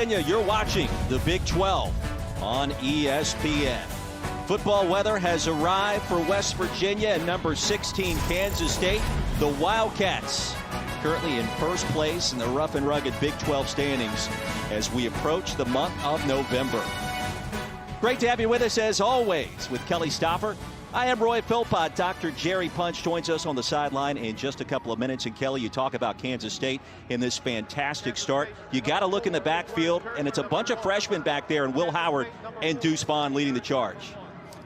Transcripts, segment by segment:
You're watching the Big 12 on ESPN. Football weather has arrived for West Virginia and number 16 Kansas State. The Wildcats currently in first place in the rough and rugged Big 12 standings as we approach the month of November. Great to have you with us as always with Kelly Stoffer. I am Roy Philpott. Dr. Jerry Punch joins us on the sideline in just a couple of minutes. And Kelly, you talk about Kansas State in this fantastic start. You got to look in the backfield, and it's a bunch of freshmen back there, and Will Howard and Deuce Vaughn leading the charge.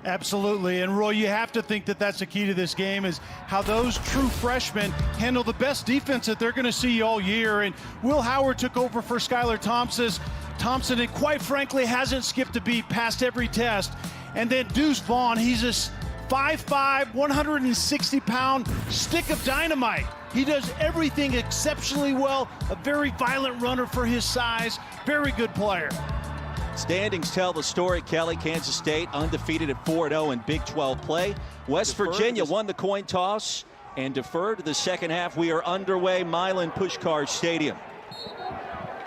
Absolutely. And Roy, you have to think that that's the key to this game, is how those true freshmen handle the best defense that they're going to see all year. And Will Howard took over for Skylar Thompson, and quite frankly hasn't skipped a beat, passed every test. And then Deuce Vaughn, he's a 5'5", 160-pound stick of dynamite. He does everything exceptionally well. A very violent runner for his size. Very good player. Standings tell the story, Kelly. Kansas State undefeated at 4-0 in Big 12 play. West Virginia won the coin toss and deferred to the second half. We are underway, Milan Puskar Stadium.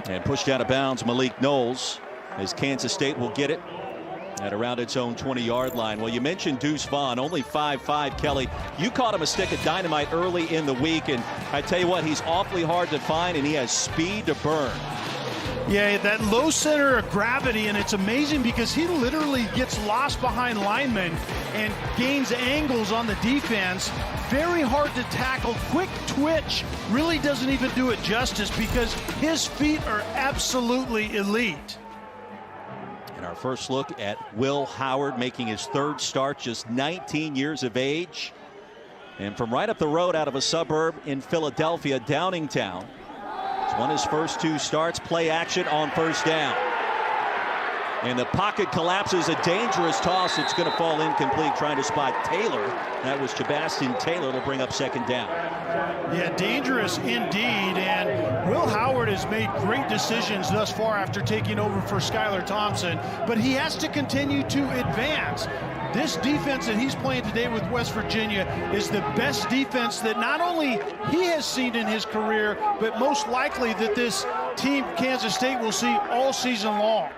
And pushed out of bounds Malik Knowles as Kansas State will get it at around its own 20-yard line. Well, you mentioned Deuce Vaughn, only 5'5", Kelly. You caught him a stick of dynamite early in the week, and I tell you what, he's awfully hard to find, and he has speed to burn. Yeah, that low center of gravity, and it's amazing because he literally gets lost behind linemen and gains angles on the defense. Very hard to tackle. Quick twitch, really doesn't even do it justice because his feet are absolutely elite. And our first look at Will Howard making his third start, just 19 years of age. And from right up the road out of a suburb in Philadelphia, Downingtown. He's won his first two starts, play action on first down. And the pocket collapses, a dangerous toss. It's going to fall incomplete, trying to spot Taylor. That was Sebastian Taylor to bring up second down. Yeah, dangerous indeed. And Will Howard has made great decisions thus far after taking over for Skylar Thompson, but he has to continue to advance. This defense that he's playing today with West Virginia is the best defense that not only he has seen in his career, but most likely that this team, Kansas State, will see all season long.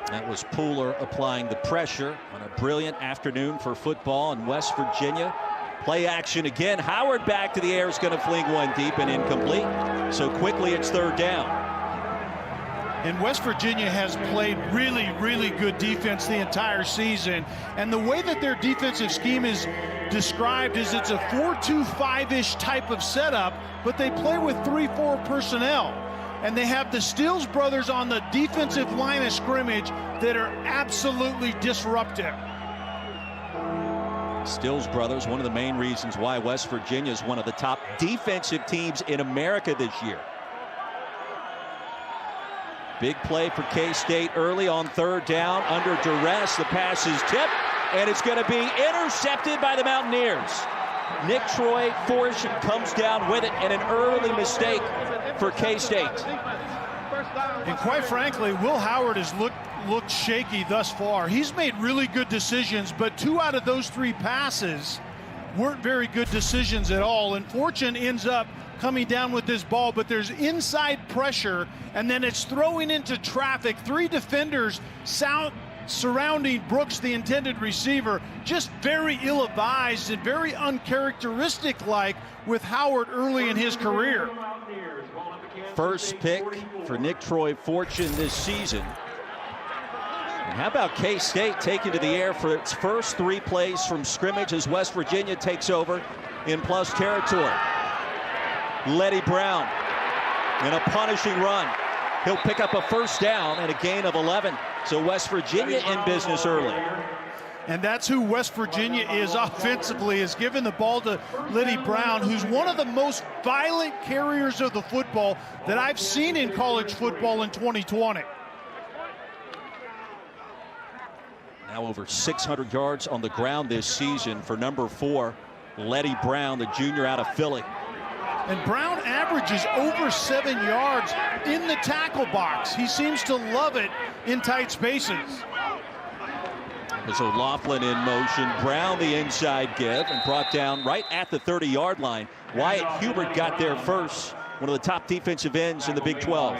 That was Pooler applying the pressure on a brilliant afternoon for football in West Virginia. Play action again. Howard back to the air is going to fling one deep and incomplete. So quickly it's third down. And West Virginia has played really, really good defense the entire season. And the way that their defensive scheme is described is it's a 4-2-5-ish type of setup, but they play with 3-4 personnel. And they have the Stills brothers on the defensive line of scrimmage that are absolutely disruptive. Stills brothers, one of the main reasons why West Virginia is one of the top defensive teams in America this year. Big play for K-State early on third down. Under duress, the pass is tipped, and it's going to be intercepted by the Mountaineers. Nick Troy Fortune comes down with it, and an early mistake for K-State. And quite frankly, Will Howard has looked shaky thus far. He's made really good decisions, but 2 out of those 3 passes weren't very good decisions at all. And Fortune ends up coming down with this ball, but there's inside pressure, and then it's throwing into traffic. 3 defenders surrounding Brooks, the intended receiver. Just very ill-advised and very uncharacteristic-like with Howard early in his career. First pick for Nick Troy Fortune this season. And how about K-State taking to the air for its first 3 plays from scrimmage as West Virginia takes over in plus territory. Letty Brown in a punishing run. He'll pick up a first down and a gain of 11. So West Virginia in business early. And that's who West Virginia is offensively, is giving the ball to Letty Brown, who's one of the most violent carriers of the football that I've seen in college football in 2020. Now over 600 yards on the ground this season for number 4, Letty Brown, the junior out of Philly. And Brown averages over 7 yards in the tackle box. He seems to love it in tight spaces. There's O'Loughlin in motion. Brown the inside give and brought down right at the 30-yard line. Wyatt Hubert got there first. One of the top defensive ends in the Big 12.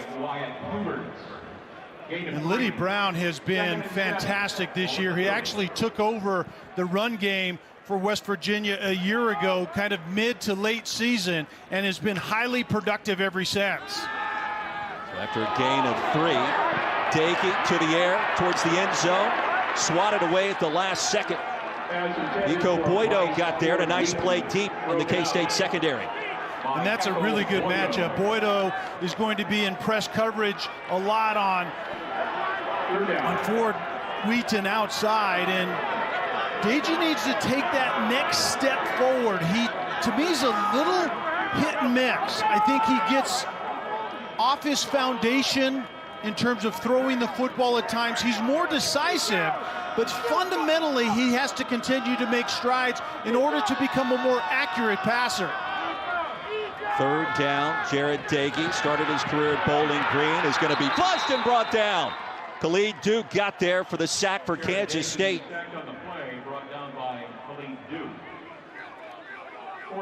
And Liddy Brown has been fantastic this year. He actually took over the run game for West Virginia a year ago, kind of mid to late season, and has been highly productive ever since. So after a gain of 3, Dakey to the air towards the end zone, swatted away at the last second. Nico Boydo got there, and a nice play deep in the K-State secondary. And that's a really good matchup. Boydo is going to be in press coverage a lot on Ford Wheaton outside, and Deji needs to take that next step forward. He, to me, is a little hit and miss. I think he gets off his foundation in terms of throwing the football at times. He's more decisive, but fundamentally he has to continue to make strides in order to become a more accurate passer. 3rd down, Jared Dakey started his career at Bowling Green, is going to be flushed and brought down. Khalid Duke got there for the sack for Kansas State.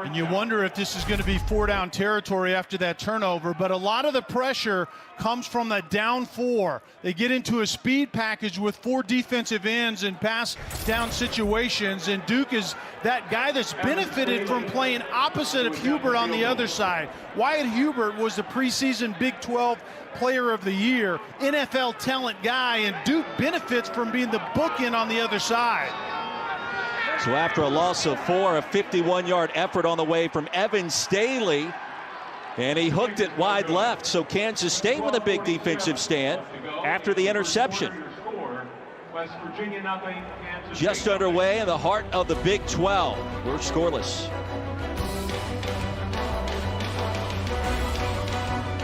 And you wonder if this is going to be 4-down territory after that turnover, but a lot of the pressure comes from that down 4. They get into a speed package with 4 defensive ends in pass down situations, and Duke is that guy that's benefited from playing opposite of Hubert on the other side. Wyatt Hubert was the preseason Big 12 Player of the Year, NFL talent guy, and Duke benefits from being the bookend on the other side. So after a loss of 4, a 51-yard effort on the way from Evan Staley, and he hooked it wide left. So Kansas State with a big defensive stand after the interception. Just underway in the heart of the Big 12. We're scoreless.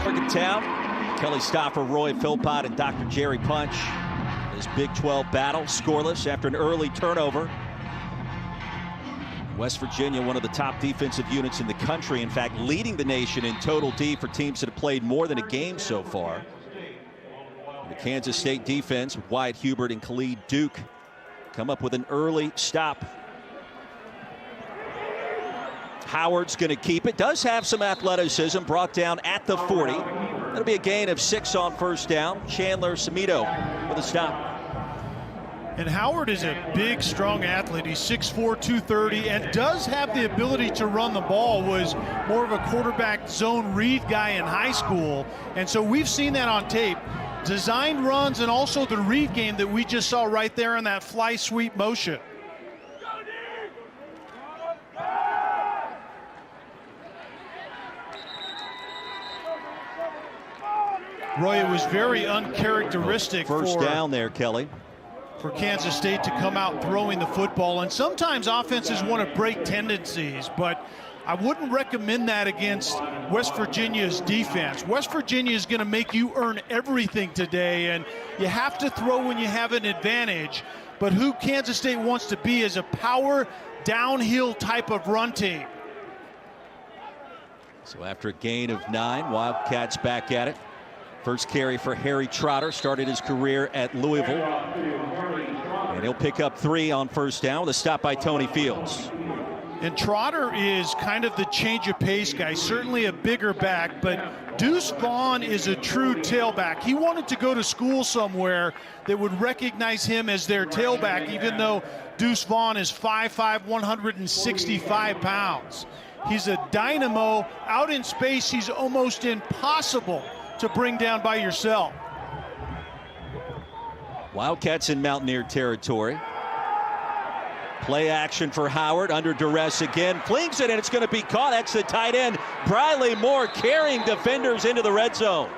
Morgantown, Kelly Stoffer, Roy Philpott, and Dr. Jerry Punch. This Big 12 battle scoreless after an early turnover. West Virginia, one of the top defensive units in the country, in fact leading the nation in total D for teams that have played more than a game so far. The Kansas State defense with Wyatt Hubert and Khalid Duke come up with an early stop. Howard's going to keep it, does have some athleticism, brought down at the 40. That'll be a gain of 6 on 1st down. Chandler Samito with a stop. And Howard is a big, strong athlete. He's 6'4", 230, and does have the ability to run the ball. Was more of a quarterback zone read guy in high school. And so we've seen that on tape. Designed runs and also the read game that we just saw right there in that fly sweep motion. Roy, it was very uncharacteristic first down there, Kelly, for Kansas State to come out throwing the football. And sometimes offenses want to break tendencies, but I wouldn't recommend that against West Virginia's defense. West Virginia is going to make you earn everything today, and you have to throw when you have an advantage. But who Kansas State wants to be is a power downhill type of run team. So after a gain of 9, Wildcats back at it. First carry for Harry Trotter, started his career at Louisville. And he'll pick up 3 on 1st down with a stop by Tony Fields. And Trotter is kind of the change of pace guy, certainly a bigger back, but Deuce Vaughn is a true tailback. He wanted to go to school somewhere that would recognize him as their tailback, even though Deuce Vaughn is 5'5", 165 pounds. He's a dynamo. Out in space, he's almost impossible to bring down by yourself. Wildcats in Mountaineer territory. Play action for Howard, under duress again, flings it, and it's going to be caught. That's the tight end, Briley Moore, carrying defenders into the red zone.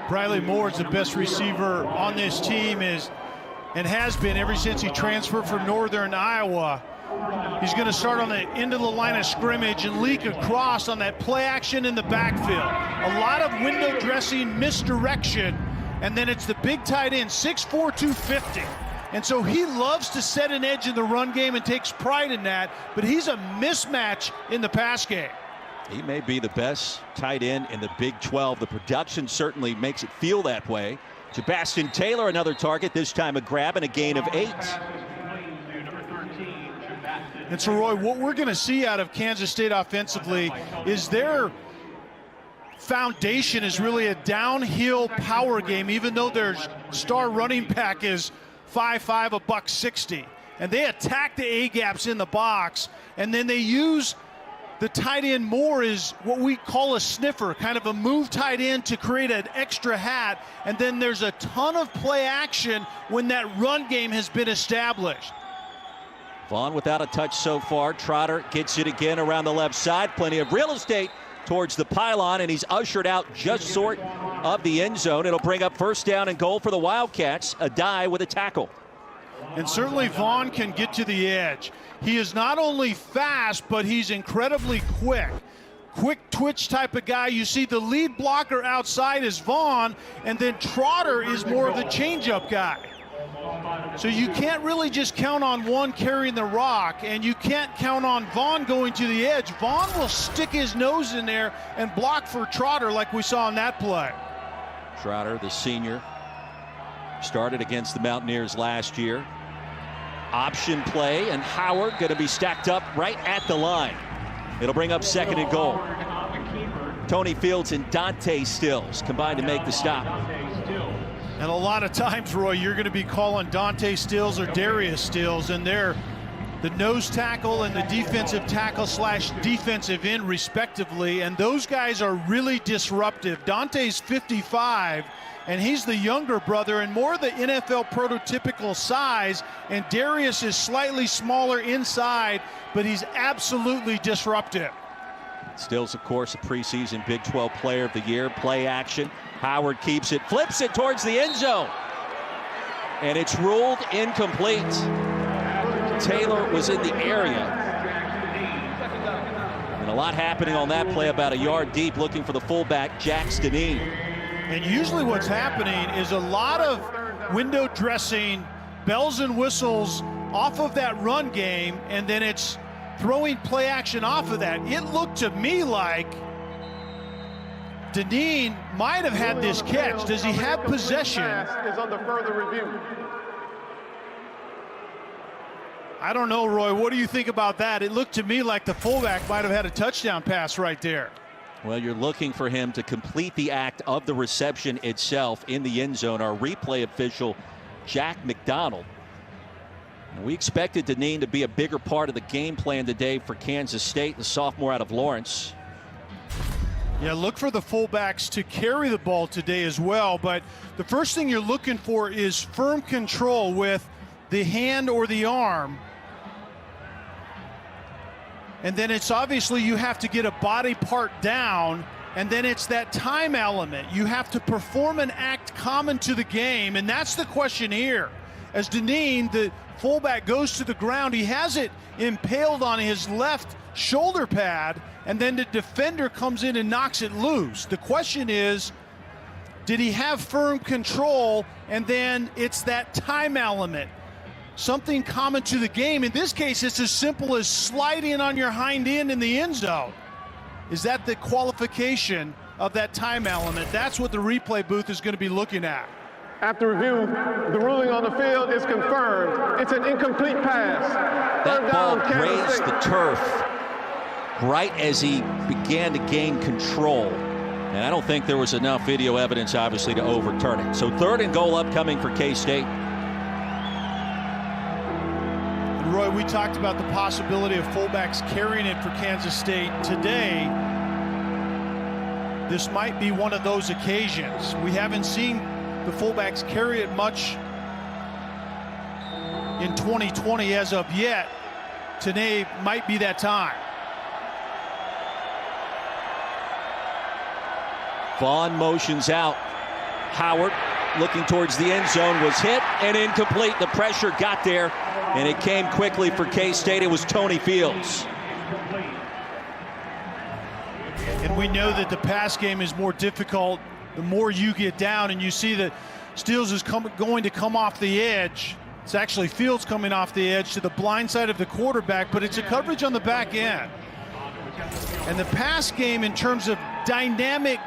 Briley Moore is the best receiver on this team, and has been ever since he transferred from Northern Iowa. He's going to start on the end of the line of scrimmage and leak across on that play action in the backfield. A lot of window dressing, misdirection, and then it's the big tight end, 6'4", 250. And so he loves to set an edge in the run game and takes pride in that, but he's a mismatch in the pass game. He may be the best tight end in the Big 12. The production certainly makes it feel that way. Sebastian Taylor, another target, this time a grab and a gain of 8. And so, Roy, what we're going to see out of Kansas State offensively is their foundation is really a downhill power game, even though their star running back is 5'5", $160. And they attack the A-gaps in the box, and then they use the tight end more is what we call a sniffer, kind of a move tight end to create an extra hat, and then there's a ton of play action when that run game has been established. Vaughn without a touch so far. Trotter gets it again around the left side. Plenty of real estate towards the pylon, and he's ushered out just short of the end zone. It'll bring up first down and goal for the Wildcats. A die with a tackle. And certainly Vaughn can get to the edge. He is not only fast, but he's incredibly quick. Quick twitch type of guy. You see the lead blocker outside is Vaughn, and then Trotter is more of the changeup guy. So you can't really just count on one carrying the rock, and you can't count on Vaughn going to the edge. Vaughn will stick his nose in there and block for Trotter like we saw in that play. Trotter, the senior, started against the Mountaineers last year. Option play, and Howard going to be stacked up right at the line. It'll bring up second and goal. Tony Fields and Dante Stills combined to make the stop. And a lot of times, Roy, you're going to be calling Dante Stills or Darius Stills, and they're the nose tackle and the defensive tackle / defensive end respectively, and those guys are really disruptive. Dante's 55, and he's the younger brother and more the NFL prototypical size, and Darius is slightly smaller inside, but he's absolutely disruptive. Stills, of course, a preseason Big 12 Player of the Year. Play action. Howard keeps it, flips it towards the end zone, and it's ruled incomplete. Taylor was in the area, and a lot happening on that play, about a yard deep, looking for the fullback, Jax Deneen. And usually what's happening is a lot of window dressing, bells and whistles off of that run game, and then it's throwing play action off of that. It looked to me like Deneen might have had this catch. Does he have possession? Is under further review. I don't know, Roy. What do you think about that? It looked to me like the fullback might have had a touchdown pass right there. Well, you're looking for him to complete the act of the reception itself in the end zone. Our replay official, Jack McDonald. And we expected Deneen to be a bigger part of the game plan today for Kansas State, the sophomore out of Lawrence. Yeah, look for the fullbacks to carry the ball today as well, but the first thing you're looking for is firm control with the hand or the arm. And then it's obviously you have to get a body part down, and then it's that time element. You have to perform an act common to the game, and that's the question here. As Deneen, the fullback, goes to the ground, he has it impaled on his left shoulder pad, and then the defender comes in and knocks it loose. The question is, did he have firm control? And then it's that time element, something common to the game. In this case, it's as simple as sliding on your hind end in the end zone. Is that the qualification of that time element? That's what the replay booth is going to be looking at. After review, the ruling on the field is confirmed. It's an incomplete pass. That ball grazed the turf right as he began to gain control. And I don't think there was enough video evidence, obviously, to overturn it. So third and goal upcoming for K-State. And Roy, we talked about the possibility of fullbacks carrying it for Kansas State. Today, this might be one of those occasions. We haven't seen the fullbacks carry it much in 2020 as of yet. Today might be that time. Vaughn motions out. Howard looking towards the end zone, was hit and incomplete. The pressure got there, and it came quickly for K-State. It was Tony Fields. And we know that the pass game is more difficult the more you get down, and you see that Stills is going to come off the edge. It's actually Fields coming off the edge to the blind side of the quarterback, but it's a coverage on the back end. And the pass game in terms of dynamic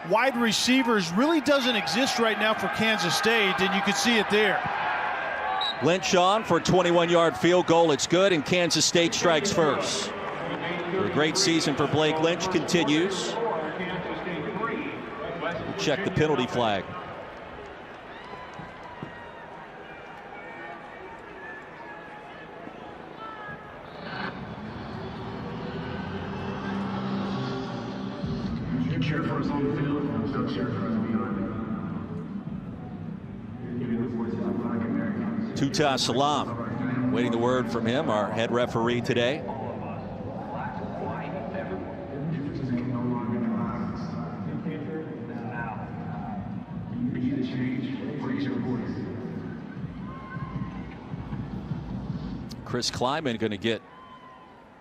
wide receivers really doesn't exist right now for Kansas State, and you can see it there. Lynch on for a 21-yard field goal. It's good, and Kansas State strikes first. A great season for Blake Lynch continues. check the penalty flag. Tuta Salam, waiting the word from him, our head referee today. Chris Kleiman going to get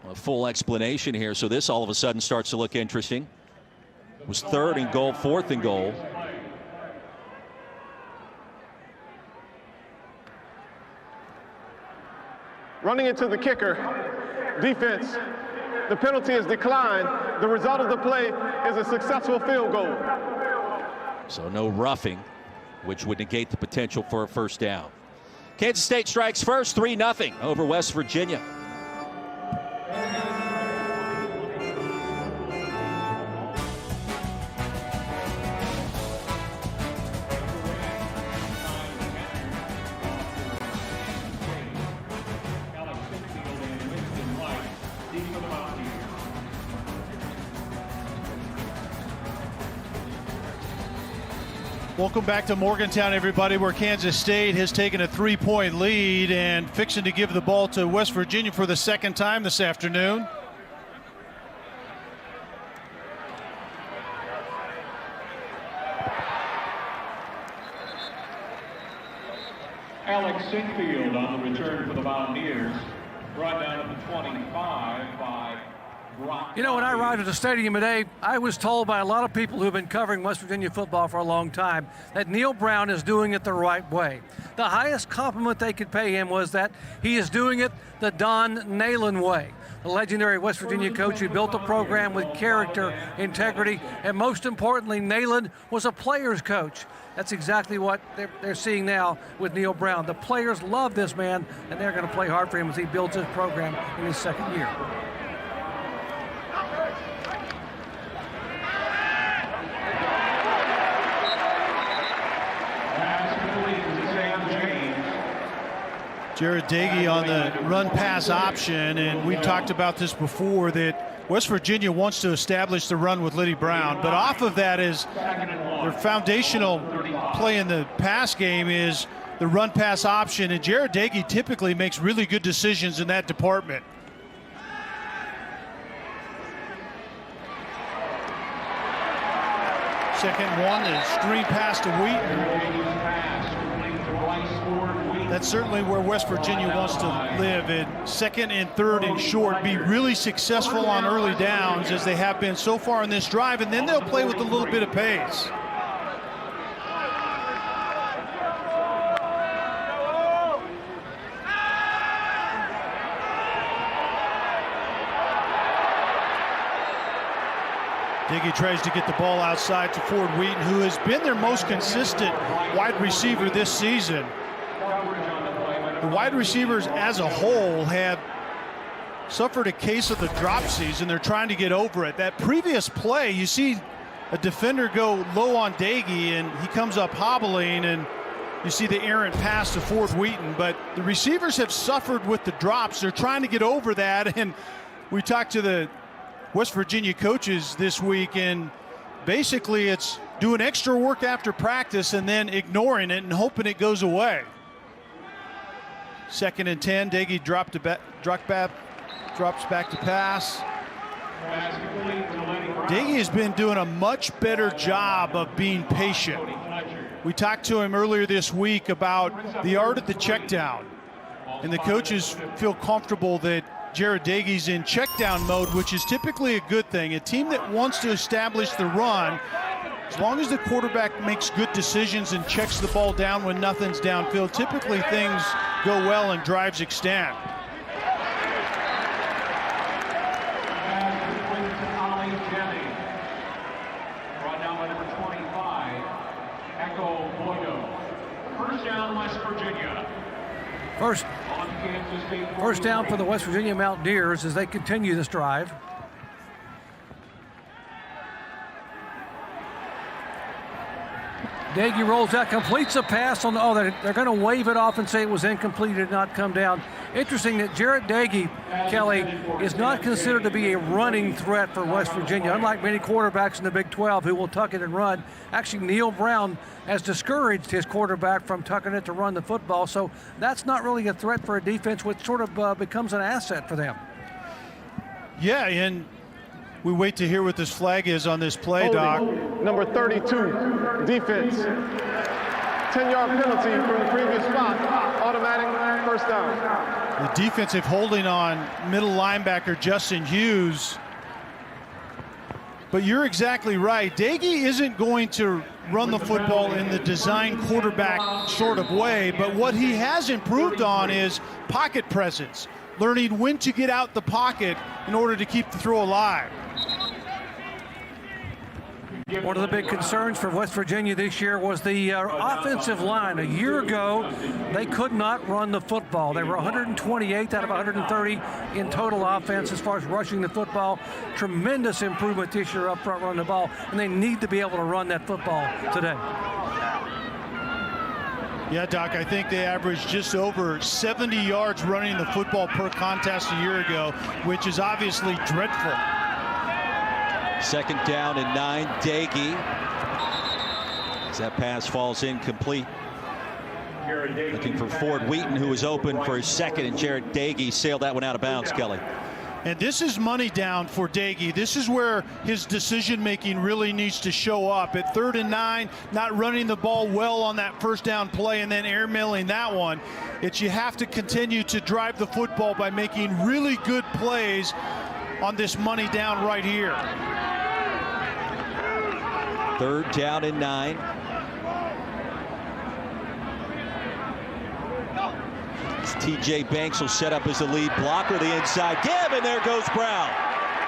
a full explanation here, so this all of a sudden starts to look interesting. It was 3rd and goal, 4th and goal. Running into the kicker, defense. The penalty is declined. The result of the play is a successful field goal. So no roughing, which would negate the potential for a first down. Kansas State strikes first, 3-0 over West Virginia. Welcome back to Morgantown, everybody, where Kansas State has taken a 3-point lead and fixing to give the ball to West Virginia for the second time this afternoon. Alex Sinfield on the return for the Mountaineers. Brought down at the 25 by Brock. You know, when I arrived at the stadium today, I was told by a lot of people who have been covering West Virginia football for a long time that Neil Brown is doing it the right way. The highest compliment they could pay him was that he is doing it the Don Nalen way. The legendary West Virginia coach who built a program with character, integrity, and most importantly, Nalen was a player's coach. That's exactly what they're seeing now with Neil Brown. The players love this man, and they're going to play hard for him as he builds his program in his second year. Jared Dagey on the run-pass option, and we've talked about this before, that West Virginia wants to establish the run with Liddy Brown, but off of that is their foundational play in the pass game is the run-pass option, and Jared Dagey typically makes really good decisions in that department. Second one, the screen pass to Wheaton. That's certainly where West Virginia wants to live. In 2nd and 3rd and short, be really successful on early downs as they have been so far in this drive, and then they'll play with a little bit of pace. Diggy tries to get the ball outside to Ford Wheaton, who has been their most consistent wide receiver this season. The wide receivers as a whole have suffered a case of the drop season. They're trying to get over it. That previous play, you see a defender go low on Dagey, and he comes up hobbling, and you see the errant pass to Ford Wheaton. But the receivers have suffered with the drops. They're trying to get over that, and we talked to the West Virginia coaches this week, and basically it's doing extra work after practice and then ignoring it and hoping it goes away. 2nd and 10, Dagey drops back to pass. Dagey has been doing a much better job of being patient. We talked to him earlier this week about the art of the check down, and the coaches feel comfortable that Jared Dagey's in check down mode, which is typically a good thing. A team that wants to establish the run, as long as the quarterback makes good decisions and checks the ball down when nothing's downfield, typically things go well and drives extend. Brought down by number 25, Echo Boyo. First down, West Virginia. First down for the West Virginia Mountaineers as they continue this drive. Daggy rolls out, completes a pass on the, they're going to wave it off and say it was incomplete, it did not come down. Interesting that Jarrett Daggy, Kelly, is not considered to be a running threat for West Virginia. Unlike many quarterbacks in the Big 12 who will tuck it and run, actually Neil Brown has discouraged his quarterback from tucking it to run the football, so that's not really a threat for a defense, which sort of becomes an asset for them. Yeah, and we wait to hear what this flag is on this play, Doc. Number 32, defense. 10-yard penalty from the previous spot. Automatic first down. The defensive holding on middle linebacker Justin Hughes. But you're exactly right. Daggy isn't going to run the football in the design quarterback sort of way, but what he has improved on is pocket presence, learning when to get out the pocket in order to keep the throw alive. One of the big concerns for West Virginia this year was the offensive line. A year ago, they could not run the football. They were 128th out of 130 in total offense as far as rushing the football. Tremendous improvement this year up front running the ball, and they need to be able to run that football today. Yeah, Doc, I think they averaged just over 70 yards running the football per contest a year ago, which is obviously dreadful. Second down and 9, Daggy. As that pass falls incomplete. Looking for Ford Wheaton, who was open for his second, and Jarrett Daggy sailed that one out of bounds, Kelly. And this is money down for Daggy. This is where his decision-making really needs to show up. At 3rd and 9, not running the ball well on that first down play and then airmailing that one. It's you have to continue to drive the football by making really good plays on this money down right here. 3rd down and 9. T.J. Banks will set up as the lead blocker. The inside give, and there goes Brown.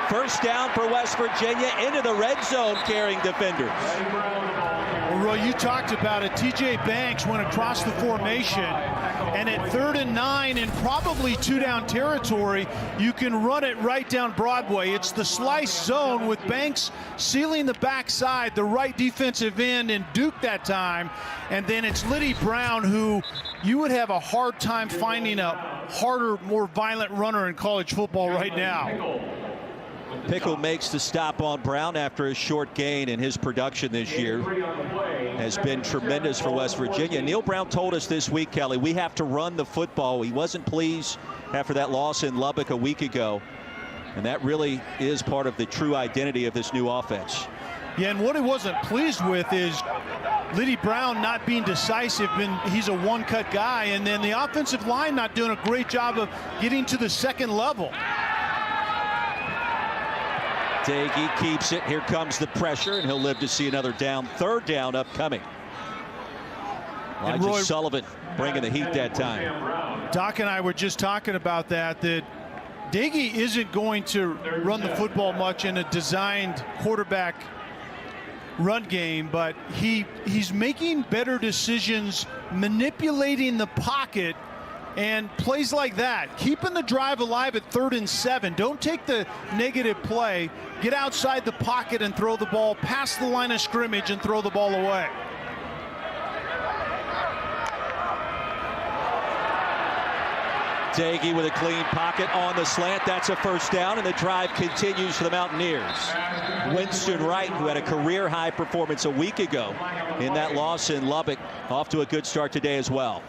First down for West Virginia into the red zone carrying defenders. Well, Roy, you talked about it. T.J. Banks went across the formation, and at 3rd and 9 in probably 2-down territory, you can run it right down Broadway. It's the slice zone with Banks sealing the backside, the right defensive end, and Duke that time. And then it's Liddy Brown, who you would have a hard time finding a harder, more violent runner in college football right now. Pickle makes the stop on Brown after his short gain, and his production this year has been tremendous for West Virginia. Neil Brown told us this week, Kelly, we have to run the football. He wasn't pleased after that loss in Lubbock a week ago, and that really is part of the true identity of this new offense. Yeah, and what he wasn't pleased with is Liddy Brown not being decisive, and he's a one-cut guy, and then the offensive line not doing a great job of getting to the second level. Daggy keeps it. Here comes the pressure, and he'll live to see another down. 3rd down upcoming. Elijah Sullivan bringing the heat that time. Doc and I were just talking about that Daggy isn't going to run the football much in a designed quarterback run game, but he's making better decisions, manipulating the pocket, and plays like that, keeping the drive alive at 3rd and 7. Don't take the negative play. Get outside the pocket and throw the ball past the line of scrimmage and throw the ball away. Daggy with a clean pocket on the slant. That's a first down, and the drive continues for the Mountaineers. Winston Wright, who had a career-high performance a week ago in that loss in Lubbock, off to a good start today as well.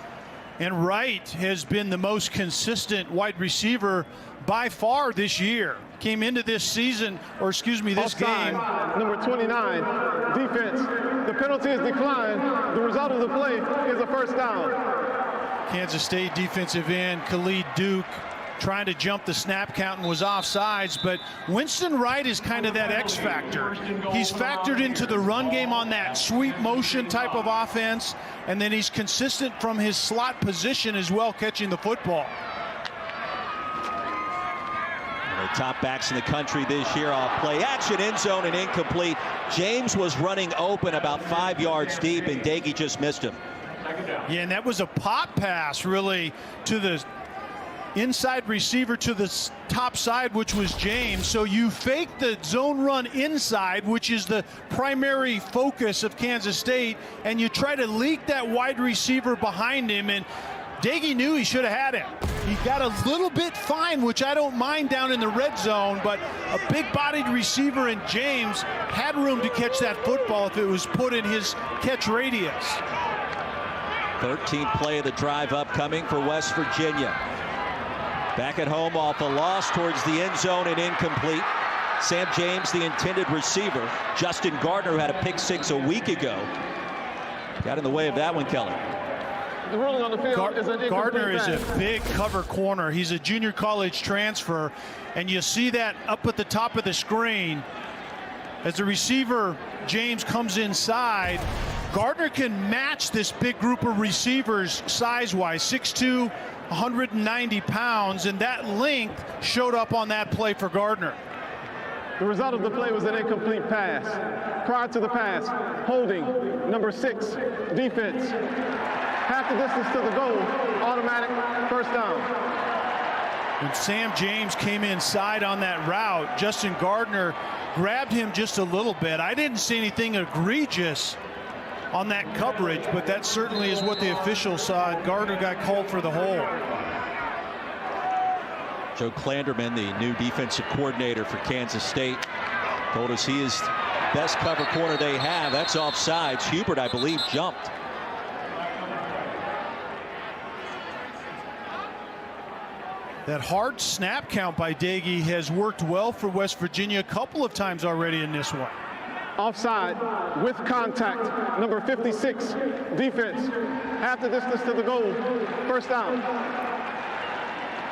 And Wright has been the most consistent wide receiver by far this year. Came into this season, or excuse me, this game. Number 29, defense. The penalty is declined. The result of the play is a first down. Kansas State defensive end Khalid Duke trying to jump the snap count and was offsides, but Winston Wright is kind of that X factor. He's factored into the run game on that sweep motion type of offense, and then he's consistent from his slot position as well, catching the football. The top backs in the country this year off play action, end zone and incomplete. James was running open about 5 yards deep, and Daggy just missed him. Yeah, and that was a pop pass really to the inside receiver to the top side, which was James. So you fake the zone run inside, which is the primary focus of Kansas State, and you try to leak that wide receiver behind him, and Daggy knew he should have had it. He got a little bit fine, which I don't mind down in the red zone, but a big-bodied receiver in James had room to catch that football if it was put in his catch radius. 13th play of the drive upcoming for West Virginia. Back at home off a loss towards the end zone and incomplete. Sam James, the intended receiver. Justin Gardner, who had a pick six a week ago, got in the way of that one, Kelly. The ruling on the field is an incomplete Gardner is pass. a big cover corner. He's a junior college transfer, and you see that up at the top of the screen. As the receiver, James, comes inside, Gardner can match this big group of receivers size-wise, 6'2", 190 pounds, and that length showed up on that play for Gardner. The result of the play was an incomplete pass. Prior to the pass, holding, number 6, defense. Half the distance to the goal, automatic first down. When Sam James came inside on that route, Justin Gardner grabbed him just a little bit. I didn't see anything egregious on that coverage, but that certainly is what the officials saw. Gardner got called for the hold. Joe Klanderman, the new defensive coordinator for Kansas State, told us he is best cover corner they have. That's offsides. Hubert, I believe, jumped. That hard snap count by Daggy has worked well for West Virginia a couple of times already in this one. Offside with contact, number 56, defense. Half the distance to the goal, first down.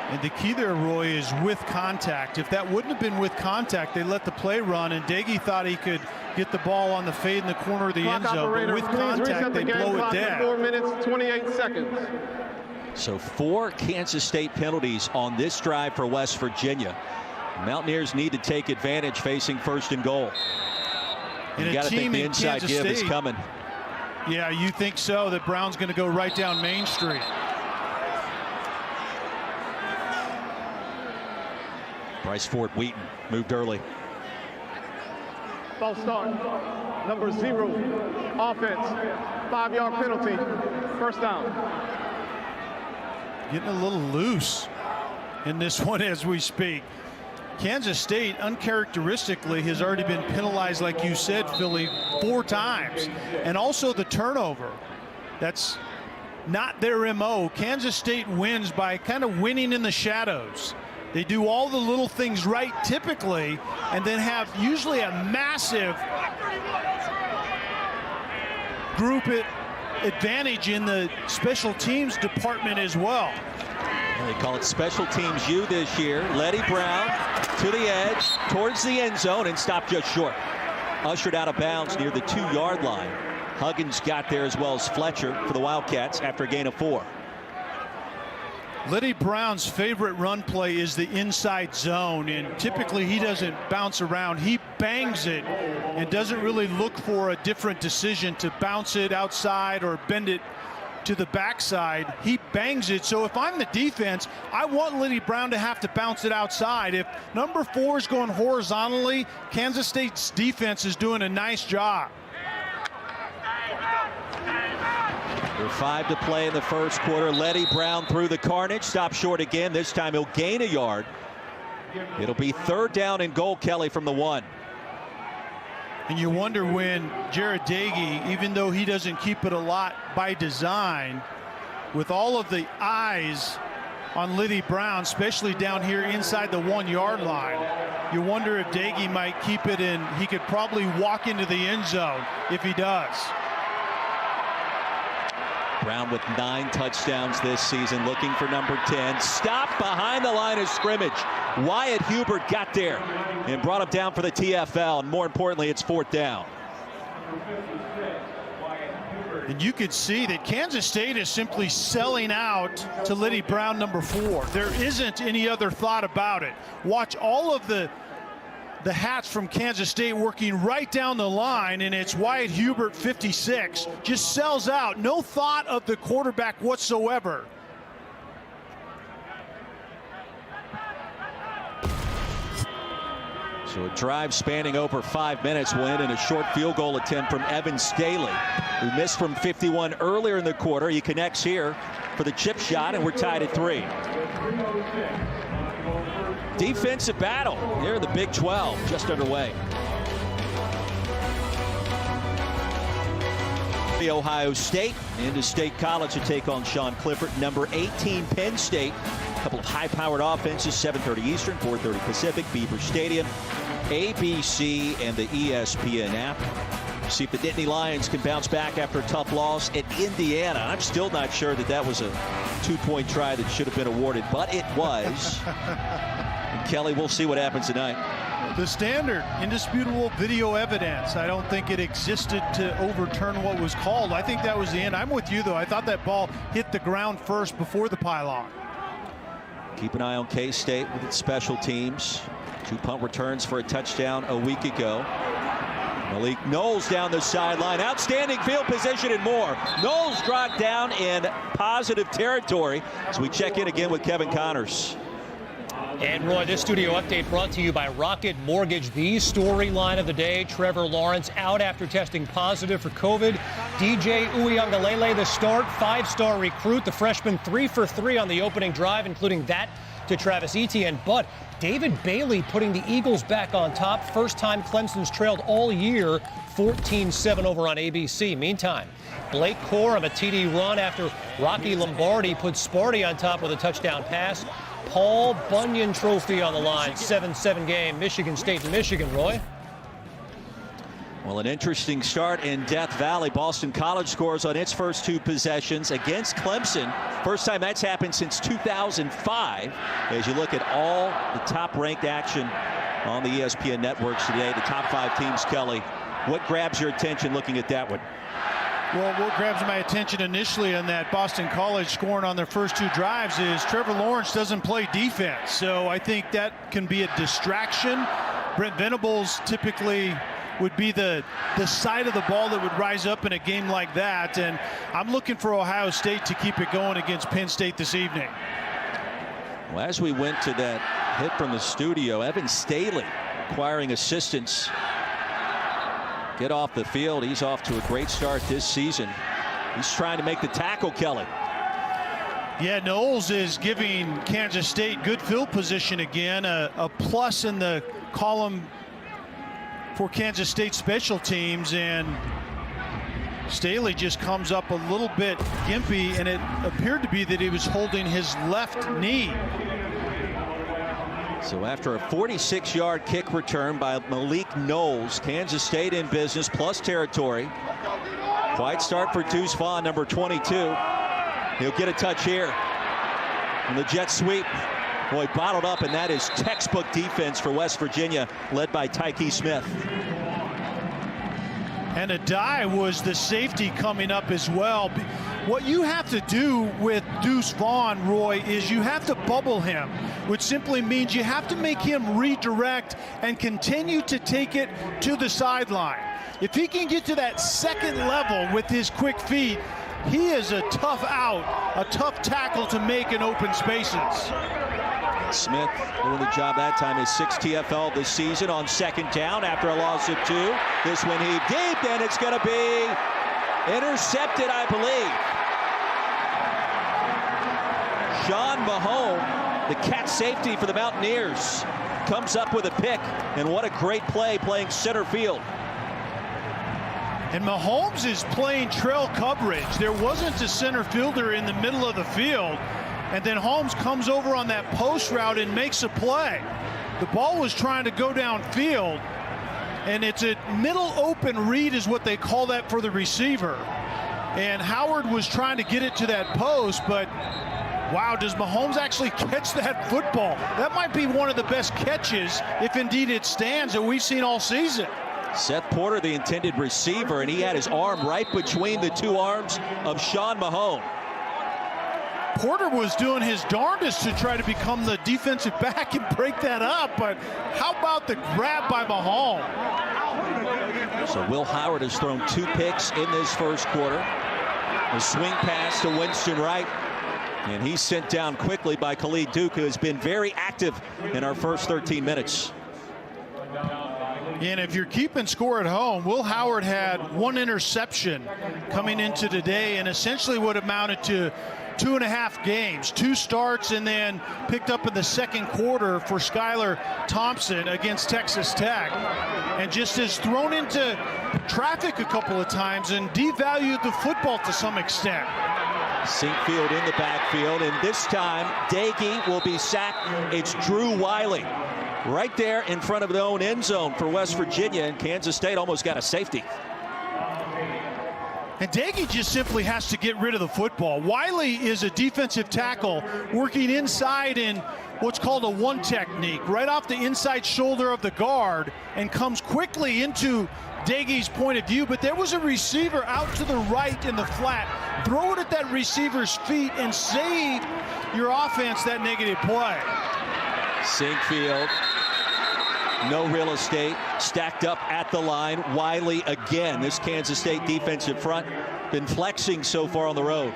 And the key there, Roy, is with contact. If that wouldn't have been with contact, they let the play run, and Daggy thought he could get the ball on the fade in the corner of the end zone. But with contact, they blow it dead. 4 minutes, 28 seconds. So 4 Kansas State penalties on this drive for West Virginia. Mountaineers need to take advantage facing first and goal. And you got to think the inside give is coming. Yeah, you think so, that Brown's going to go right down Main Street. Bryce Ford Wheaton moved early. False start, number 0, offense, 5-yard penalty, first down. Getting a little loose in this one as we speak. Kansas State, uncharacteristically, has already been penalized, like you said, Philly, 4 times. And also the turnover. That's not their MO. Kansas State wins by kind of winning in the shadows. They do all the little things right typically, and then have usually a massive group advantage in the special teams department as well. They call it Special Teams U this year. Letty Brown to the edge, towards the end zone, and stopped just short. Ushered out of bounds near the 2-yard line. Huggins got there as well as Fletcher for the Wildcats after a gain of 4. Letty Brown's favorite run play is the inside zone, and typically he doesn't bounce around. He bangs it and doesn't really look for a different decision to bounce it outside or bend it to the backside. He bangs it. So if I'm the defense, I want Letty Brown to have to bounce it outside. If number 4 is going horizontally, Kansas State's defense is doing a nice job. There's 5 to play in the first quarter. Letty Brown through the carnage. Stop short again. This time he'll gain a yard. It'll be 3rd down and goal, Kelly, from the 1. And you wonder when Jared Daggy, even though he doesn't keep it a lot by design, with all of the eyes on Letty Brown, especially down here inside the 1-yard line, you wonder if Daggy might keep it in. He could probably walk into the end zone if he does. Brown with 9 touchdowns this season, looking for number 10. Stopped behind the line of scrimmage. Wyatt Hubert got there and brought him down for the TFL, and more importantly, it's 4th down. And you could see that Kansas State is simply selling out to Letty Brown, number 4. There isn't any other thought about it. Watch all of the hats from Kansas State working right down the line, and it's Wyatt Hubert, 56, just sells out. No thought of the quarterback whatsoever. So a drive spanning over 5 minutes will end in a short field goal attempt from Evan Staley, who missed from 51 earlier in the quarter. He connects here for the chip shot, and we're tied at 3. Defensive battle here in the Big 12, just underway. Ohio State into State College to take on Sean Clifford. Number 18 Penn State. A couple of high-powered offenses, 7:30 Eastern, 4:30 Pacific, Beaver Stadium, ABC, and the ESPN app. See if the Nittany Lions can bounce back after a tough loss at Indiana. I'm still not sure that that was a 2-point try that should have been awarded, but it was. And Kelly, we'll see what happens tonight. The standard, indisputable video evidence. I don't think it existed to overturn what was called. I think that was the end. I'm with you, though. I thought that ball hit the ground first before the pylon. Keep an eye on K-State with its special teams. 2 punt returns for a touchdown a week ago. Malik Knowles down the sideline. Outstanding field position and more. Knowles dropped down in positive territory as we check in again with Kevin Connors. And Roy, this studio update brought to you by Rocket Mortgage. The storyline of the day, Trevor Lawrence out after testing positive for COVID. DJ Uiagalelei, the start, 5-star recruit. The freshman 3 for 3 on the opening drive, including that to Travis Etienne. But David Bailey putting the Eagles back on top. First time Clemson's trailed all year, 14-7 over on ABC. Meantime, Blake Corum, a TD run after Rocky Lombardi put Sparty on top with a touchdown pass. Paul Bunyan Trophy on the line, 7-7 game, Michigan State and Michigan, Roy. Well, an interesting start in Death Valley. Boston College scores on its first 2 possessions against Clemson. First time that's happened since 2005. As you look at all the top-ranked action on the ESPN networks today, the top 5 teams, Kelly, what grabs your attention looking at that one? Well, what grabs my attention initially on that Boston College scoring on their first 2 drives is Trevor Lawrence doesn't play defense. So I think that can be a distraction. Brent Venables typically would be the side of the ball that would rise up in a game like that. And I'm looking for Ohio State to keep it going against Penn State this evening. Well, as we went to that hit from the studio, Evan Staley acquiring assistance. Get off the field. He's off to a great start this season. He's trying to make the tackle, Kelly. Yeah, Knowles is giving Kansas State good field position again. A plus in the column for Kansas State special teams. And Staley just comes up a little bit gimpy, and it appeared to be that he was holding his left knee. So after a 46-yard kick return by Malik Knowles, Kansas State in business, plus territory. Quiet start for Deuce Vaughn, number 22. He'll get a touch here. And the jet sweep. Boy, bottled up, and that is textbook defense for West Virginia, led by Tyke Smith. And Adai was the safety coming up as well. What you have to do with Deuce Vaughn, Roy, is you have to bubble him, which simply means you have to make him redirect and continue to take it to the sideline. If he can get to that second level with his quick feet, he is a tough out, a tough tackle to make in open spaces. Smith doing the job that time. His 6th TFL this season on 2nd down after a loss of 2. This one heaved deep, and it's going to be intercepted, I believe. Sean Mahone, the cat safety for the Mountaineers, comes up with a pick, and what a great play playing center field. And Mahomes is playing trail coverage. There wasn't a center fielder in the middle of the field. And then Holmes comes over on that post route and makes a play. The ball was trying to go downfield, and it's a middle open read is what they call that for the receiver. And Howard was trying to get it to that post, but wow, does Mahomes actually catch that football? That might be one of the best catches, if indeed it stands, that we've seen all season. Seth Porter, the intended receiver, and he had his arm right between the 2 arms of Sean Mahone. Porter was doing his darndest to try to become the defensive back and break that up, but how about the grab by Mahomes? So Will Howard has thrown 2 picks in this first quarter. A swing pass to Winston Wright, and he's sent down quickly by Khalid Duke, who has been very active in our first 13 minutes. And if you're keeping score at home, Will Howard had one interception coming into today and essentially what amounted to 2.5 games, 2 starts, and then picked up in the second quarter for Skylar Thompson against Texas Tech, and just is thrown into traffic a couple of times and devalued the football to some extent. Sinkfield in the backfield, and this time Dagey will be sacked. It's Drew Wiley right there in front of their own end zone for West Virginia, and Kansas State almost got a safety. And Dagey just simply has to get rid of the football. Wiley is a defensive tackle working inside in what's called a one technique, right off the inside shoulder of the guard, and comes quickly into Dagey's point of view. But there was a receiver out to the right in the flat. Throw it at that receiver's feet and save your offense that negative play. Sinkfield, no real estate, stacked up at the line. Wiley again. This Kansas State defensive front been flexing so far on the road.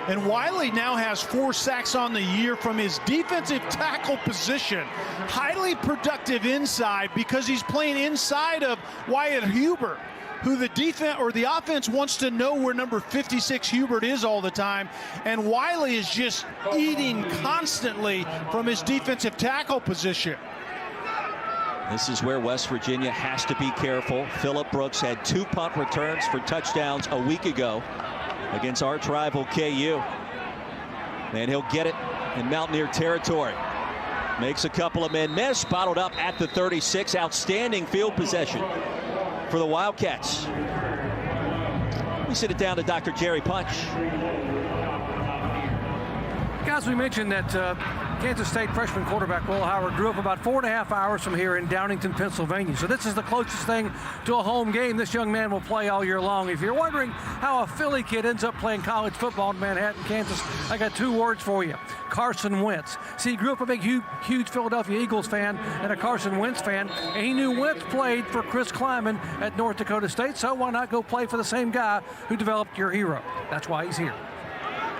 And Wiley now has 4 sacks on the year from his defensive tackle position. Highly productive inside because he's playing inside of Wyatt Hubert, who the defense or the offense wants to know where number 56 Hubert is all the time. And Wiley is just eating constantly from his defensive tackle position. This is where West Virginia has to be careful. Phillip Brooks had 2 punt returns for touchdowns a week ago against arch rival KU. And he'll get it in Mountaineer territory. Makes a couple of men miss, bottled up at the 36. Outstanding field possession for the Wildcats. We send it down to Dr. Jerry Punch. Guys, we mentioned that Kansas State freshman quarterback Will Howard grew up about 4.5 hours from here in Downington, Pennsylvania. So this is the closest thing to a home game this young man will play all year long. If you're wondering how a Philly kid ends up playing college football in Manhattan, Kansas, I got 2 words for you. Carson Wentz. See, he grew up a big, huge Philadelphia Eagles fan and a Carson Wentz fan, and he knew Wentz played for Chris Kleiman at North Dakota State, so why not go play for the same guy who developed your hero? That's why he's here.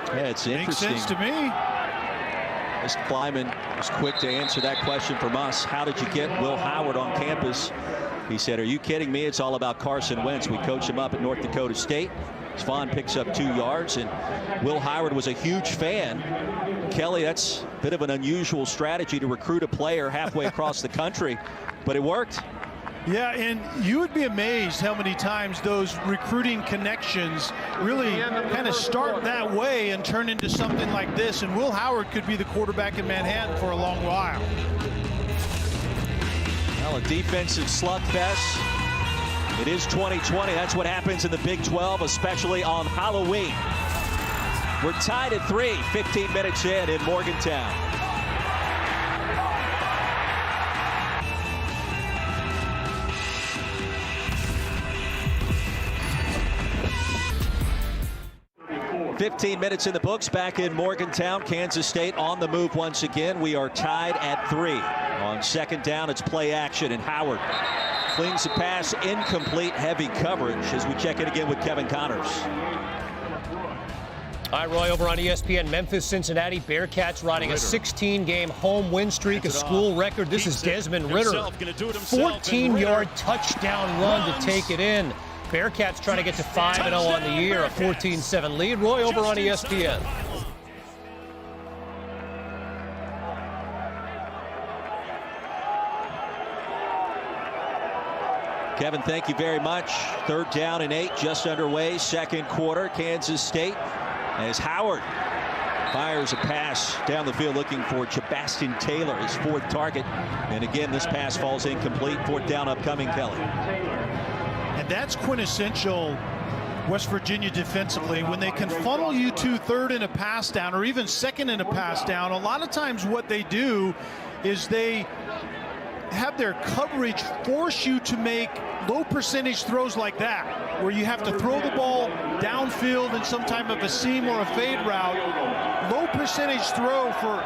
Yeah, it's interesting. Makes sense to me. As Kleiman was quick to answer that question from us. How did you get Will Howard on campus? He said, are you kidding me? It's all about Carson Wentz. We coach him up at North Dakota State. Svan picks up 2 yards, and Will Howard was a huge fan. Kelly, that's a bit of an unusual strategy to recruit a player halfway across the country, but it worked. Yeah, and you would be amazed how many times those recruiting connections really kind of start that way and turn into something like this. And Will Howard could be the quarterback in Manhattan for a long while. Well, a defensive slugfest. It is 2020. That's what happens in the Big 12, especially on Halloween. We're tied at 3, 15 minutes in Morgantown. "15 minutes in the books back in Morgantown. Kansas State on the move once again. We are tied at 3. On second down, it's play action, and Howard flings a pass incomplete, heavy coverage as we check in again with Kevin Connors. All right, Roy, over on ESPN, Memphis, Cincinnati Bearcats riding a 16-game home win streak, a school record. This is Desmond Ritter. 14-yard touchdown run to take it in. Bearcats trying to get to 5-0 on the year, a 14-7 lead. Roy, over on ESPN. Kevin, thank you very much. 3rd down and 8, just underway, second quarter. Kansas State, as Howard fires a pass down the field looking for Jabastin Taylor, his 4th target. And again, this pass falls incomplete. 4th down upcoming, Kelly. And that's quintessential West Virginia defensively. When they can funnel you to 3rd in a pass down or even 2nd in a pass down, a lot of times what they do is they have their coverage force you to make low percentage throws like that, where you have to throw the ball downfield in some type of a seam or a fade route. Low percentage throw for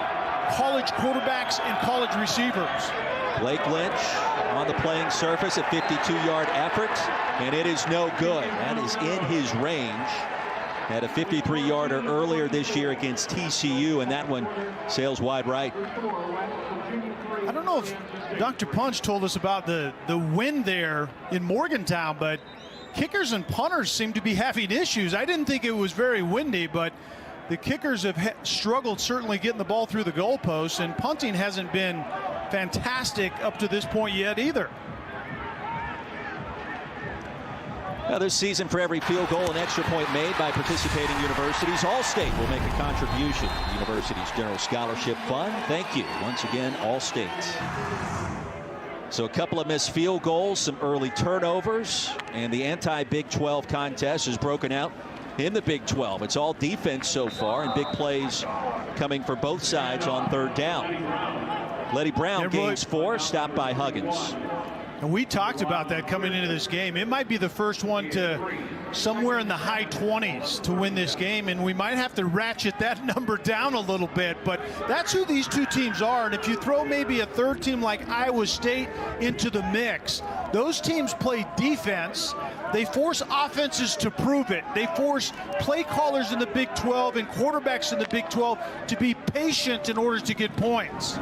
college quarterbacks and college receivers. Blake Lynch on the playing surface, a 52-yard effort, and it is no good. That is in his range. Had a 53-yarder earlier this year against TCU, and that one sails wide right. I don't know if Dr. Punch told us about the wind there in Morgantown, but kickers and punters seem to be having issues. I didn't think it was very windy, but the kickers have struggled certainly getting the ball through the goalposts, and punting hasn't been fantastic up to this point yet either. Now, this season, for every field goal and extra point made by participating universities, All-State will make a contribution to the university's general scholarship fund. Thank you once again, All-State. So a couple of missed field goals, some early turnovers, and the anti-Big 12 contest is broken out in the Big 12. It's all defense so far, and big plays coming for both sides on third down. Letty Brown gains 4, stopped by Huggins. And we talked about that coming into this game. It might be the first one to somewhere in the high 20s to win this game, and we might have to ratchet that number down a little bit, but that's who these two teams are. And if you throw maybe a third team like Iowa State into the mix, those teams play defense. They force offenses to prove it. They force play callers in the Big 12 and quarterbacks in the Big 12 to be patient in order to get points.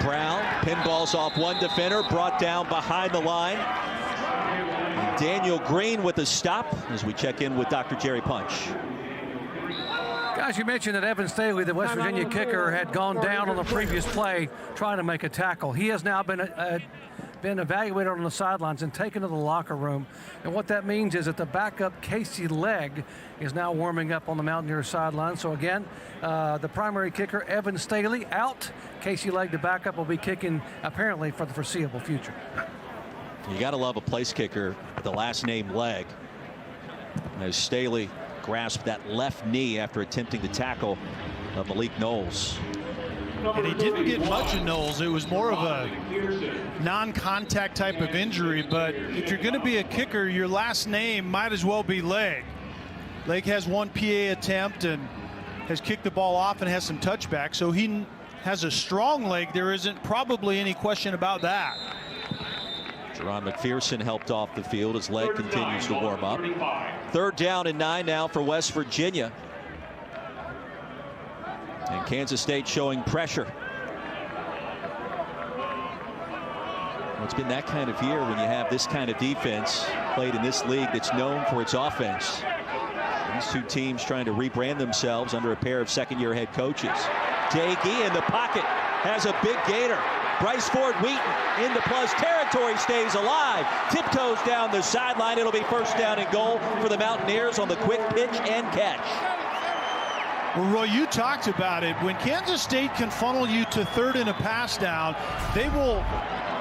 Brown pinballs off one defender, brought down behind the line. And Daniel Green with a stop as we check in with Dr. Jerry Punch. Guys, you mentioned that Evan Staley, the West Virginia kicker, had gone down on the previous play trying to make a tackle. He has now been evaluated on the sidelines and taken to the locker room. And what that means is that the backup Casey Legg is now warming up on the Mountaineers sideline. So again, the primary kicker, Evan Staley, out. Casey Legg, the backup, will be kicking apparently for the foreseeable future. You got to love a place kicker with the last name Legg. As Staley grasped that left knee after attempting to tackle Malik Knowles. And he didn't get much of Knowles. It was more of a non-contact type of injury, but if you're going to be a kicker, your last name might as well be Legg. Legg has one PA attempt and has kicked the ball off and has some touchback, so he has a strong leg. There isn't probably any question about that. Jerron McPherson helped off the field as Legg continues to warm up. Third down and 9 now for West Virginia. And Kansas State showing pressure. Well, it's been that kind of year when you have this kind of defense played in this league that's known for its offense. These two teams trying to rebrand themselves under a pair of second-year head coaches. Dagey in the pocket has a big gainer. Bryce Ford Wheaton into plus territory, stays alive, tiptoes down the sideline. It'll be first down and goal for the Mountaineers on the quick pitch and catch. Well, Roy, you talked about it. When Kansas State can funnel you to third and a pass down, they will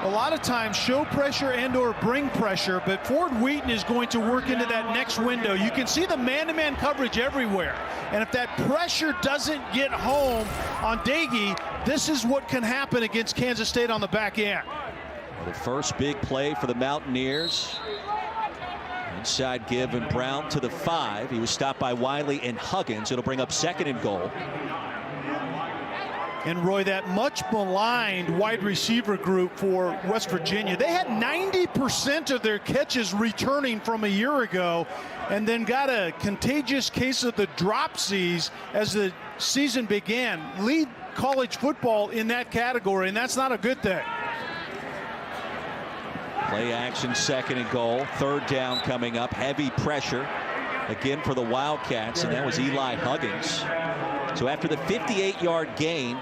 a lot of times show pressure and or bring pressure, but Ford Wheaton is going to work into that next window. You can see the man-to-man coverage everywhere, and if that pressure doesn't get home on Dagey, this is what can happen against Kansas State on the back end. Well, the first big play for the Mountaineers. Inside give, and Brown to the 5. He was stopped by Wiley and Huggins. It'll bring up second and goal. And Roy, that much maligned wide receiver group for West Virginia, they had 90% of their catches returning from a year ago, and then got a contagious case of the dropsies as the season began. Lead college football in that category, and that's not a good thing. Play action, second and goal. Third down coming up. Heavy pressure again for the Wildcats, and that was Eli Huggins. So after the 58-yard gain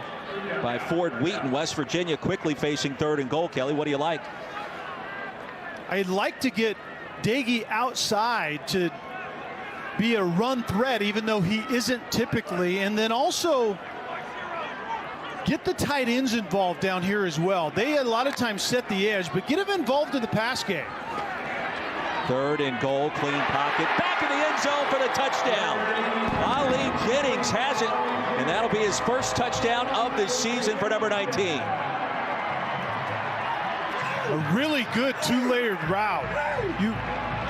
by Ford Wheaton, West Virginia quickly facing third and goal. Kelly, what do you like? I'd like to get Dagey outside to be a run threat, even though he isn't typically, and then also get the tight ends involved down here as well. They a lot of times set the edge, but get them involved in the pass game. Third and goal, clean pocket, back in the end zone for the touchdown. Ali Jennings has it, and that'll be his first touchdown of the season for number 19. A really good two-layered route.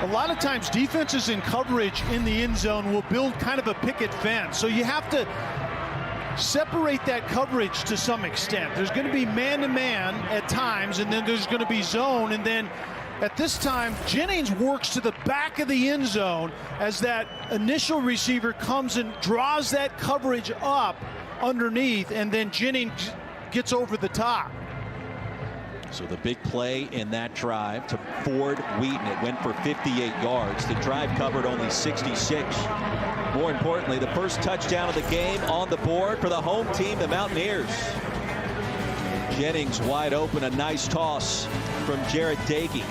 A lot of times defenses in coverage in the end zone will build kind of a picket fence, so you have to separate that coverage to some extent. There's going to be man-to-man at times, and then there's going to be zone, and then At this time, Jennings works to the back of the end zone as that initial receiver comes and draws that coverage up underneath, and then Jennings gets over the top. So the big play in that drive to Ford Wheaton. It went for 58 yards. The drive covered only 66. More importantly, the first touchdown of the game on the board for the home team, the Mountaineers. Jennings wide open, a nice toss from Jared Dagey.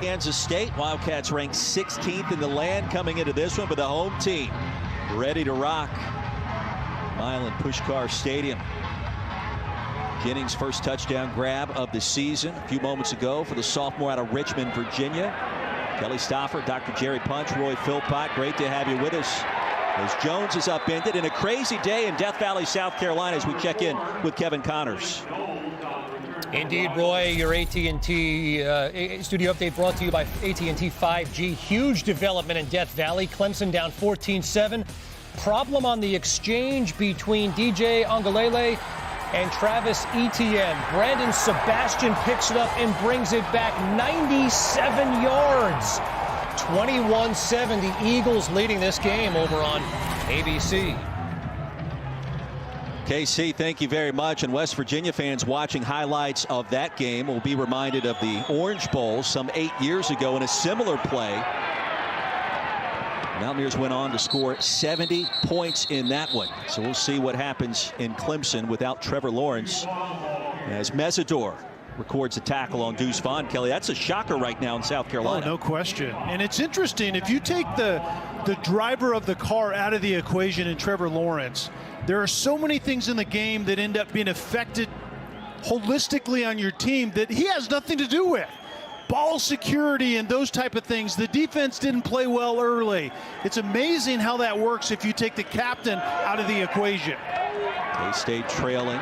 Kansas State Wildcats ranked 16th in the land coming into this one, but the home team ready to rock. Milan Puskar Stadium. Jennings' first touchdown grab of the season a few moments ago for the sophomore out of Richmond, Virginia. Kelly Stafford, Dr. Jerry Punch, Roy Philpott, great to have you with us as Jones is upended in a crazy day in Death Valley, South Carolina, as we check in with Kevin Connors. Indeed, Roy, your AT&T studio update brought to you by AT&T 5G. Huge development in Death Valley. Clemson down 14-7. Problem on the exchange between DJ Ongalele and Travis Etienne. Brandon Sebastian picks it up and brings it back 97 yards. 21-7. The Eagles leading this game over on ABC. KC, thank you very much. And West Virginia fans watching highlights of that game will be reminded of the Orange Bowl some 8 years ago in a similar play. Mountaineers went on to score 70 points in that one. So we'll see what happens in Clemson without Trevor Lawrence as Mesidor records a tackle on Deuce Vaughn. Kelly, that's a shocker right now in South Carolina. Oh, no question. And it's interesting, if you take the driver of the car out of the equation in Trevor Lawrence, there are so many things in the game that end up being affected holistically on your team that he has nothing to do with. Ball security and those type of things. The defense didn't play well early. It's amazing how that works if you take the captain out of the equation. They stayed trailing.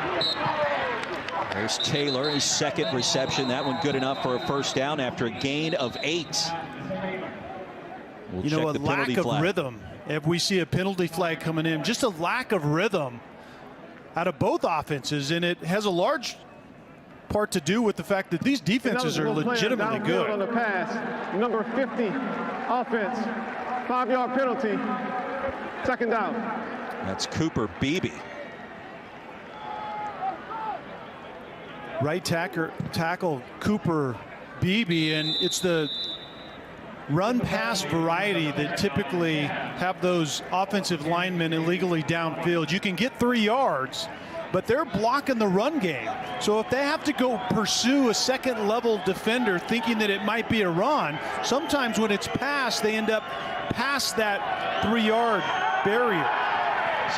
There's Taylor, his second reception. That one good enough for a first down after a gain of 8. We'll check a the lack penalty of flag. rhythm. If we see a penalty flag coming in, just a lack of rhythm out of both offenses, and it has a large part to do with the fact that these defenses are legitimately good. On the pass, number 50, offense, 5-yard penalty, second down. That's Cooper Beebe. Right tackle Cooper Beebe, and it's the run-pass variety that typically have those offensive linemen illegally downfield. You can get 3 yards, but they're blocking the run game. So if they have to go pursue a second-level defender thinking that it might be a run, sometimes when it's passed, they end up past that 3-yard barrier.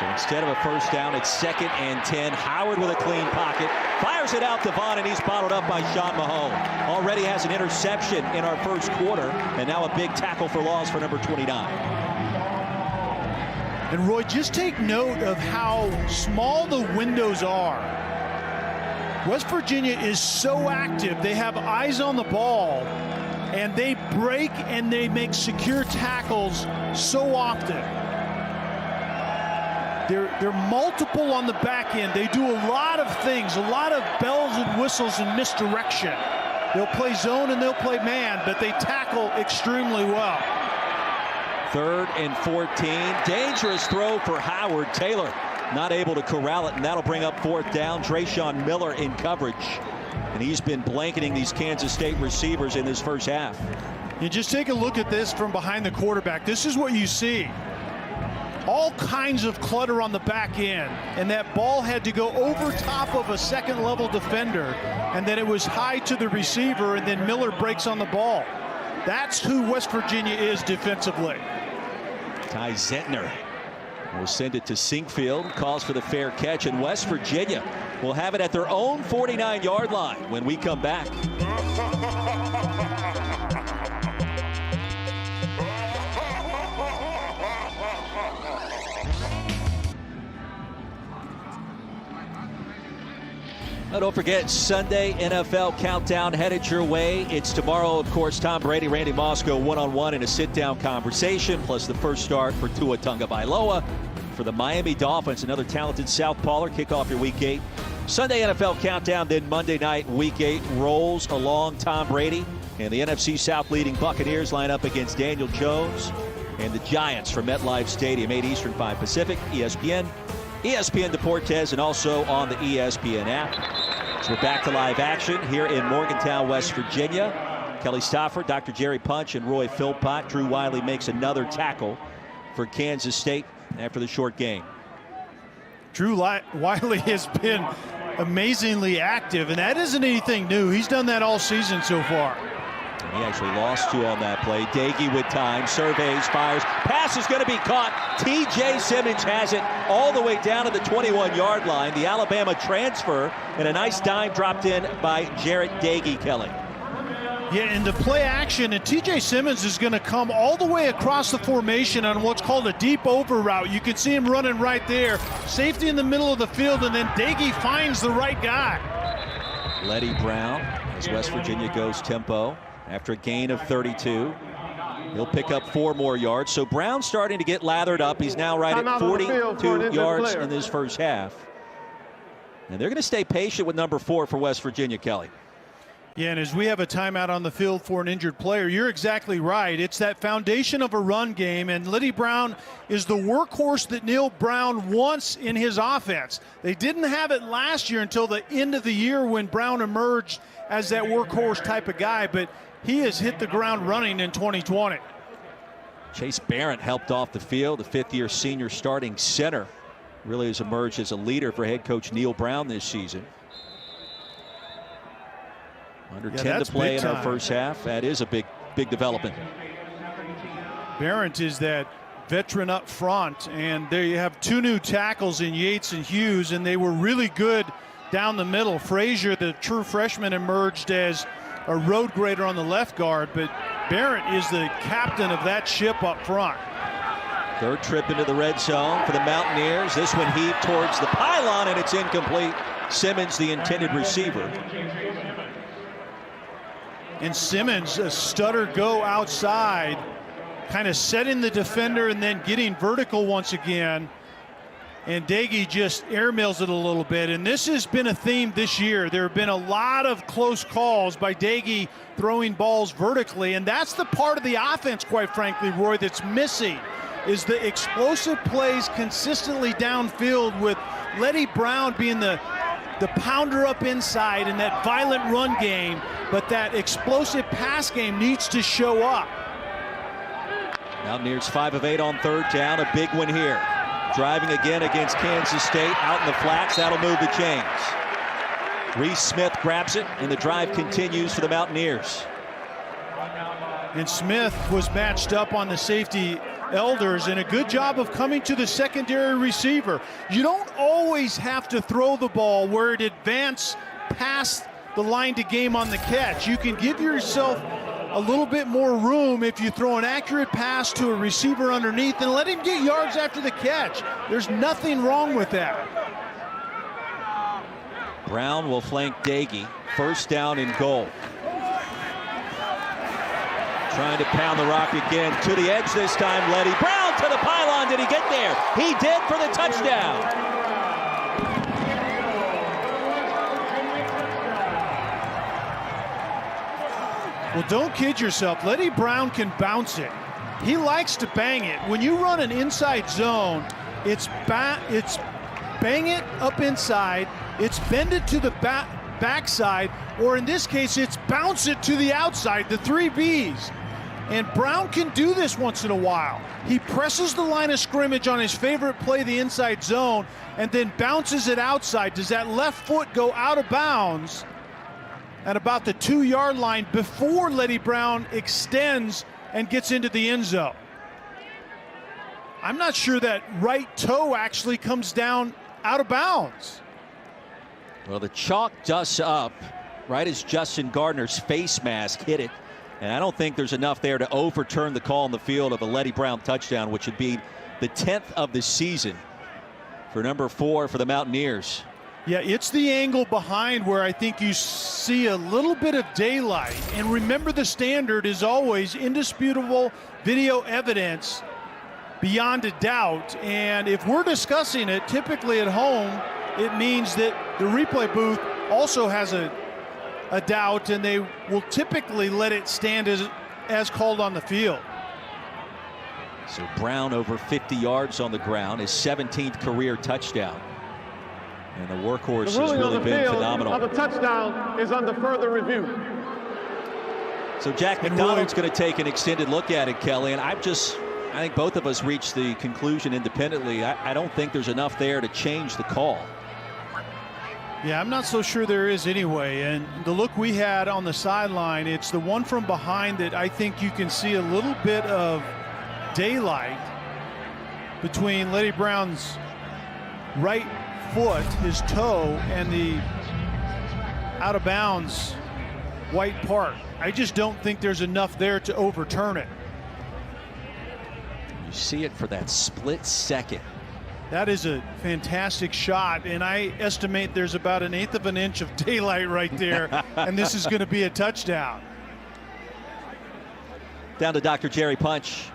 So instead of a first down, it's 2nd and 10. Howard with a clean pocket. Fires it out to Vaughn, and he's bottled up by Sean Mahone. Already has an interception in our first quarter, and now a big tackle for loss for number 29. And Roy, just take note of how small the windows are. West Virginia is so active. They have eyes on the ball, and they break and they make secure tackles so often. They're multiple on the back end. They do a lot of things, a lot of bells and whistles and misdirection. They'll play zone and they'll play man, but they tackle extremely well. 3rd and 14. Dangerous throw for Howard. Taylor not able to corral it, and that'll bring up 4th down. Trayshawn Miller in coverage, and he's been blanketing these Kansas State receivers in this first half. You just take a look at this from behind the quarterback. This is what you see. All kinds of clutter on the back end, and that ball had to go over top of a second-level defender, and then it was high to the receiver, and then Miller breaks on the ball. That's who West Virginia is defensively. Ty Zentner will send it to Sinkfield, calls for the fair catch, and West Virginia will have it at their own 49-yard line when we come back. Don't forget, Sunday NFL Countdown headed your way. It's tomorrow, of course, Tom Brady, Randy Moss go one-on-one in a sit-down conversation, plus the first start for Tua Tagovailoa for the Miami Dolphins, another talented southpawer. Kick off your Week 8. Sunday NFL Countdown, then Monday night, Week 8 rolls along. Tom Brady and the NFC South leading Buccaneers line up against Daniel Jones and the Giants from MetLife Stadium, 8 Eastern, 5 Pacific, ESPN Deportes, and also on the ESPN app. So we're back to live action here in Morgantown, West Virginia. Kelly Stafford, Dr. Jerry Punch, and Roy Philpott. Drew Wiley makes another tackle for Kansas State after the short game. Drew Wiley has been amazingly active, and that isn't anything new. He's done that all season so far. He actually lost 2 on that play. Dagey with time, surveys, fires. Pass is going to be caught. T.J. Simmons has it all the way down to the 21-yard line. The Alabama transfer, and a nice dime dropped in by Jarrett Dagey, Kelly. Yeah, and the play action, and T.J. Simmons is going to come all the way across the formation on what's called a deep over route. You can see him running right there. Safety in the middle of the field, and then Dagey finds the right guy. Letty Brown, as West Virginia goes tempo. After a gain of 32, he'll pick up 4 more yards. So Brown starting to get lathered up. He's now right at 42 yards in this first half. And they're going to stay patient with number 4 for West Virginia, Kelly. Yeah, and as we have a timeout on the field for an injured player, you're exactly right. It's that foundation of a run game, and Letty Brown is the workhorse that Neil Brown wants in his offense. They didn't have it last year until the end of the year when Brown emerged as that workhorse type of guy, but he has hit the ground running in 2020. Chase Barrett helped off the field. The 5th-year senior starting center really has emerged as a leader for head coach Neil Brown this season. Under 10 to play in our first half. That is a big development. Barrett is that veteran up front, and there you have 2 new tackles in Yates and Hughes, and they were really good down the middle. Frazier, the true freshman, emerged as a road grader on the left guard, but Barrett is the captain of that ship up front. 3rd trip into the red zone for the Mountaineers. This one heaved towards the pylon, and it's incomplete. Simmons, the intended receiver. And Simmons, a stutter go outside, kind of setting the defender and then getting vertical once again. And Dagey just airmails it a little bit. And this has been a theme this year. There have been a lot of close calls by Dagey throwing balls vertically. And that's the part of the offense, quite frankly, Roy, that's missing, is the explosive plays consistently downfield, with Letty Brown being the pounder up inside in that violent run game. But that explosive pass game needs to show up. Mountaineers 5 of 8 on 3rd down. A big one here. Driving again against Kansas State, out in the flats. That'll move the chains. Reese Smith grabs it, and the drive continues for the Mountaineers. And Smith was matched up on the safety Elders, and a good job of coming to the secondary receiver. You don't always have to throw the ball where it advances past the line to game on the catch. You can give yourself a little bit more room if you throw an accurate pass to a receiver underneath and let him get yards after the catch. There's nothing wrong with that. Brown will flank Dagey. 1st down and goal. Trying to pound the rock again. To the edge this time, Letty Brown to the pylon. Did he get there? He did for the touchdown. Well, don't kid yourself. Letty Brown can bounce it. He likes to bang it. When you run an inside zone, it's bang it up inside, it's bend it to the backside, or in this case, it's bounce it to the outside, the 3 Bs. And Brown can do this once in a while. He presses the line of scrimmage on his favorite play, the inside zone, and then bounces it outside. Does that left foot go out of bounds at about the 2-yard line before Letty Brown extends and gets into the end zone? I'm not sure that right toe actually comes down out of bounds. Well, the chalk dusts up right as Justin Gardner's face mask hit it. And I don't think there's enough there to overturn the call on the field of a Letty Brown touchdown, which would be the 10th of the season for number 4 for the Mountaineers. Yeah, it's the angle behind where I think you see a little bit of daylight. And remember, the standard is always indisputable video evidence beyond a doubt. And if we're discussing it, typically at home, it means that the replay booth also has a doubt, and they will typically let it stand as called on the field. So Brown over 50 yards on the ground, his 17th career touchdown. And the workhorse has really been phenomenal. The touchdown is under further review. So Jack McDonald's going to take an extended look at it, Kelly, and I think both of us reached the conclusion independently. I don't think there's enough there to change the call. Yeah, I'm not so sure there is anyway. And the look we had on the sideline, it's the one from behind that I think you can see a little bit of daylight between Letty Brown's right foot, his toe, and the out of bounds white part. I just don't think there's enough there to overturn it. You see it for that split second. That is a fantastic shot, and I estimate there's about 1/8 of an inch of daylight right there, and this is going to be a touchdown. Down to Dr. Jerry Punch.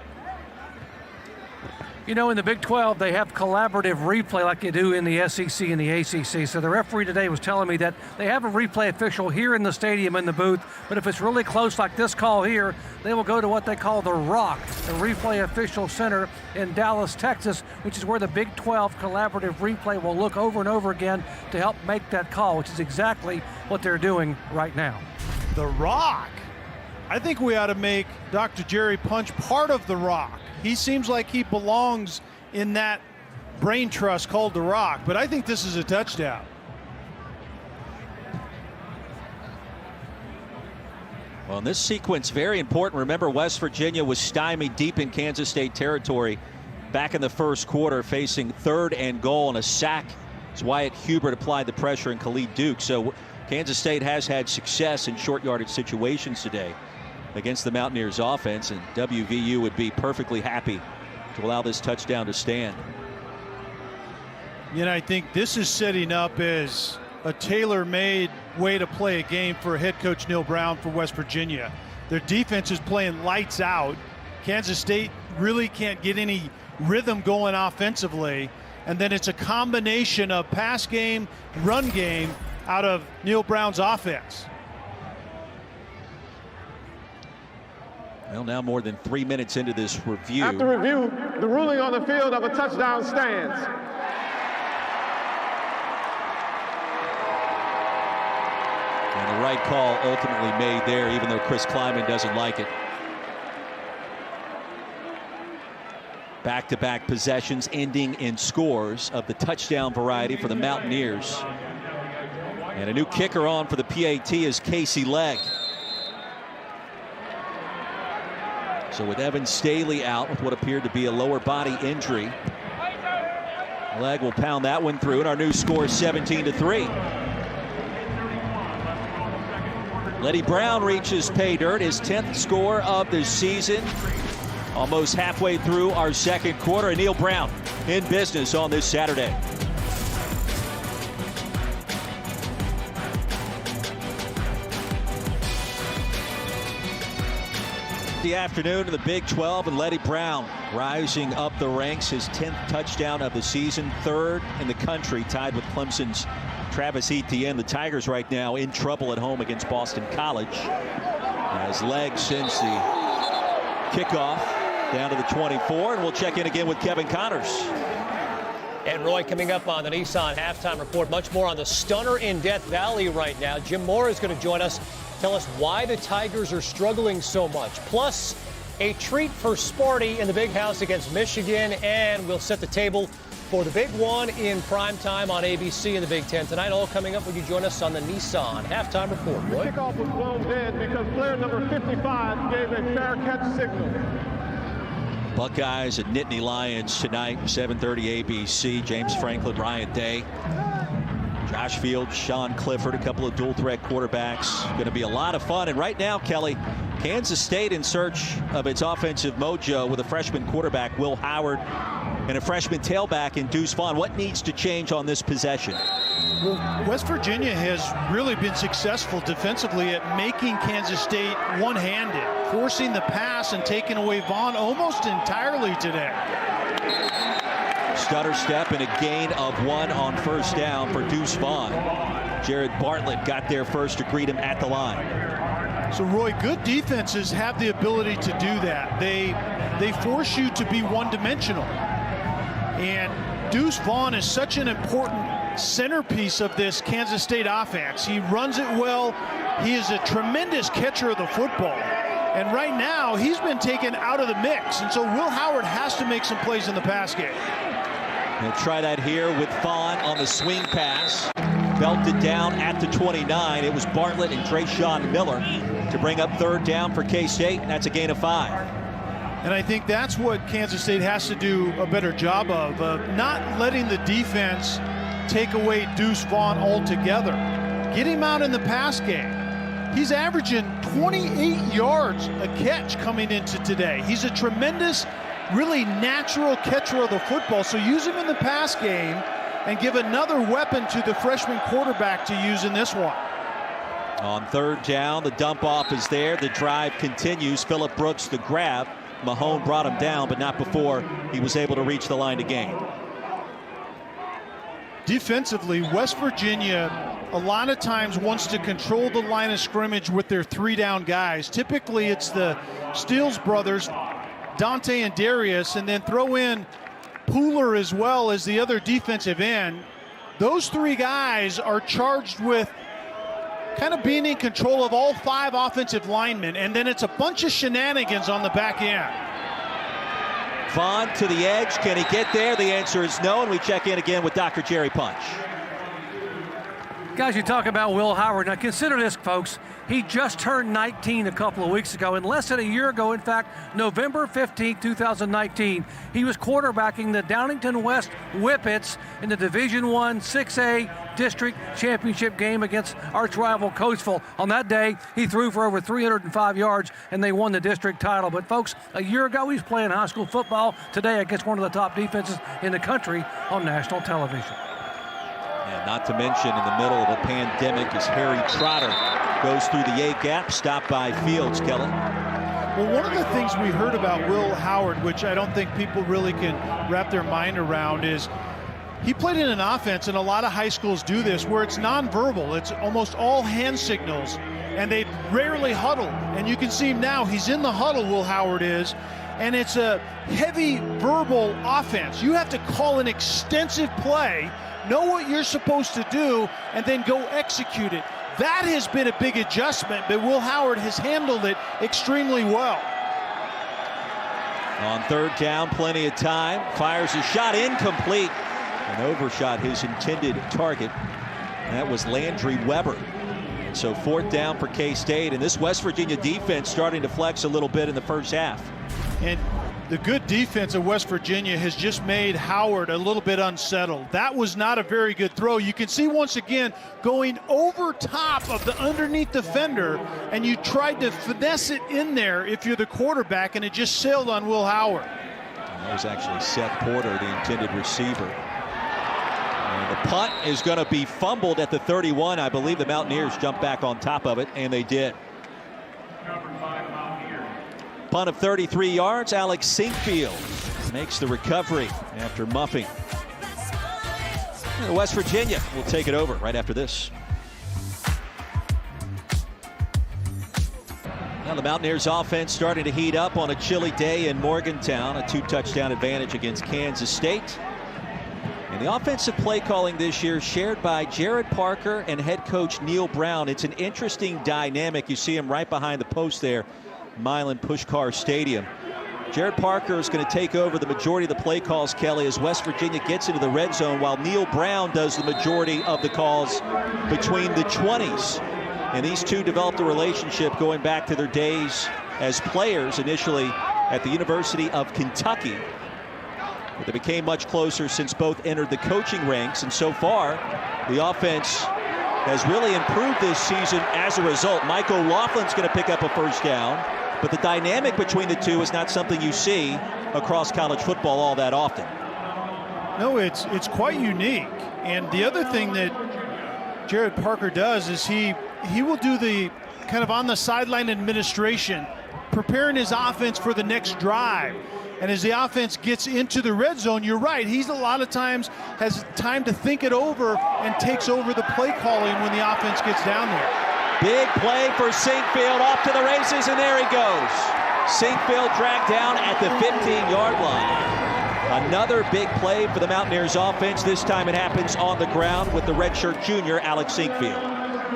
You know, in the Big 12, they have collaborative replay like they do in the SEC and the ACC. So the referee today was telling me that they have a replay official here in the stadium in the booth, but if it's really close like this call here, they will go to what they call the ROC, the Replay Official Center in Dallas, Texas, which is where the Big 12 collaborative replay will look over and over again to help make that call, which is exactly what they're doing right now. The ROC. I think we ought to make Dr. Jerry Punch part of the ROC. He seems like he belongs in that brain trust called the ROC, but I think this is a touchdown. Well, in this sequence, very important. Remember, West Virginia was stymied deep in Kansas State territory back in the first quarter, facing 3rd and goal, and a sack as Wyatt Hubert applied the pressure and Khalid Duke. So Kansas State has had success in short yardage situations today against the Mountaineers offense, and WVU would be perfectly happy to allow this touchdown to stand. You know, I think this is setting up as a tailor-made way to play a game for head coach Neil Brown for West Virginia. Their defense is playing lights out. Kansas State really can't get any rhythm going offensively, and then it's a combination of pass game, run game out of Neil Brown's offense. Well, now more than 3 minutes into this review. After review, the ruling on the field of a touchdown stands. And the right call ultimately made there, even though Chris Kleiman doesn't like it. Back-to-back possessions ending in scores of the touchdown variety for the Mountaineers. And a new kicker on for the PAT is Casey Legg. So with Evan Staley out with what appeared to be a lower body injury, Legg will pound that one through, and our new score is 17-3. Letty Brown reaches pay dirt, his 10th score of the season. Almost halfway through our second quarter, and Neil Brown in business on this Saturday. The afternoon of the Big 12, and Letty Brown rising up the ranks, his 10th touchdown of the season, 3rd in the country, tied with Clemson's Travis Etienne. The Tigers right now in trouble at home against Boston College, as Legg sends the kickoff down to the 24, and we'll check in again with Kevin Connors. And Roy, coming up on the Nissan halftime report, much more on the stunner in Death Valley right now. Jim Moore is going to join us, tell us why the Tigers are struggling so much. Plus, a treat for Sparty in the Big House against Michigan, and we'll set the table for the big one in primetime on ABC in the Big Ten tonight. All coming up when you join us on the Nissan halftime report. Roy? Kickoff was blown dead because player number 55 gave a fair catch signal. Buckeyes and Nittany Lions tonight, 7:30 ABC. James Franklin, Ryan Day, Josh Fields, Sean Clifford, a couple of dual threat quarterbacks. Going to be a lot of fun. And right now, Kelly, Kansas State in search of its offensive mojo with a freshman quarterback, Will Howard, and a freshman tailback in Deuce Vaughn. What needs to change on this possession? Well, West Virginia has really been successful defensively at making Kansas State one-handed, forcing the pass and taking away Vaughn almost entirely today. Stutter step and a gain of 1 on first down for Deuce Vaughn. Jared Bartlett got there first to greet him at the line. So, Roy, good defenses have the ability to do that. They force you to be one-dimensional. And Deuce Vaughn is such an important centerpiece of this Kansas State offense. He runs it well. He is a tremendous catcher of the football. And right now, he's been taken out of the mix. And so Will Howard has to make some plays in the pass game. He'll try that here with Vaughn on the swing pass. Belted down at the 29. It was Bartlett and Trayshawn Miller to bring up 3rd down for K-State. And that's a gain of 5. And I think that's what Kansas State has to do a better job of not letting the defense take away Deuce Vaughn altogether. Get him out in the pass game. He's averaging 28 yards a catch coming into today. He's a tremendous, really natural catcher of the football. So use him in the pass game and give another weapon to the freshman quarterback to use in this one. On 3rd down, the dump off is there. The drive continues. Phillip Brooks the grab. Mahone brought him down, but not before he was able to reach the line to gain. Defensively, West Virginia a lot of times wants to control the line of scrimmage with their 3-down guys. Typically, it's the Steele brothers, Dante and Darius, and then throw in Pooler as well as the other defensive end. Those 3 guys are charged with kind of being in control of all 5 offensive linemen, and then it's a bunch of shenanigans on the back end. Vaughn to the edge. Can he get there? The answer is no, and we check in again with Dr. Jerry Punch. Guys, you talk about Will Howard. Now consider this, folks. He just turned 19 a couple of weeks ago, and less than a year ago, in fact, November 15, 2019, he was quarterbacking the Downingtown West Whippets in the Division I 6A District Championship game against arch rival Coatesville. On that day, he threw for over 305 yards, and they won the district title. But folks, a year ago, he's playing high school football today against one of the top defenses in the country on national television. And not to mention, in the middle of a pandemic, as Harry Trotter goes through the A-gap, stopped by Fields. Kelly. Well, one of the things we heard about Will Howard, which I don't think people really can wrap their mind around, is he played in an offense, and a lot of high schools do this, where it's nonverbal. It's almost all hand signals, and they rarely huddle. And you can see him now. He's in the huddle, Will Howard is, and it's a heavy verbal offense. You have to call an extensive play, know what you're supposed to do, and then go execute it. That has been a big adjustment, but Will Howard has handled it extremely well. On 3rd down, plenty of time. Fires a shot, incomplete, and overshot his intended target. And that was Landry Weber. And so 4th down for K-State, and this West Virginia defense starting to flex a little bit in the first half. And the good defense of West Virginia has just made Howard a little bit unsettled. That was not a very good throw. You can see once again going over top of the underneath defender, and you tried to finesse it in there if you're the quarterback, and it just sailed on Will Howard. And that was actually Seth Porter, the intended receiver. And the punt is going to be fumbled at the 31. I believe the Mountaineers jumped back on top of it, and they did. Punt of 33 yards. Alex Sinkfield makes the recovery after muffing. And West Virginia will take it over right after this. Now the Mountaineers offense starting to heat up on a chilly day in Morgantown. A 2-touchdown advantage against Kansas State. And the offensive play calling this year shared by Jared Parker and head coach Neil Brown. It's an interesting dynamic. You see him right behind the post there. Milan Puskar Stadium. Jared Parker is going to take over the majority of the play calls, Kelly, as West Virginia gets into the red zone, while Neil Brown does the majority of the calls between the 20s. And these two developed a relationship going back to their days as players, initially at the University of Kentucky. But they became much closer since both entered the coaching ranks, and so far the offense has really improved this season as a result. Mike O'Loughlin's going to pick up a 1st down. But the dynamic between the two is not something you see across college football all that often. No, it's quite unique. And the other thing that Jared Parker does is he will do the kind of on the sideline administration, preparing his offense for the next drive. And as the offense gets into the red zone, you're right, he's a lot of times has time to think it over and takes over the play calling when the offense gets down there. Big play for Sinkfield, off to the races, and there he goes. Sinkfield dragged down at the 15-yard line. Another big play for the Mountaineers offense. This time it happens on the ground with the redshirt junior, Alex Sinkfield.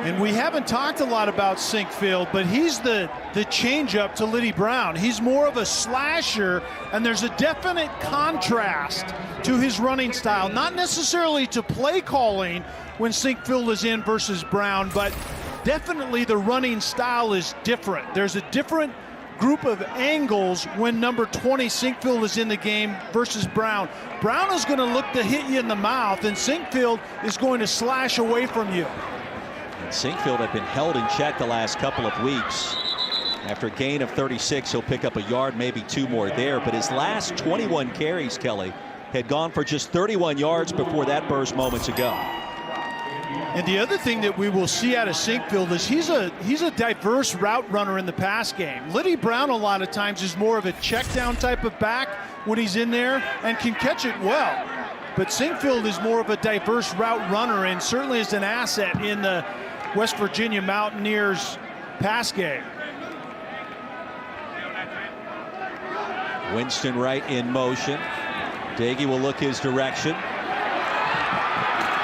And we haven't talked a lot about Sinkfield, but he's the change-up to Liddy Brown. He's more of a slasher, and there's a definite contrast to his running style. Not necessarily to play calling when Sinkfield is in versus Brown, but definitely the running style is different. There's a different group of angles when number 20 Sinkfield is in the game versus Brown. Brown is going to look to hit you in the mouth, and Sinkfield is going to slash away from you. And Sinkfield had been held in check the last couple of weeks. After a gain of 36, he'll pick up a yard, maybe two more there. But his last 21 carries, Kelly, had gone for just 31 yards before that burst moments ago. And the other thing that we will see out of Sinkfield is he's a diverse route runner in the pass game. Liddy Brown a lot of times is more of a check down type of back when he's in there and can catch it well. But Sinkfield is more of a diverse route runner and certainly is an asset in the West Virginia Mountaineers pass game. Winston Wright in motion. Dagey will look his direction.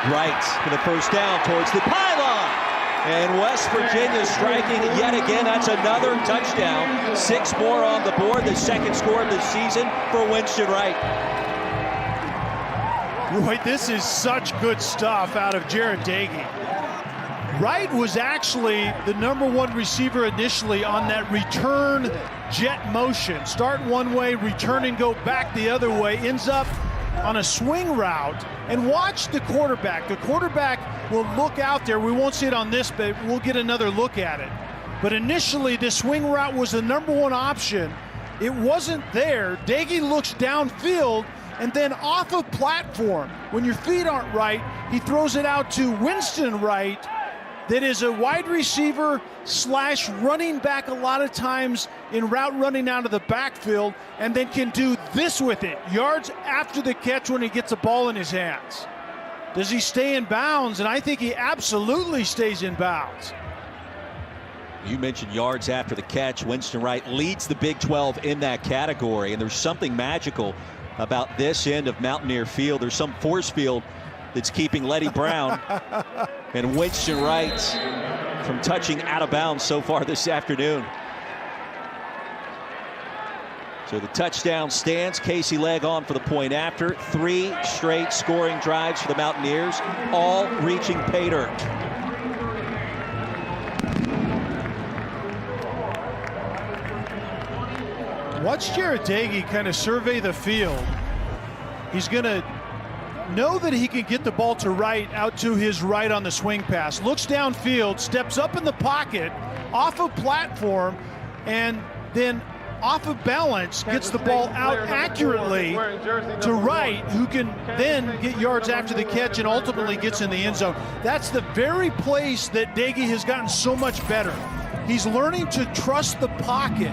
Wright for the first down towards the pylon. And West Virginia striking yet again. That's another touchdown. 6 more on the board. The second score of the season for Winston Wright. Roy, this is such good stuff out of Jared Dagey. Wright was actually the #1 receiver initially on that return jet motion. Start one way, return and go back the other way. Ends up on a swing route. And watch the quarterback. The quarterback will look out there. We won't see it on this, but we'll get another look at it. But initially, the swing route was the #1 option. It wasn't there. Dagey looks downfield, and then off of platform, when your feet aren't right, he throws it out to Winston Wright, that is a wide receiver slash running back a lot of times in route running out of the backfield, and then can do this with it, yards after the catch when he gets a ball in his hands. Does he stay in bounds? And I think he absolutely stays in bounds. You mentioned yards after the catch. Winston Wright leads the Big 12 in that category, and there's something magical about this end of Mountaineer Field. There's some force field that's keeping Liddy Brown and Winston Wright from touching out of bounds so far this afternoon. So the touchdown stands. Casey Legg on for the point after. 3 straight scoring drives for the Mountaineers, all reaching pay dirt. Watch Jared Dagey kind of survey the field. He's going to know that he can get the ball to Wright, out to his right on the swing pass. Looks downfield, steps up in the pocket, off of platform, and then off of balance, gets the ball out accurately to Wright, who can then get yards after the catch and ultimately gets in the end zone. That's the very place that Dagey has gotten so much better. He's learning to trust the pocket.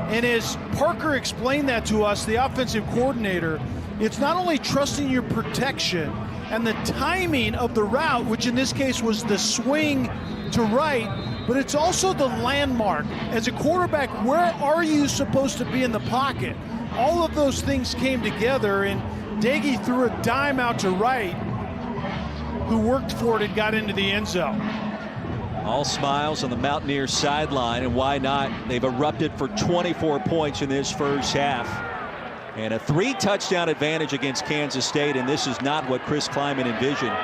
And as Parker explained that to us, the offensive coordinator, it's not only trusting your protection and the timing of the route, which in this case was the swing to Wright, but it's also the landmark. As a quarterback, where are you supposed to be in the pocket? All of those things came together, and Dagey threw a dime out to Wright, who worked for it and got into the end zone. All smiles on the Mountaineers sideline, and why not? They've erupted for 24 points in this first half. And a 3-touchdown advantage against Kansas State, and this is not what Chris Kleiman envisioned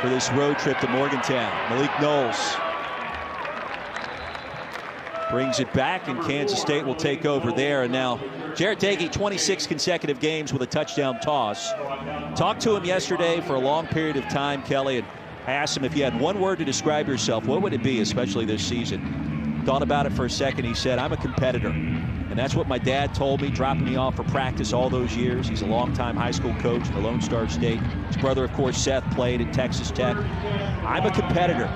for this road trip to Morgantown. Malik Knowles brings it back, and Kansas State will take over there. And now Jared Dagey, 26 consecutive games with a touchdown toss. Talked to him yesterday for a long period of time, Kelly, and I asked him if you had one word to describe yourself, what would it be, especially this season? Thought about it for a second. He said, I'm a competitor. And And that's what my dad told me, dropping me off for practice all those years. He's a longtime high school coach in the Lone Star State. His brother, of course, Seth, played at Texas Tech. I'm a competitor.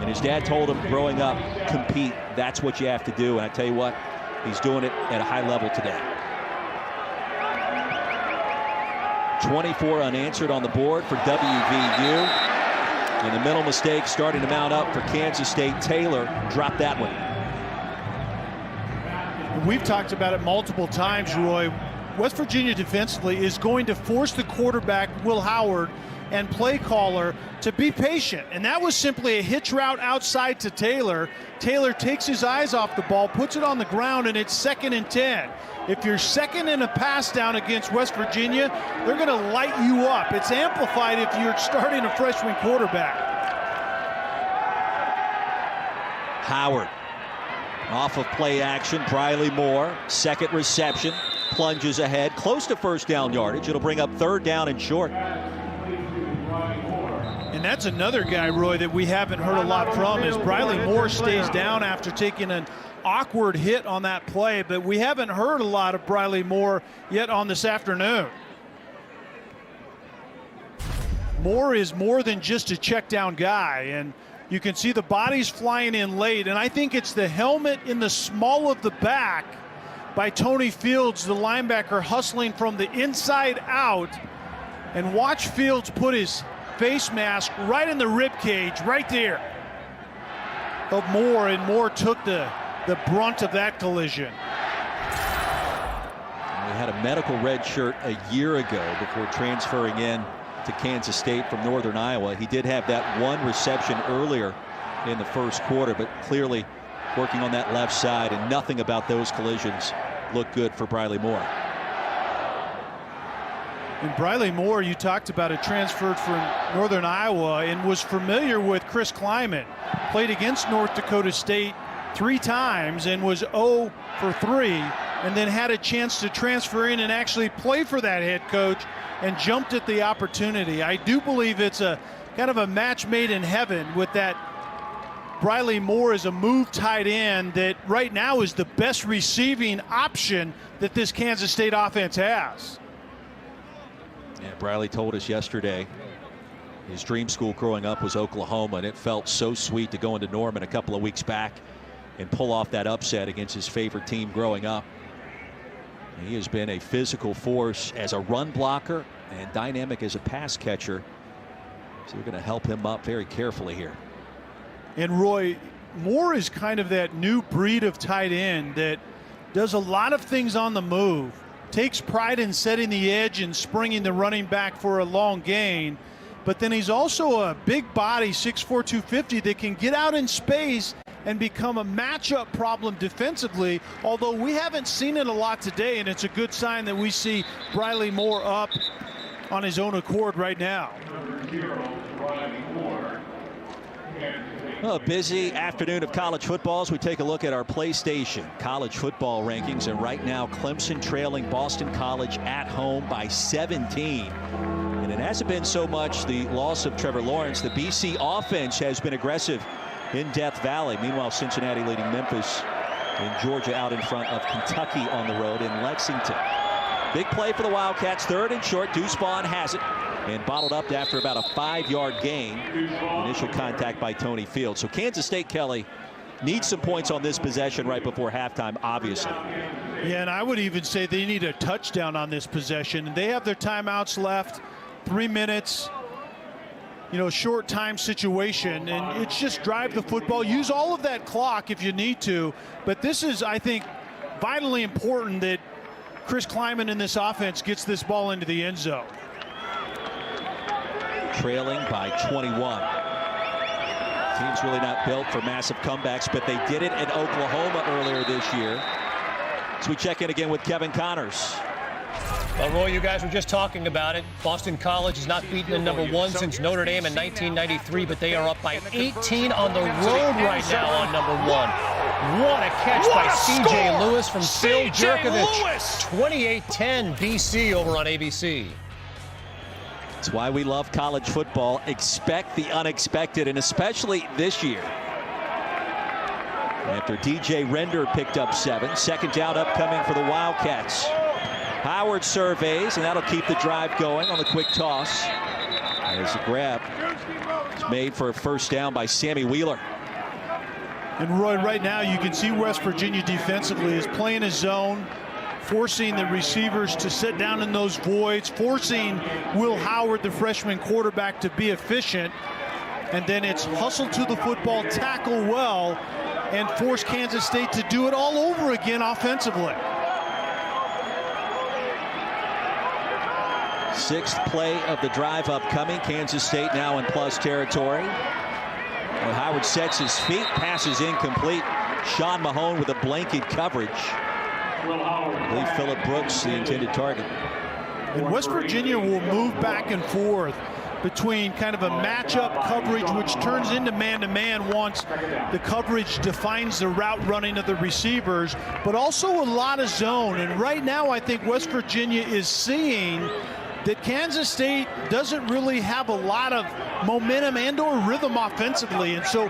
And his dad told him growing up, compete. That's what you have to do. And I tell you what, he's doing it at a high level today. 24 unanswered on the board for WVU. And the mental mistake starting to mount up for Kansas State. Taylor dropped that one. We've talked about it multiple times, Roy. West Virginia defensively is going to force the quarterback, Will Howard, and play caller to be patient. And that was simply a hitch route outside to Taylor. Taylor takes his eyes off the ball, puts it on the ground, and it's 2nd and 10. If you're second in a pass down against West Virginia, they're going to light you up. It's amplified if you're starting a freshman quarterback. Howard off of play action. Briley Moore, second reception, plunges ahead, close to first down yardage. It'll bring up 3rd down and short. And that's another guy, Roy, that we haven't heard a lot from, is Briley Moore stays down after taking an awkward hit on that play, but we haven't heard a lot of Briley Moore yet on this afternoon. Moore is more than just a check down guy, and you can see the bodies flying in late, and I think it's the helmet in the small of the back by Tony Fields, the linebacker, hustling from the inside out. And watch Fields put his face mask right in the rib cage, right there, of Moore, and Moore took the brunt of that collision. We had a medical red shirt a year ago before transferring in to Kansas State from Northern Iowa. He did have that one reception earlier in the first quarter, but clearly working on that left side, and nothing about those collisions looked good for Briley Moore. And Briley Moore, you talked about it, transferred from Northern Iowa and was familiar with Chris Kleiman. Played against North Dakota State 3 times and was 0 for 3, and then had a chance to transfer in and actually play for that head coach and jumped at the opportunity. I do believe it's a kind of a match made in heaven with that. Briley Moore is a move tight end that right now is the best receiving option that this Kansas State offense has. Yeah, Briley told us yesterday his dream school growing up was Oklahoma, and it felt so sweet to go into Norman a couple of weeks back and pull off that upset against his favorite team growing up. He has been a physical force as a run blocker and dynamic as a pass catcher. So we're going to help him up very carefully here. And Roy, Moore is kind of that new breed of tight end that does a lot of things on the move, takes pride in setting the edge and springing the running back for a long gain. But then he's also a big body, 6'4", 250, that can get out in space and become a matchup problem defensively, although we haven't seen it a lot today, and it's a good sign that we see Briley Moore up on his own accord right now. Well, a busy afternoon of college football as we take a look at our PlayStation college football rankings, and right now Clemson trailing Boston College at home by 17. And it hasn't been so much the loss of Trevor Lawrence. The BC offense has been aggressive in Death Valley. Meanwhile, Cincinnati leading Memphis, and Georgia out in front of Kentucky on the road in Lexington. Big play for the Wildcats, 3rd and short. Deuce Vaughn has it and bottled up after about a 5-yard gain. Initial contact by Tony Fields. So Kansas State, Kelly, needs some points on this possession right before halftime, obviously. Yeah, and I would even say they need a touchdown on this possession. They have their timeouts left, 3 minutes. You know, short time situation, and it's just drive the football, use all of that clock if you need to. But this is, I think, vitally important that Chris Kleiman in this offense gets this ball into the end zone. Trailing by 21. Team's really not built for massive comebacks, but they did it in Oklahoma earlier this year. So we check in again with Kevin Connors. Well, Roy, you guys were just talking about it. Boston College has not beaten a #1 since Notre Dame in 1993, but they are up by 18 on the road right now on #1. What a catch by C.J. Lewis from Phil Jerkovich. 28-10 BC over on ABC. That's why we love college football. Expect the unexpected, and especially this year. after DJ Render picked up 7. Second down upcoming for the Wildcats. Howard surveys, and that'll keep the drive going on the quick toss. There's a grab. It's made for a first down by Sammy Wheeler. And Roy, right now you can see West Virginia defensively is playing his zone, forcing the receivers to sit down in those voids, forcing Will Howard, the freshman quarterback, to be efficient. And then it's hustle to the football, tackle well, and force Kansas State to do it all over again offensively. 6th play of the drive upcoming. Kansas State now in plus territory. Well, Howard sets his feet, passes incomplete. Sean Mahone with a blanket coverage. I believe Phillip Brooks, the intended target. And West Virginia will move back and forth between kind of a matchup coverage, which turns into man-to-man once the coverage defines the route running of the receivers, but also a lot of zone. And right now I think West Virginia is seeing that Kansas State doesn't really have a lot of momentum and or rhythm offensively, and so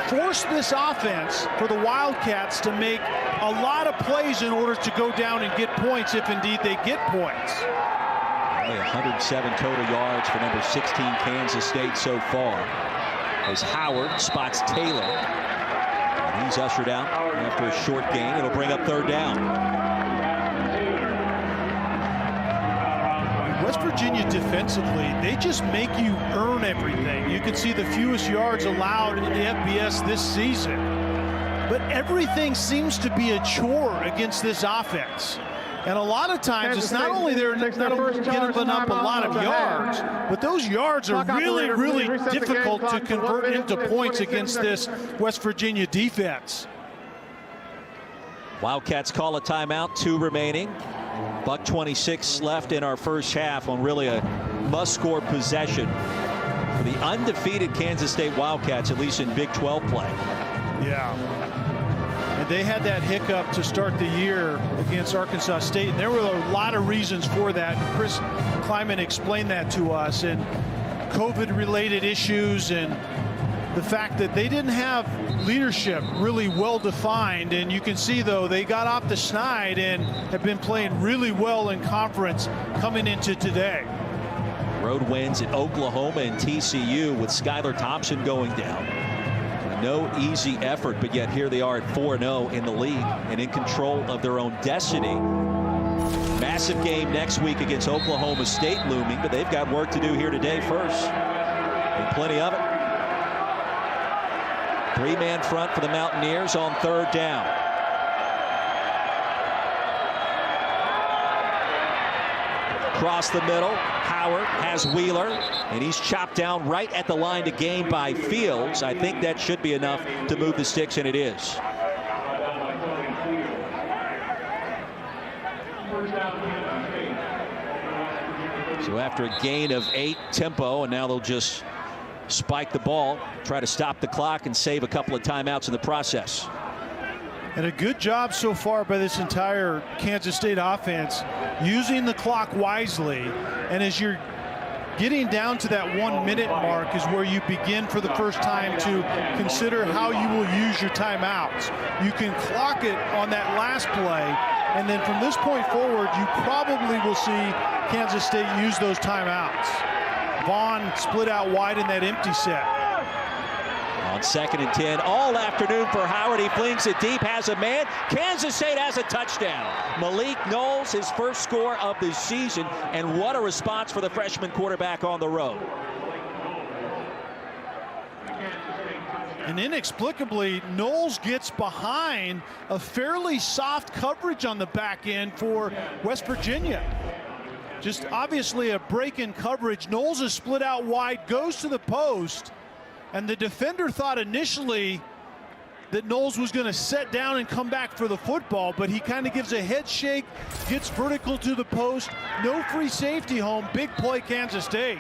force this offense for the Wildcats to make a lot of plays in order to go down and get points, if indeed they get points. Only 107 total yards for number 16 Kansas State so far, as Howard spots Taylor, and he's ushered out after a short gain. It'll bring up 3rd down. West Virginia defensively, they just make you earn everything. You can see the fewest yards allowed in the FBS this season. But everything seems to be a chore against this offense. And a lot of times it's not only they're not giving up a lot of yards, but those yards are really, really difficult to convert into points against this West Virginia defense. Wildcats call a timeout, 2 remaining. $1:26 left in our first half on really a must-score possession for the undefeated Kansas State Wildcats, at least in Big 12 play. Yeah. And they had that hiccup to start the year against Arkansas State, and there were a lot of reasons for that. Chris Kleiman explained that to us, and COVID-related issues and the fact that they didn't have leadership really well defined. And you can see, though, they got off the schneid and have been playing really well in conference coming into today. Road wins at Oklahoma and TCU with Skylar Thompson going down. No easy effort, but yet here they are at 4-0 in the league and in control of their own destiny. Massive game next week against Oklahoma State looming, but they've got work to do here today first, and plenty of it. 3-man front for the Mountaineers on 3rd down. Across the middle, Howard has Wheeler, and he's chopped down right at the line to gain by Fields. I think that should be enough to move the sticks, and it is. So after a gain of 8 tempo, and now they'll just spike the ball, try to stop the clock and save a couple of timeouts in the process. And a good job so far by this entire Kansas State offense, using the clock wisely. And as you're getting down to that 1-minute mark is where you begin for the first time to consider how you will use your timeouts. You can clock it on that last play, and then from this point forward, you probably will see Kansas State use those timeouts. Vaughn split out wide in that empty set. On 2nd and 10, all afternoon for Howard. He flings it deep, has a man. Kansas State has a touchdown. Malik Knowles, his first score of the season, and what a response for the freshman quarterback on the road. And inexplicably, Knowles gets behind a fairly soft coverage on the back end for West Virginia. Just obviously a break in coverage. Knowles is split out wide, goes to the post, and the defender thought initially that Knowles was going to set down and come back for the football, but he kind of gives a head shake, gets vertical to the post. No free safety home. Big play, Kansas State.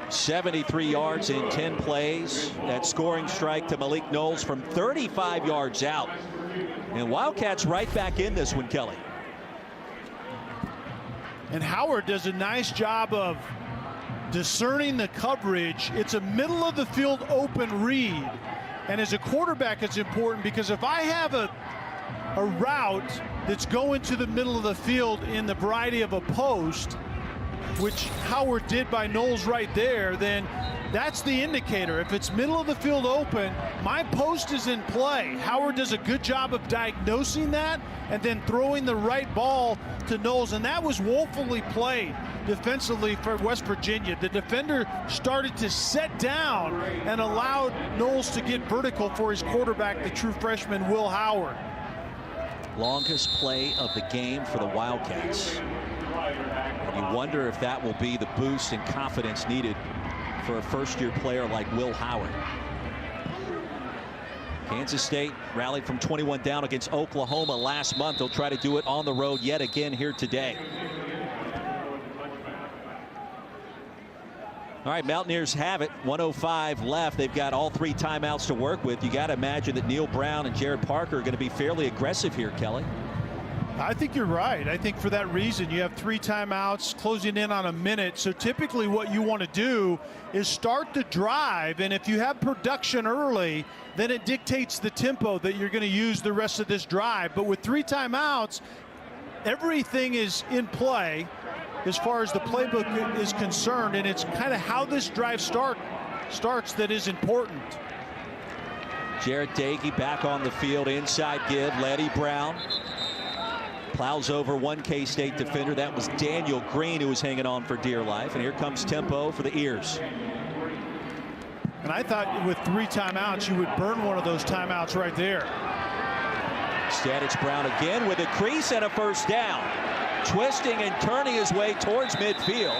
73 yards in 10 plays. That scoring strike to Malik Knowles from 35 yards out. And Wildcats right back in this one, Kelly. And Howard does a nice job of discerning the coverage. It's a middle of the field open read. And as a quarterback, it's important because if I have a route that's going to the middle of the field in the variety of a post, which Howard did by Knowles right there, then that's the indicator. If it's middle of the field open, my post is in play. Howard does a good job of diagnosing that and then throwing the right ball to Knowles, and that was woefully played defensively for West Virginia. The defender started to set down and allowed Knowles to get vertical for his quarterback, the true freshman Will Howard. Longest play of the game for the Wildcats. And you wonder if that will be the boost and confidence needed for a first-year player like Will Howard. Kansas State rallied from 21 down against Oklahoma last month. They'll try to do it on the road yet again here today. All right, Mountaineers have it. 1:05 left. They've got all 3 timeouts to work with. You got to imagine that Neil Brown and Jared Parker are going to be fairly aggressive here, Kelly. I think you're right. I think for that reason, you have 3 timeouts closing in on a minute. So typically what you want to do is start the drive. And if you have production early, then it dictates the tempo that you're going to use the rest of this drive. But with 3 timeouts, everything is in play as far as the playbook is concerned. And it's kind of how this drive starts that is important. Jarrett Dagey back on the field, inside give. Letty Brown plows over one K-State defender. That was Daniel Green, who was hanging on for dear life. And here comes tempo for the Ears. And I thought with 3 timeouts, you would burn one of those timeouts right there. Instead, it's Brown again with a crease and a first down. Twisting and turning his way towards midfield.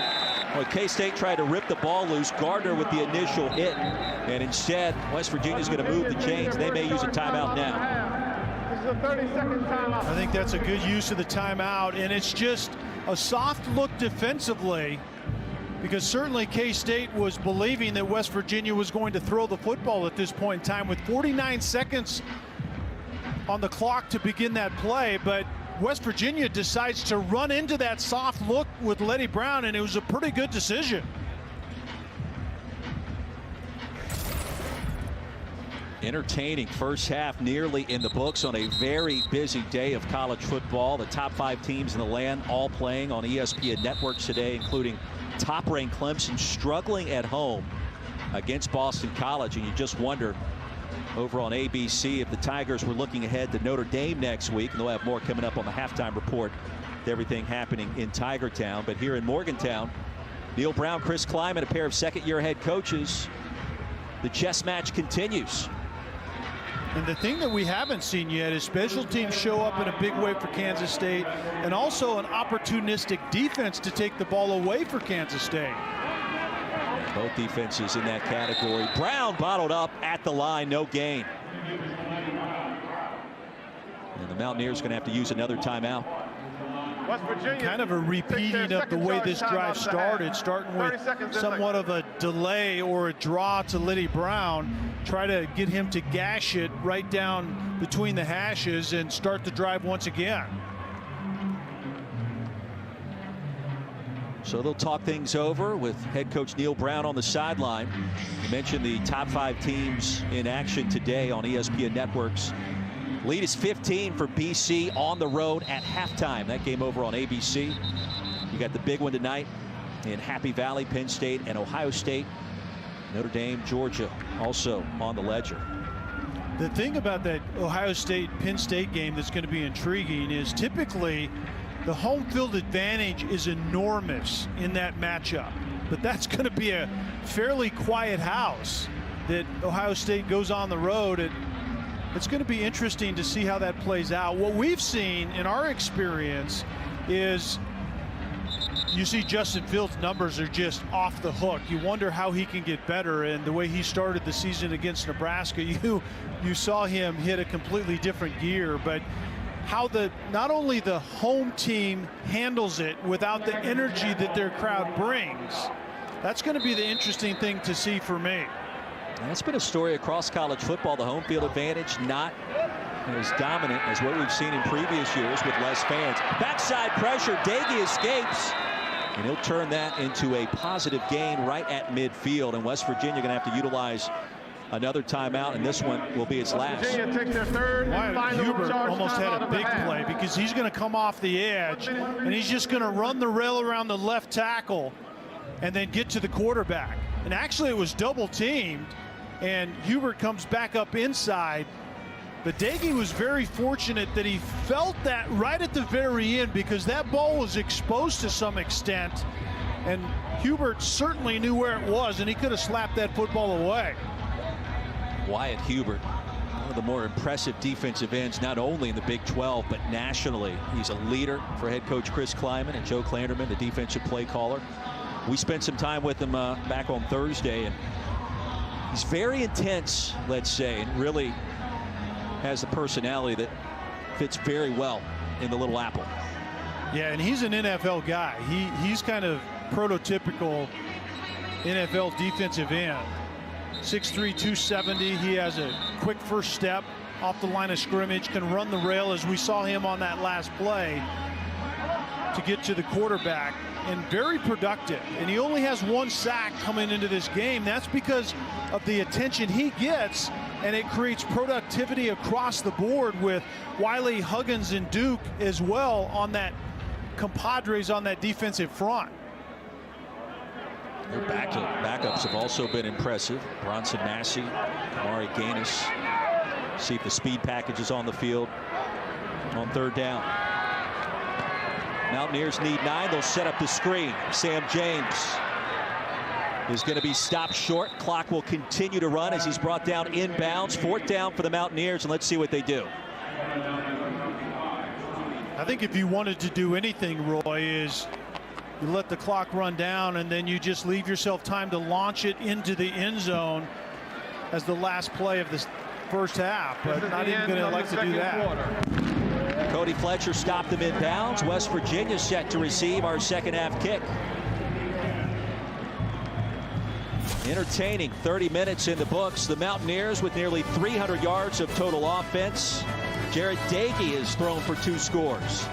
Well, K-State tried to rip the ball loose. Gardner with the initial hit. And instead, West Virginia's going to move the chains. They may use a timeout now. This is a 30-second timeout. I think that's a good use of the timeout, and it's just a soft look defensively, because certainly K-State was believing that West Virginia was going to throw the football at this point in time with 49 seconds on the clock to begin that play. But West Virginia decides to run into that soft look with Letty Brown, and it was a pretty good decision. Entertaining first half nearly in the books on a very busy day of college football. The top 5 teams in the land all playing on ESPN networks today, including top-ranked Clemson struggling at home against Boston College. And you just wonder over on ABC if the Tigers were looking ahead to Notre Dame next week. And they'll have more coming up on the halftime report with everything happening in Tiger Town. But here in Morgantown, Neil Brown, Chris Kleiman, a pair of second-year head coaches. The chess match continues. And the thing that we haven't seen yet is special teams show up in a big way for Kansas State, and also an opportunistic defense to take the ball away for Kansas State. Both defenses in that category. Brown bottled up at the line, no gain. And the Mountaineers going to have to use another timeout. West Virginia Kind of a repeating of the way this drive started, starting with somewhat of a delay or a draw to Letty Brown. Try to get him to gash it right down between the hashes and start the drive once again. So they'll talk things over with head coach Neil Brown on the sideline. You mentioned the top 5 teams in action today on ESPN networks. Lead is 15 for BC on the road at halftime. That game over on ABC. You got the big one tonight in Happy Valley, Penn State and Ohio State. Notre Dame, Georgia also on the ledger. The thing about that Ohio State-Penn State game that's going to be intriguing is typically the home field advantage is enormous in that matchup. But that's going to be a fairly quiet house that Ohio State goes on the road. It's going to be interesting to see how that plays out. What we've seen in our experience is you see Justin Fields' numbers are just off the hook. You wonder how he can get better, and the way he started the season against Nebraska, you saw him hit a completely different gear. But how not only the home team handles it without the energy that their crowd brings, that's going to be the interesting thing to see for me. That's been a story across college football. The home field advantage not as dominant as what we've seen in previous years with less fans. Backside pressure, Dagey escapes, and he'll turn that into a positive gain right at midfield. And West Virginia going to have to utilize another timeout, and this one will be its last. Virginia takes their third and final Hubert charge almost had timeout a of the big half. play because he's going to come off the edge and he's just going to run the rail around the left tackle and then get to the quarterback. And actually it was double teamed and Hubert comes back up inside. But Dagey was very fortunate that he felt that right at the very end because that ball was exposed to some extent and Hubert certainly knew where it was and he could have slapped that football away. Wyatt Hubert, one of the more impressive defensive ends, not only in the Big 12, but nationally. He's a leader for head coach Chris Kleiman and Joe Klanderman, the defensive play caller. We spent some time with him back on Thursday, and he's very intense, let's say, and really has the personality that fits very well in the Little Apple. Yeah, and he's an NFL guy. He's kind of prototypical NFL defensive end. 6'3", 270. He has a quick first step off the line of scrimmage, can run the rail as we saw him on that last play to get to the quarterback, and very productive. And he only has 1 sack coming into this game. That's because of the attention he gets, and it creates productivity across the board with Wiley, Huggins, and Duke as well on that compadres on that defensive front. Their backups have also been impressive. Bronson Massey, Kamari Gaines. See if the speed package is on the field on 3rd down. Mountaineers need 9. They'll set up the screen. Sam James is going to be stopped short. Clock will continue to run as he's brought down inbounds. 4th down for the Mountaineers, and let's see what they do. I think if you wanted to do anything, Roy, is you let the clock run down and then you just leave yourself time to launch it into the end zone as the last play of this first half, but not even going to like to do that. Cody Fletcher stopped them in bounds. West Virginia set to receive our second half kick. Entertaining 30 minutes in the books. The Mountaineers with nearly 300 yards of total offense. Jarrett Dagey is thrown for 2 scores.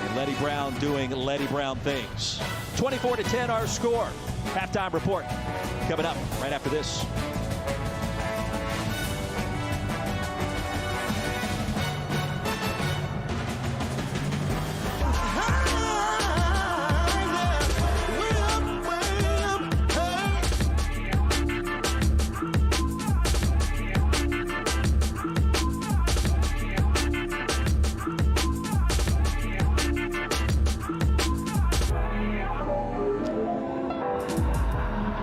And Letty Brown doing Letty Brown things. 24-10 our score. Halftime report coming up right after this.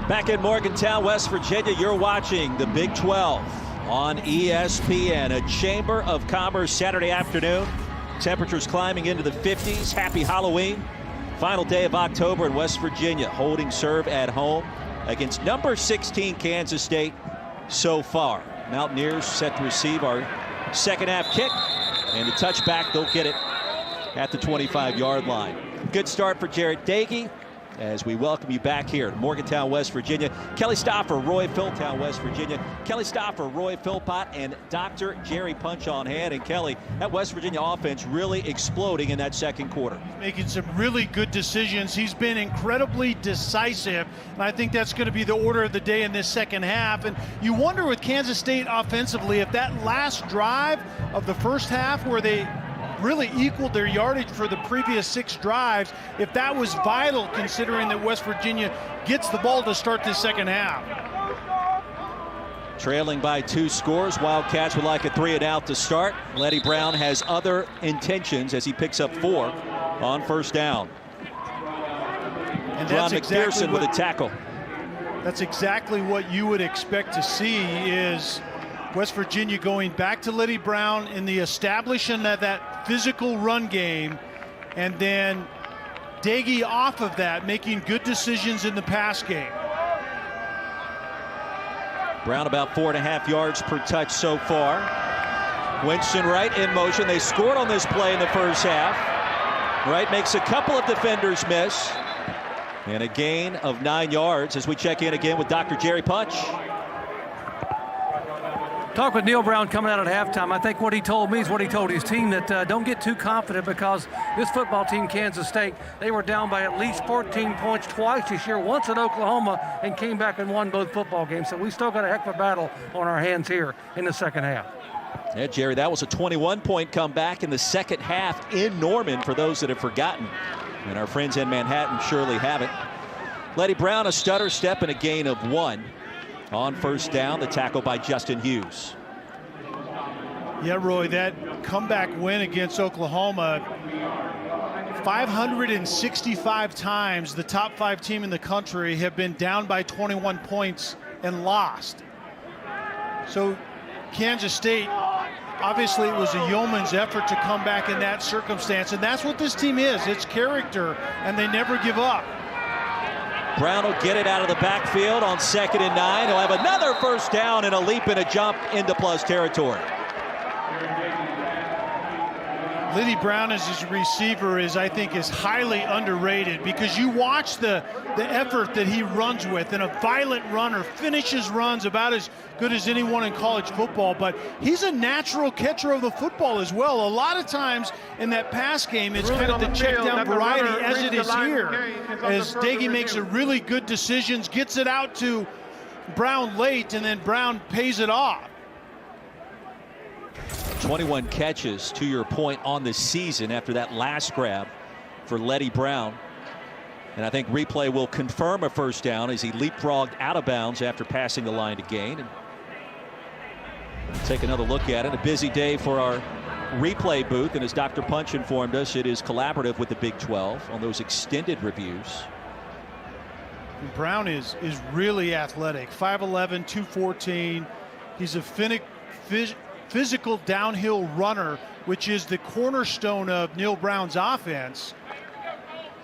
Back in Morgantown, West Virginia, you're watching the Big 12 on ESPN. A Chamber of Commerce Saturday afternoon. Temperatures climbing into the 50s. Happy Halloween. Final day of October in West Virginia, holding serve at home against number 16 Kansas State so far. Mountaineers set to receive our second half kick, and the touchback, they'll get it at the 25-yard line. Good start for Jarrett Dagey as we welcome you back here to Morgantown, West Virginia. Kelly Stoffer, Roy Philpott, West Virginia. Kelly Stoffer, Roy Philpott, and Dr. Jerry Punch on hand. And Kelly, that West Virginia offense really exploding in that second quarter. Making some really good decisions. He's been incredibly decisive, and I think that's going to be the order of the day in this second half. And you wonder with Kansas State offensively if that last drive of the first half where they really equaled their yardage for the previous 6 drives, if that was vital considering that West Virginia gets the ball to start this second half. Trailing by 2 scores, Wildcats would like a 3-and-out to start. Letty Brown has other intentions as he picks up 4 on first down. And Ron that's exactly McPherson with a tackle. That's exactly what you would expect to see is West Virginia going back to Letty Brown in the establishment of that physical run game, and then Dagey off of that, making good decisions in the pass game. Brown about 4.5 yards per touch so far. Winston Wright in motion. They scored on this play in the first half. Wright makes a couple of defenders miss. And a gain of 9 yards as we check in again with Dr. Jerry Punch. Talked with Neil Brown coming out at halftime. I think what he told me is what he told his team, that don't get too confident, because this football team, Kansas State, they were down by at least 14 points twice this year, once at Oklahoma, and came back and won both football games. So we still got a heck of a battle on our hands here in the second half. Yeah, Jerry, that was a 21-point comeback in the second half in Norman, for those that have forgotten. And our friends in Manhattan surely haven't. Letty Brown, a stutter step and a gain of 1. On first down, the tackle by Justin Hughes. Yeah, Roy, that comeback win against Oklahoma, 565 times the top 5 team in the country have been down by 21 points and lost. So Kansas State, obviously it was a yeoman's effort to come back in that circumstance, and that's what this team is. It's character, and they never give up. Brown will get it out of the backfield on 2nd and 9. He'll have another first down and a leap and a jump into plus territory. Letty Brown as his receiver I think is highly underrated, because you watch the effort that he runs with, and a violent runner, finishes runs about as good as anyone in college football, but he's a natural catcher of the football as well. A lot of times in that pass game, it's kind of the check down variety, as it is here, as Daggy makes a really good decisions, gets it out to Brown late, and then Brown pays it off. 21 catches, to your point, on the season after that last grab for Letty Brown. And I think replay will confirm a first down as he leapfrogged out of bounds after passing the line to gain. And take another look at it. A busy day for our replay booth, and as Dr. Punch informed us, it is collaborative with the Big 12 on those extended reviews. Brown is really athletic, 5'11", 214. He's a physical downhill runner, which is the cornerstone of Neil Brown's offense.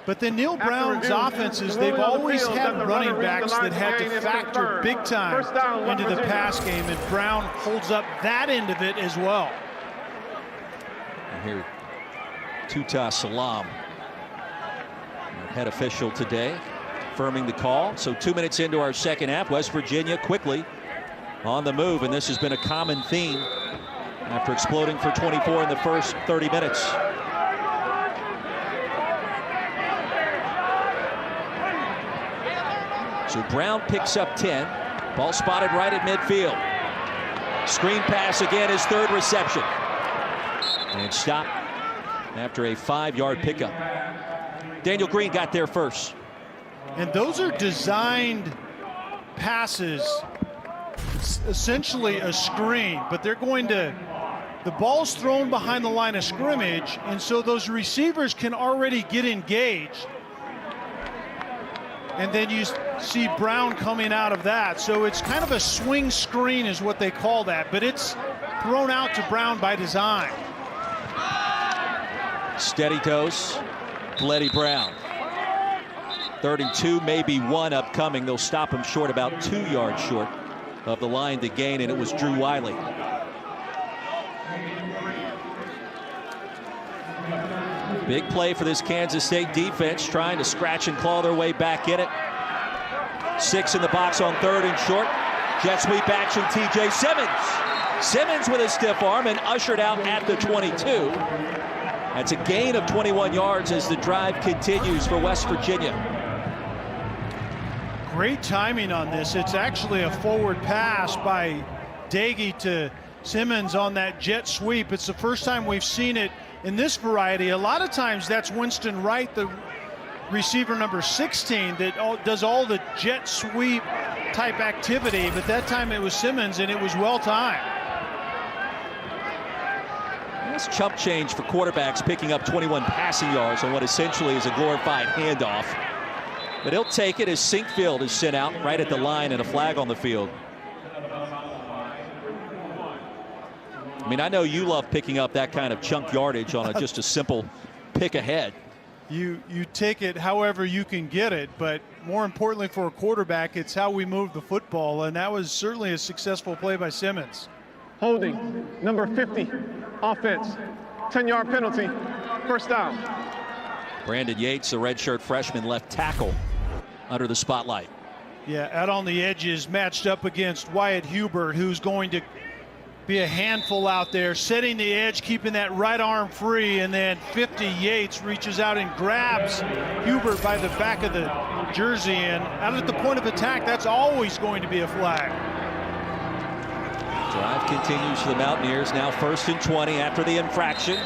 But then Neil Brown's offenses, they've always had running backs that had to factor big time into the pass game, and Brown holds up that end of it as well. And here, Tuta Salam, our head official today, confirming the call. So 2 minutes into our second half, West Virginia quickly on the move, and this has been a common theme after exploding for 24 in the first 30 minutes. So Brown picks up 10. Ball spotted right at midfield. Screen pass again, his 3rd reception. And stopped after a 5-yard pickup. Daniel Green got there first. And those are designed passes. It's essentially a screen, but they're going to, the ball's thrown behind the line of scrimmage, and so those receivers can already get engaged. And then you see Brown coming out of that. So it's kind of a swing screen is what they call that, but it's thrown out to Brown by design. Steady dose, Letty Brown. 32, maybe 1 upcoming. They'll stop him short, about 2 yards short of the line to gain, and it was Drew Wiley. Big play for this Kansas State defense, trying to scratch and claw their way back in it. 6 in the box on 3rd and short. Jet sweep action, TJ Simmons. Simmons with a stiff arm and ushered out at the 22. That's a gain of 21 yards as the drive continues for West Virginia. Great timing on this. It's actually a forward pass by Daggy to Simmons on that jet sweep. It's the first time we've seen it in this variety. A lot of times that's Winston Wright, the receiver number 16, that does all the jet sweep type activity, but that time it was Simmons, and it was well timed. That's chump change for quarterbacks, picking up 21 passing yards on what essentially is a glorified handoff. But he'll take it as Sinkfield is sent out right at the line and a flag on the field. I mean, I know you love picking up that kind of chunk yardage on just a simple pick ahead. You take it however you can get it, but more importantly for a quarterback, it's how we move the football, and that was certainly a successful play by Simmons. Holding, number 50, offense, 10-yard penalty, first down. Brandon Yates, a redshirt freshman left tackle, under the spotlight. Yeah, out on the edges, matched up against Wyatt Hubert, who's going to be a handful out there, setting the edge, keeping that right arm free, and then 50 Yates reaches out and grabs Hubert by the back of the jersey, and out at the point of attack, that's always going to be a flag. Drive continues for the Mountaineers, now 1st and 20 after the infraction.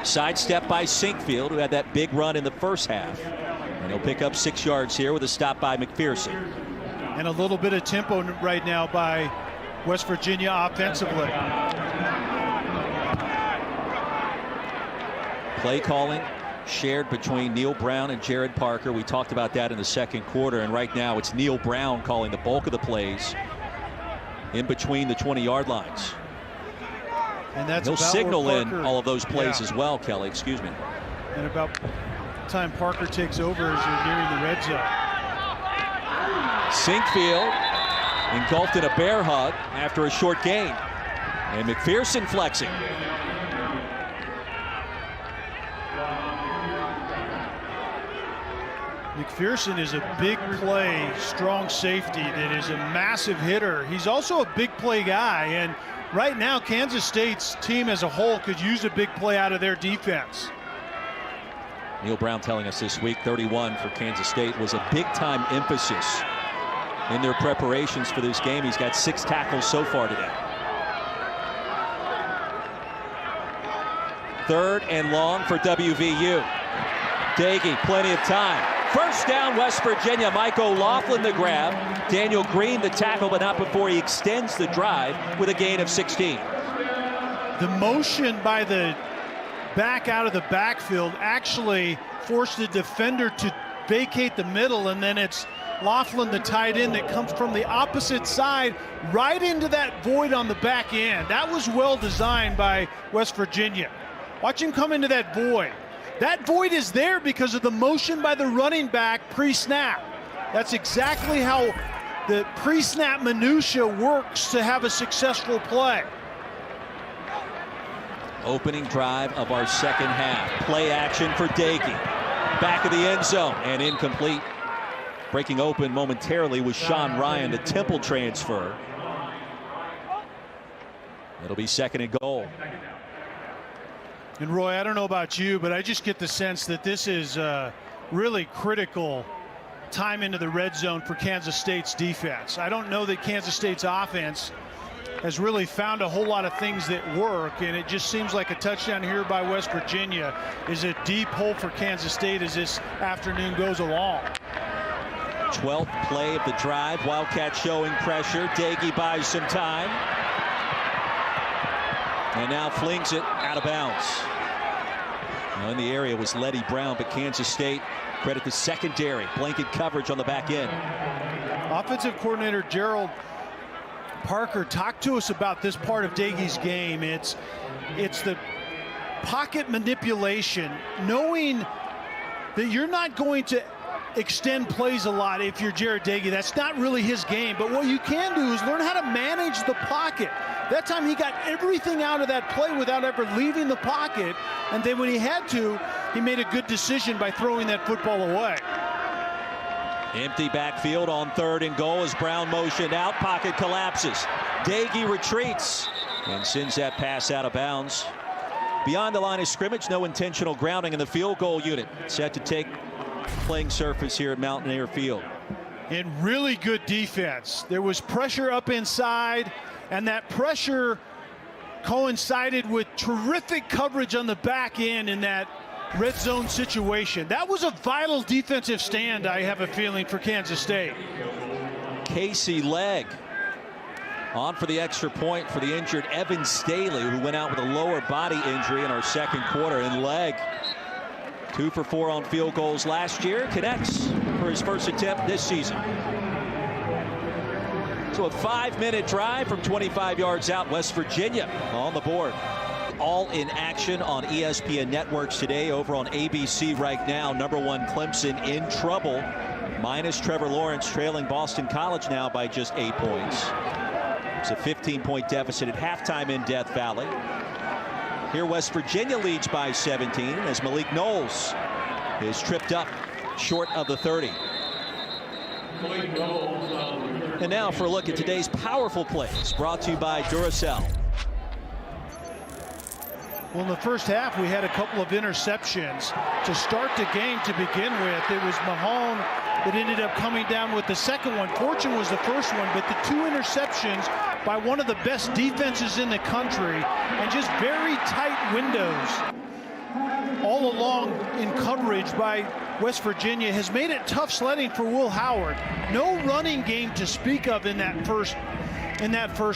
Sidestep by Sinkfield, who had that big run in the first half. And he'll pick up 6 yards here with a stop by McPherson. And a little bit of tempo right now by West Virginia offensively. Play calling shared between Neil Brown and Jared Parker. We talked about that in the second quarter, and right now it's Neil Brown calling the bulk of the plays in between the 20-yard lines. And that's he'll signal Parker, in all of those plays as well, Kelly. Excuse me. And about time Parker takes over as you're nearing the red zone. Sinkfield engulfed in a bear hug after a short gain. And McPherson flexing. McPherson is a big play, strong safety that is a massive hitter. He's also a big play guy, and right now Kansas State's team as a whole could use a big play out of their defense. Neil Brown telling us this week 31 for Kansas State was a big-time emphasis in their preparations for this game. He's got 6 tackles so far today. 3rd and long for WVU. Dagey, plenty of time. First down, West Virginia. Mike O'Loughlin the grab. Daniel Green the tackle, but not before he extends the drive with a gain of 16. The motion by the back out of the backfield actually forced the defender to vacate the middle, and then it's Laughlin, the tight end, that comes from the opposite side right into that void on the back end. That was well designed by West Virginia. Watch him come into that void. That void is there because of the motion by the running back pre-snap. That's exactly how the pre-snap minutia works to have a successful play. Opening drive of our second half. Play action for Dagey. Back of the end zone and incomplete. Breaking open momentarily was Sean Ryan, the Temple transfer. It'll be 2nd and goal. And Roy, I don't know about you, but I just get the sense that this is really critical time into the red zone for Kansas State's defense. I don't know that Kansas State's offense has really found a whole lot of things that work, and it just seems like a touchdown here by West Virginia is a deep hole for Kansas State as this afternoon goes along. 12th play of the drive. Wildcats showing pressure. Dagey buys some time. And now flings it out of bounds. Now in the area was Letty Brown, but Kansas State credit the secondary. Blanket coverage on the back end. Offensive coordinator Gerald Parker talked to us about this part of Dagey's game. It's the pocket manipulation, knowing that you're not going to extend plays a lot if you're Jared Dagey. That's not really his game, but what you can do is learn how to manage the pocket. That time he got everything out of that play without ever leaving the pocket, and then when he had to, he made a good decision by throwing that football away. Empty backfield on 3rd and goal as Brown motioned out. Pocket collapses. Dagey retreats and sends that pass out of bounds. Beyond the line of scrimmage, no intentional grounding in the field goal unit. Set to take playing surface here at Mountaineer Field. And really good defense. There was pressure up inside, and that pressure coincided with terrific coverage on the back end in that red zone situation. That was a vital defensive stand, I have a feeling, for Kansas State. Casey Legg on for the extra point for the injured Evan Staley, who went out with a lower body injury in our second quarter. And Legg, 2 for 4 on field goals last year, connects for his first attempt this season. So a 5-minute drive from 25 yards out. West Virginia on the board. All in action on ESPN networks today. Over on ABC right now, #1 Clemson in trouble. Minus Trevor Lawrence, trailing Boston College now by just 8 points. It's a 15-point deficit at halftime in Death Valley. Here West Virginia leads by 17 as Malik Knowles is tripped up short of the 30. And now for a look at today's powerful plays, brought to you by Duracell. Well, in the first half, we had a couple of interceptions to start the game to begin with. It was Mahone that ended up coming down with the second one. Fortune was the first one, but the two interceptions by one of the best defenses in the country and just very tight windows all along in coverage by West Virginia has made it tough sledding for Will Howard. No running game to speak of in that first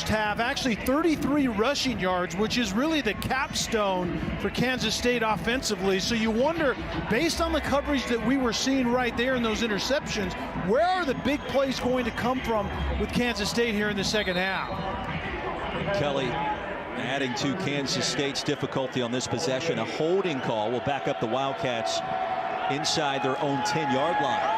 half. Actually 33 rushing yards, which is really the capstone for Kansas State offensively. So you wonder, based on the coverage that we were seeing right there in those interceptions, where are the big plays going to come from with Kansas State here in the second half? Kelly adding to Kansas State's difficulty on this possession. A holding call will back up the Wildcats inside their own 10-yard line.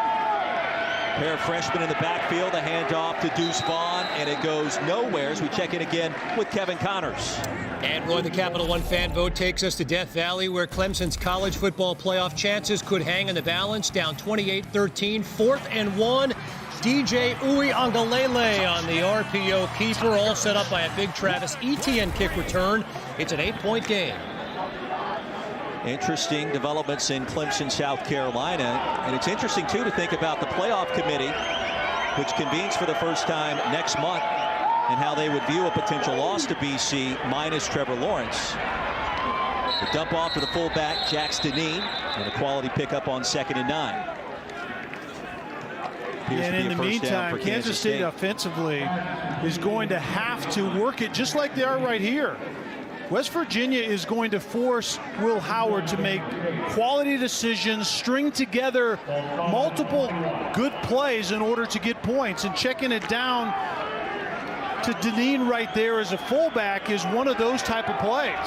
Pair of freshmen in the backfield, a handoff to Deuce Vaughn, and it goes nowhere as we check in again with Kevin Connors. And Roy, the Capital One fan vote takes us to Death Valley, where Clemson's college football playoff chances could hang in the balance. Down 28-13, 4th and 1. DJ Uiagalelei on the RPO keeper, all set up by a big Travis Etienne kick return. It's an 8-point game. Interesting developments in Clemson, South Carolina. And it's interesting, too, to think about the playoff committee, which convenes for the first time next month, and how they would view a potential loss to BC minus Trevor Lawrence. The dump off to the fullback, Jax Deneen, and a quality pickup on 2nd and 9. And in the meantime, Kansas State offensively is going to have to work it just like they are right here. West Virginia is going to force Will Howard to make quality decisions, string together multiple good plays in order to get points, and checking it down to Deneen right there as a fullback is one of those type of plays.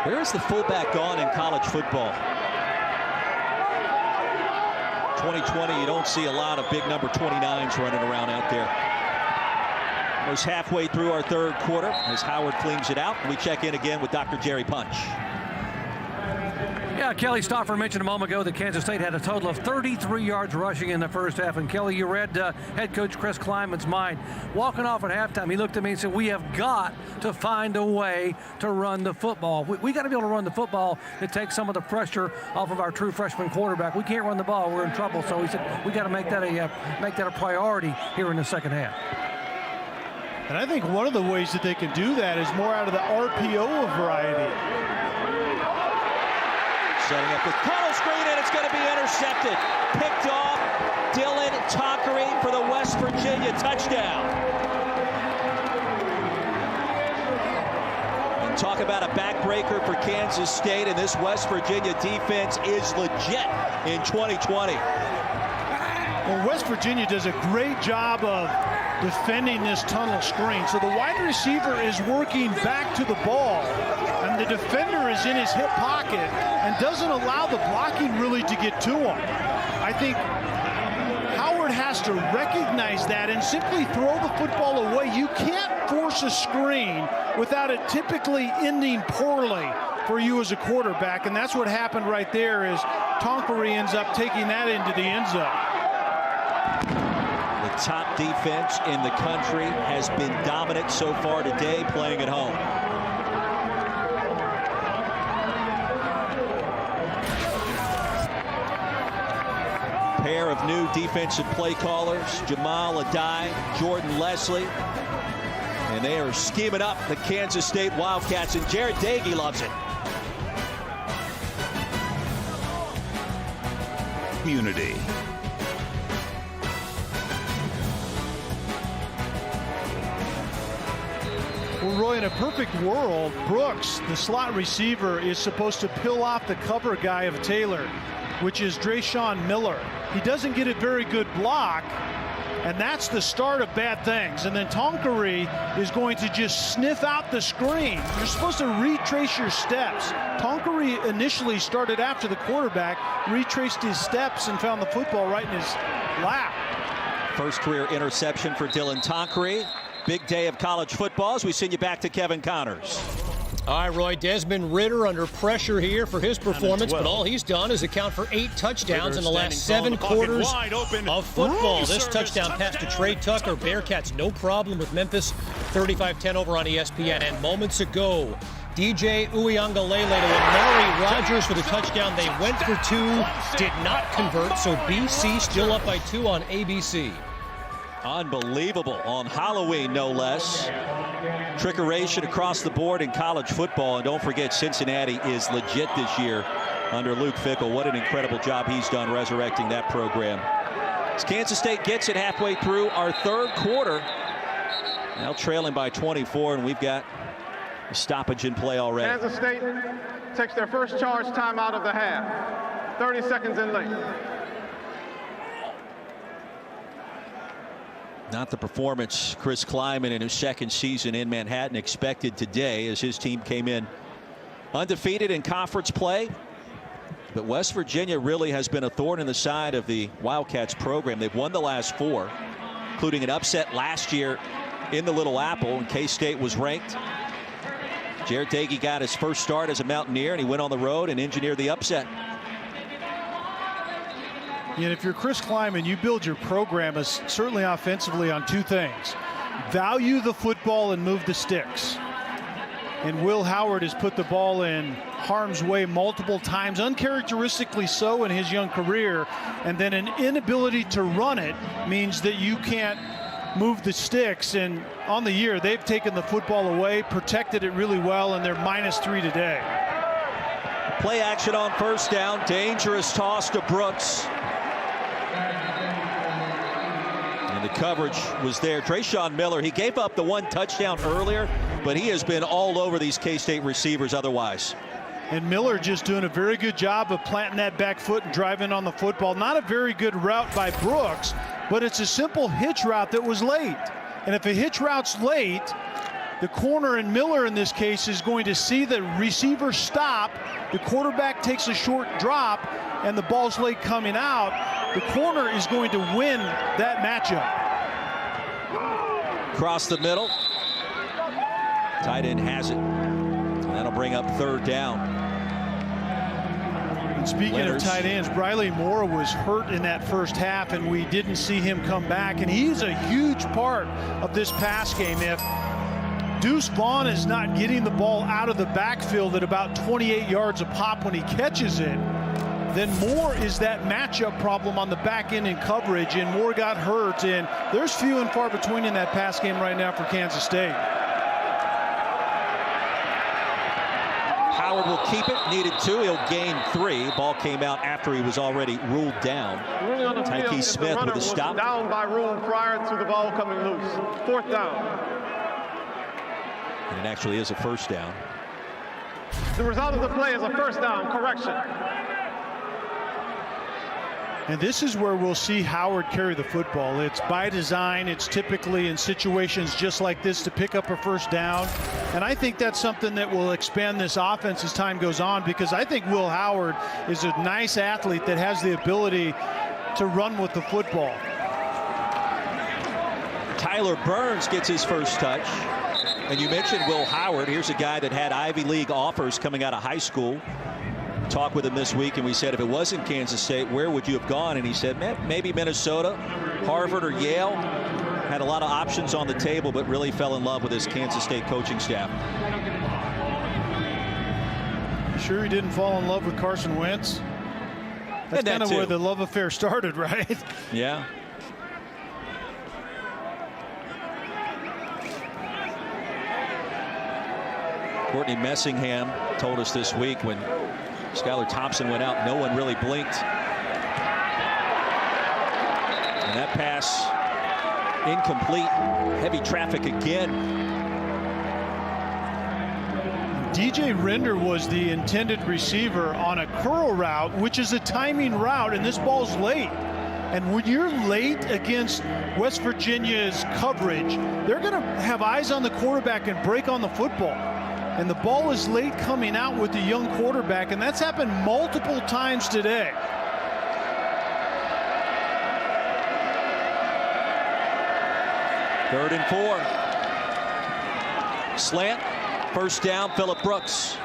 Where is the fullback gone in college football? 2020, you don't see a lot of big number 29s running around out there. Almost halfway through our third quarter as Howard cleans it out. We check in again with Dr. Jerry Punch. Yeah, Kelly Stauffer mentioned a moment ago that Kansas State had a total of 33 yards rushing in the first half. And Kelly, you read head coach Chris Kleinman's mind. Walking off at halftime, he looked at me and said, we have got to find a way to run the football. We got to be able to run the football that takes some of the pressure off of our true freshman quarterback. We can't run the ball. We're in trouble. So he said, we got to make that a priority here in the second half. And I think one of the ways that they can do that is more out of the RPO variety. Setting up with Connell screen, and it's going to be intercepted. Picked off Dylan Tonkery for the West Virginia touchdown. And talk about a backbreaker for Kansas State, and this West Virginia defense is legit in 2020. Well, West Virginia does a great job of defending this tunnel screen. So the wide receiver is working back to the ball, and the defender is in his hip pocket and doesn't allow the blocking really to get to him. I think Howard has to recognize that and simply throw the football away. You can't force a screen without it typically ending poorly for you as a quarterback, and that's what happened right there is Tonkery ends up taking that into the end zone. The top defense in the country has been dominant so far today, playing at home. Pair of new defensive play callers, Jamal Adai, Jordan Leslie. And they are scheming up the Kansas State Wildcats, and Jared Dagey loves it. Unity. Well, Roy, in a perfect world, Brooks, the slot receiver, is supposed to peel off the cover guy of Taylor, which is Drayshawn Miller. He doesn't get a very good block, and that's the start of bad things. And then Tonkery is going to just sniff out the screen. You're supposed to retrace your steps. Tonkery initially started after the quarterback, retraced his steps, and found the football right in his lap. First career interception for Dylan Tonkery. Big day of college football as we send you back to Kevin Connors. All right, Roy, Desmond Ridder under pressure here for his performance, but all he's done is account for 8 touchdowns in the last 7 quarters of football. This touchdown pass to Trey Tucker. Bearcats no problem with Memphis, 35-10 over on ESPN. And moments ago, DJ Uiagalelei to Amari Rogers for the touchdown. They went for 2, did not convert, so BC still up by 2 on ABC. Unbelievable on Halloween, no less. Trickeration across the board in college football. And don't forget, Cincinnati is legit this year under Luke Fickell. What an incredible job he's done resurrecting that program. As Kansas State gets it halfway through our third quarter. Now trailing by 24, and we've got a stoppage in play already. Kansas State takes their first charge timeout of the half. 30 seconds in late. Not the performance Chris Kleiman in his second season in Manhattan expected today, as his team came in undefeated in conference play. But West Virginia really has been a thorn in the side of the Wildcats program. They've won the last 4, including an upset last year in the Little Apple, and K-State was ranked. Jared Dagey got his first start as a Mountaineer, and he went on the road and engineered the upset. And if you're Chris Kleiman, you build your program as certainly offensively on 2 things. Value the football and move the sticks. And Will Howard has put the ball in harm's way multiple times, uncharacteristically so in his young career. And then an inability to run it means that you can't move the sticks. And on the year, they've taken the football away, protected it really well, and they're -3 today. Play action on first down. Dangerous toss to Brooks. And the coverage was there. Trayshawn Miller, he gave up the 1 touchdown earlier, but he has been all over these K-State receivers otherwise. And Miller just doing a very good job of planting that back foot and driving on the football. Not a very good route by Brooks, but it's a simple hitch route that was late. And if a hitch route's late, the corner, and Miller in this case, is going to see the receiver stop. The quarterback takes a short drop, and the ball's late coming out. The corner is going to win that matchup. Across the middle. Tight end has it. And that'll bring up 3rd down. And speaking of tight ends, Briley Moore was hurt in that first half, and we didn't see him come back. And he's a huge part of this pass game. If Deuce Vaughn is not getting the ball out of the backfield at about 28 yards a pop when he catches it, then Moore is that matchup problem on the back end in coverage, and Moore got hurt, and there's few and far between in that pass game right now for Kansas State. Howard will keep it, needed 2, he'll gain 3. Ball came out after he was already ruled down. Tyke Smith with a stop. Down by rule prior to the ball coming loose. 4th down. And it actually is a first down. The result of the play is a first down. Correction. And this is where we'll see Howard carry the football. It's by design. It's typically in situations just like this to pick up a first down. And I think that's something that will expand this offense as time goes on, because I think Will Howard is a nice athlete that has the ability to run with the football. Tyler Burns gets his first touch. And you mentioned Will Howard. Here's a guy that had Ivy League offers coming out of high school. Talked with him this week, and we said, if it wasn't Kansas State, where would you have gone? And he said, maybe Minnesota, Harvard, or Yale. Had a lot of options on the table, but really fell in love with his Kansas State coaching staff. Sure he didn't fall in love with Carson Wentz? That's kind of where the love affair started, right? Yeah. Courtney Messingham told us this week when Skylar Thompson went out, no one really blinked. And that pass incomplete. Heavy traffic again. DJ Render was the intended receiver on a curl route, which is a timing route, and this ball's late. And when you're late against West Virginia's coverage, they're going to have eyes on the quarterback and break on the football. And the ball is late coming out with the young quarterback, and that's happened multiple times today. Third and 4. Slant. First down, Phillip Brooks.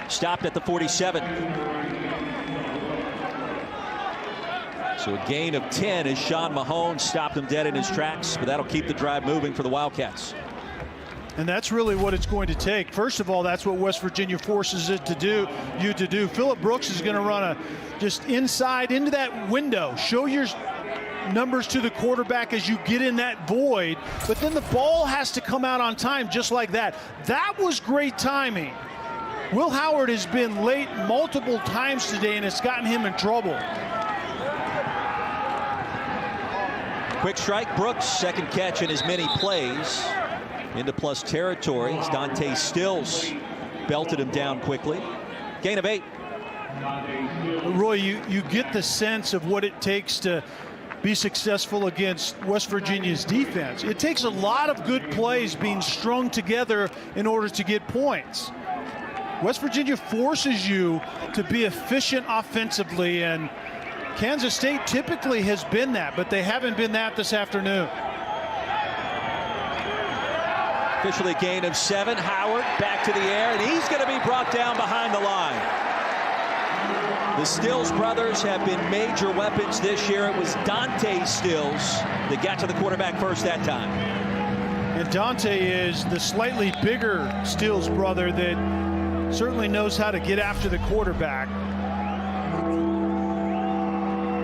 Stopped at the 47. So a gain of 10 as Sean Mahone stopped him dead in his tracks, but that'll keep the drive moving for the Wildcats. And that's really what it's going to take. First of all, that's what West Virginia forces it to do. Phillip Brooks is going to run just inside into that window. Show your numbers to the quarterback as you get in that void, but then the ball has to come out on time just like that. That was great timing. Will Howard has been late multiple times today, and it's gotten him in trouble. Quick strike, Brooks, second catch in as many plays. Into plus territory. Dante Stills belted him down quickly. Gain of 8. Roy, you get the sense of what it takes to be successful against West Virginia's defense. It takes a lot of good plays being strung together in order to get points. West Virginia forces you to be efficient offensively, and Kansas State typically has been that, but they haven't been that this afternoon. Officially a gain of 7. Howard back to the air, and he's going to be brought down behind the line. The Stills brothers have been major weapons this year. It was Dante Stills that got to the quarterback first that time. And Dante is the slightly bigger Stills brother that certainly knows how to get after the quarterback.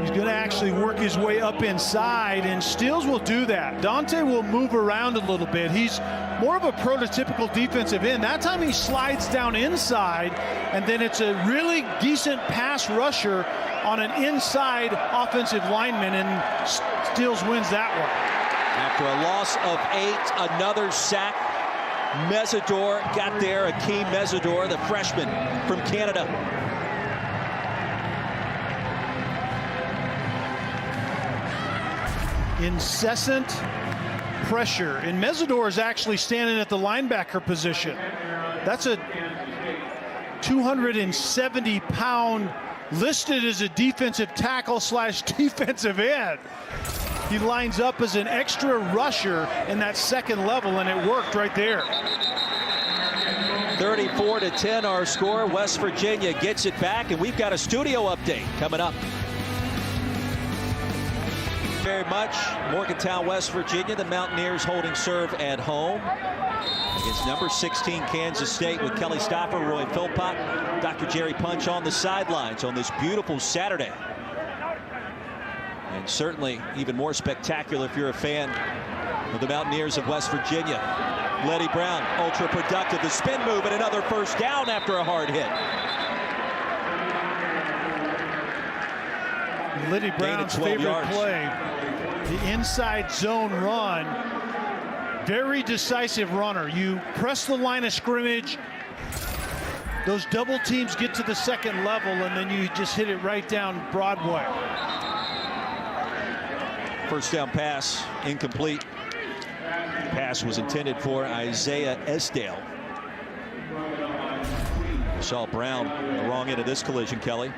He's going to actually work his way up inside, and Stills will do that. Dante will move around a little bit. He's more of a prototypical defensive end. That time he slides down inside, and then it's a really decent pass rusher on an inside offensive lineman, and Stills wins that one. After a loss of 8, another sack. Mesidor got there, Akeem Mesidor, the freshman from Canada. Incessant pressure, and Mesidor is actually standing at the linebacker position. That's a 270-pound, listed as a defensive tackle / defensive end. He lines up as an extra rusher in that second level, and it worked right there. 34-10 our score. West Virginia gets it back, and we've got a studio update coming up. Very much. Morgantown, West Virginia. The Mountaineers holding serve at home against number 16 Kansas State with Kelly Stoffer, Roy Philpott, Dr. Jerry Punch on the sidelines on this beautiful Saturday. And certainly even more spectacular if you're a fan of the Mountaineers of West Virginia. Letty Brown, ultra productive. The spin move and another first down after a hard hit. Letty Brown's favorite yards. play, the inside zone run. Very decisive runner. You press the line of scrimmage, those double teams get to the second level, and then you just hit it right down Broadway. First down pass, incomplete. Pass was intended for Isaiah Esdale. Saw Brown on the wrong end of this collision, Kelly.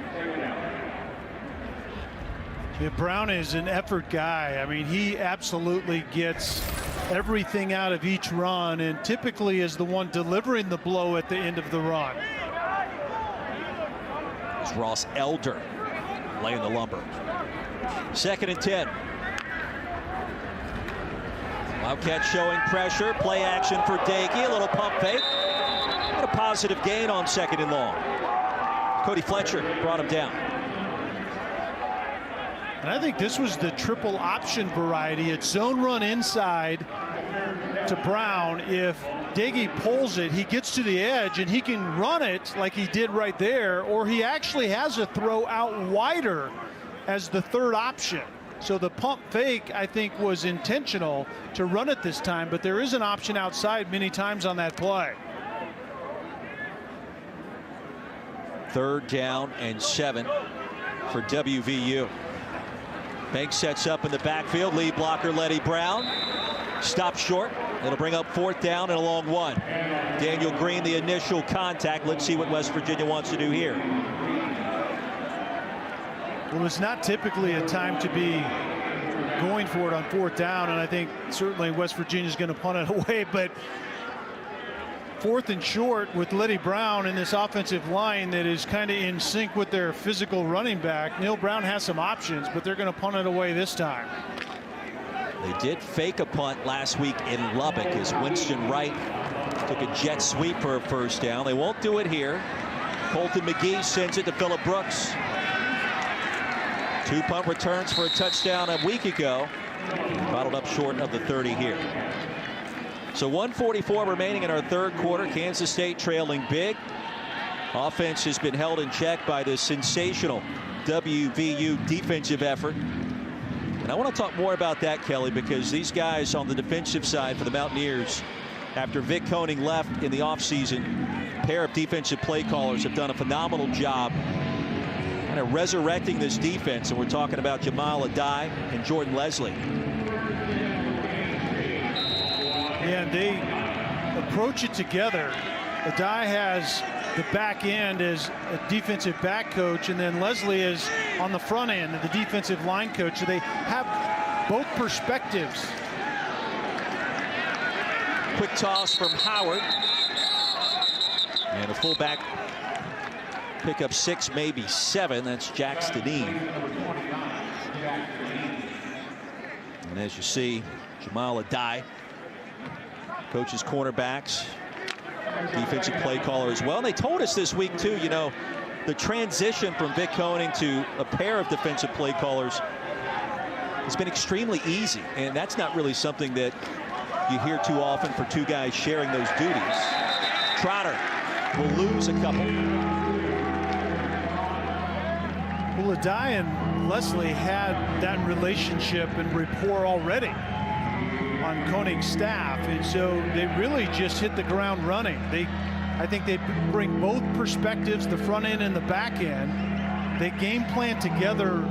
Yeah, Brown is an effort guy. I mean, he absolutely gets everything out of each run, and typically is the one delivering the blow at the end of the run. It's Ross Elder laying the lumber. 2nd and 10. Wildcats showing pressure. Play action for Dagey. A little pump fake. And a positive gain on 2nd and long. Cody Fletcher brought him down. And I think this was the triple option variety. It's zone run inside to Brown. If Dagey pulls it, he gets to the edge and he can run it like he did right there, or he actually has a throw out wider as the third option. So the pump fake, I think, was intentional to run it this time, but there is an option outside many times on that play. 3rd down and 7 for WVU. Banks sets up in the backfield. Lead blocker Letty Brown. Stops short. It'll bring up 4th down and a long 1. Daniel Green, the initial contact. Let's see what West Virginia wants to do here. Well, it's not typically a time to be going for it on 4th down, and I think certainly West Virginia's going to punt it away, but 4th and short with Letty Brown in this offensive line that is kind of in sync with their physical running back. Neil Brown has some options, but they're going to punt it away this time. They did fake a punt last week in Lubbock as Winston Wright took a jet sweep for a first down. They won't do it here. Colton McGee sends it to Phillip Brooks. 2 punt returns for a touchdown a week ago. Bottled up short of the 30 here. So 1:44 remaining in our third quarter. Kansas State trailing big. Offense has been held in check by this sensational WVU defensive effort. And I want to talk more about that, Kelly, because these guys on the defensive side for the Mountaineers, after Vic Koenig left in the offseason, a pair of defensive play callers have done a phenomenal job kind of resurrecting this defense. And we're talking about Jamal Adai and Jordan Leslie. Yeah, and they approach it together. Adai has the back end as a defensive back coach, and then Leslie is on the front end, the defensive line coach. So they have both perspectives. Quick toss from Howard. And a fullback pick up 6, maybe 7. That's Jack Stanine. And as you see, Jamal Adai coaches cornerbacks, defensive play caller as well. And they told us this week too, you know, the transition from Vic Koenig to a pair of defensive play callers has been extremely easy, and that's not really something that you hear too often for 2 guys sharing those duties. Trotter will lose a couple. Well, Adai and Leslie had that relationship and rapport already on Koenig's staff, and so they really just hit the ground running. I think they bring both perspectives, the front end and the back end. They game plan together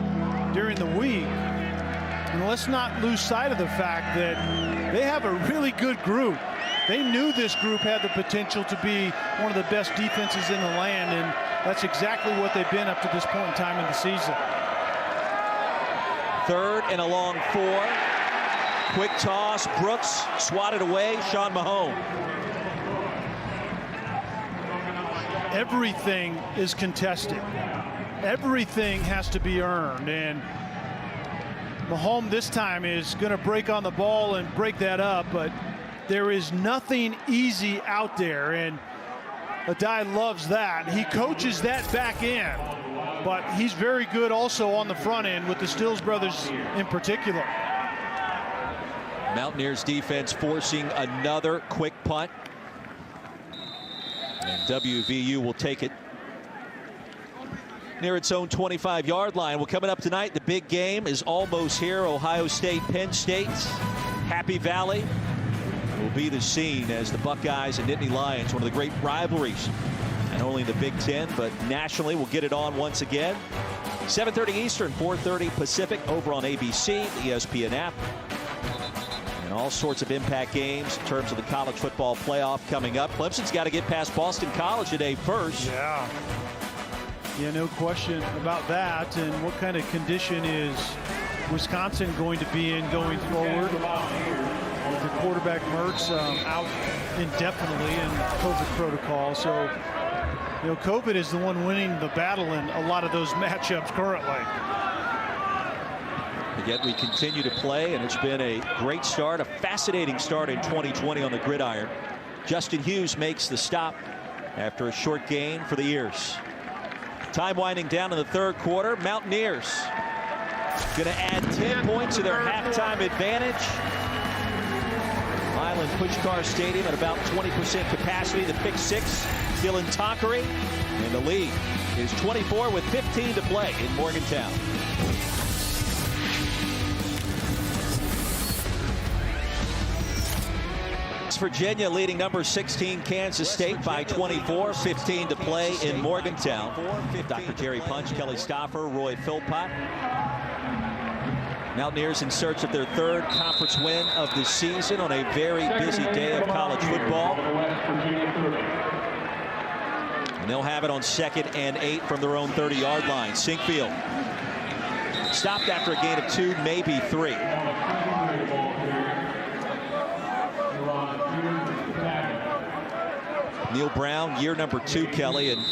during the week, and let's not lose sight of the fact that they have a really good group. They knew this group had the potential to be one of the best defenses in the land, and that's exactly what they've been up to this point in time in the season. 3rd and a long 4. Quick toss, Brooks swatted away, Sean Mahone. Everything is contested. Everything has to be earned, and Mahomes this time is going to break on the ball and break that up, but there is nothing easy out there, and Adai loves that. He coaches that back end, but he's very good also on the front end with the Stills brothers in particular. Mountaineers defense forcing another quick punt, and WVU will take it near its own 25-yard line. Well, coming up tonight, the big game is almost here. Ohio State, Penn State. Happy Valley will be the scene as the Buckeyes and Nittany Lions, one of the great rivalries, not only in the Big Ten, but nationally, will get it on once again. 7:30 Eastern, 4:30 Pacific, over on ABC, the ESPN app. And all sorts of impact games in terms of the college football playoff coming up. Clemson's got to get past Boston College today first. Yeah, no question about that. And what kind of condition is Wisconsin going to be in going forward? With the quarterback Mertz out indefinitely in COVID protocol. So, you know, COVID is the one winning the battle in a lot of those matchups currently. And yet we continue to play, and it's been a great start, a fascinating start in 2020 on the gridiron. Justin Hughes makes the stop after a short gain for the Ears. Time winding down in the third quarter. Mountaineers going to add 10 points to their halftime advantage. Island Pushkar Stadium at about 20% capacity. The pick 6, Dylan Tonkery, and the lead is 24 with 15 to play in Morgantown. Virginia leading number 16 Kansas State by 24, 15 to play in Morgantown. Dr. Jerry Punch, Kelly Stoffer, Roy Philpott. Mountaineers in search of their 3rd conference win of the season on a very busy day of college football. And they'll have it on 2nd and 8 from their own 30-yard line. Sinkfield stopped after a gain of 2, maybe 3. Neil Brown, year number 2, Kelly, and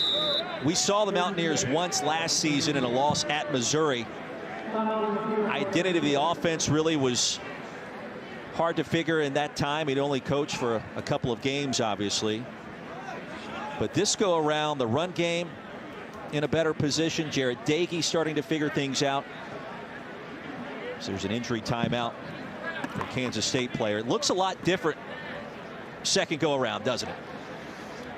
we saw the Mountaineers once last season in a loss at Missouri. Identity of the offense really was Hard to figure in that time. He'd only coached for a couple of games, obviously. But this go around, the run game in a better position. Jarrett Dagey starting to figure things out. So there's an injury timeout for Kansas State player. It looks a lot different second go around, doesn't it?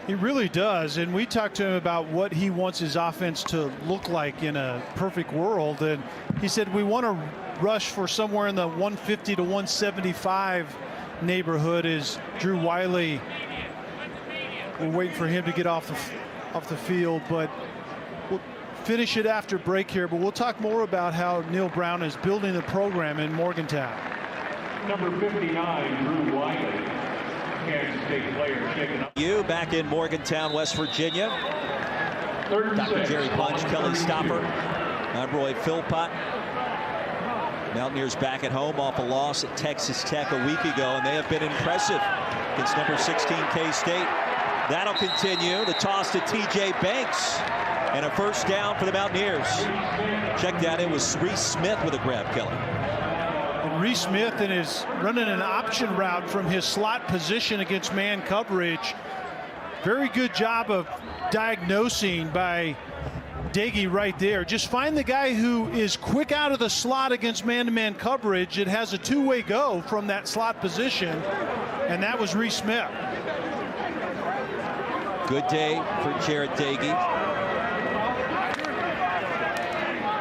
He really does. And we talked to him about what he wants his offense to look like in a perfect world. And he said, we want to rush for somewhere in the 150 to 175 neighborhood. Is Drew Wiley. We're waiting for him to get off the field, but we'll finish it after break here. But we'll talk more about how Neil Brown is building the program in Morgantown. Number 59, Drew Wiley, Kansas State player, shaking up. You back in Morgantown, West Virginia. Dr. Jerry Bunch, Kelly Stopper, I'm Roy Philpott. Mountaineers back at home off a loss at Texas Tech a week ago, and they have been impressive against number 16 K-State. That'll continue. The toss to TJ Banks, and a first down for the Mountaineers. Check that. It was Reese Smith with a grab, Kelly. And Reese Smith is running an option route from his slot position against man coverage. Very good job of diagnosing by Dagey right there. Just find the guy who is quick out of the slot against man-to-man coverage. It has a two-way go from that slot position, and that was Reese Smith. Good day for Jarrett Dagey.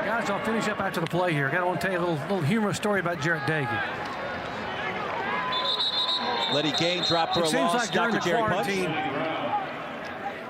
Guys, I'll finish up after the play here. I want to tell you a little humorous story about Jarrett Dagey. Letty Gain dropped for a loss. Like Dr. Jerry Bunch.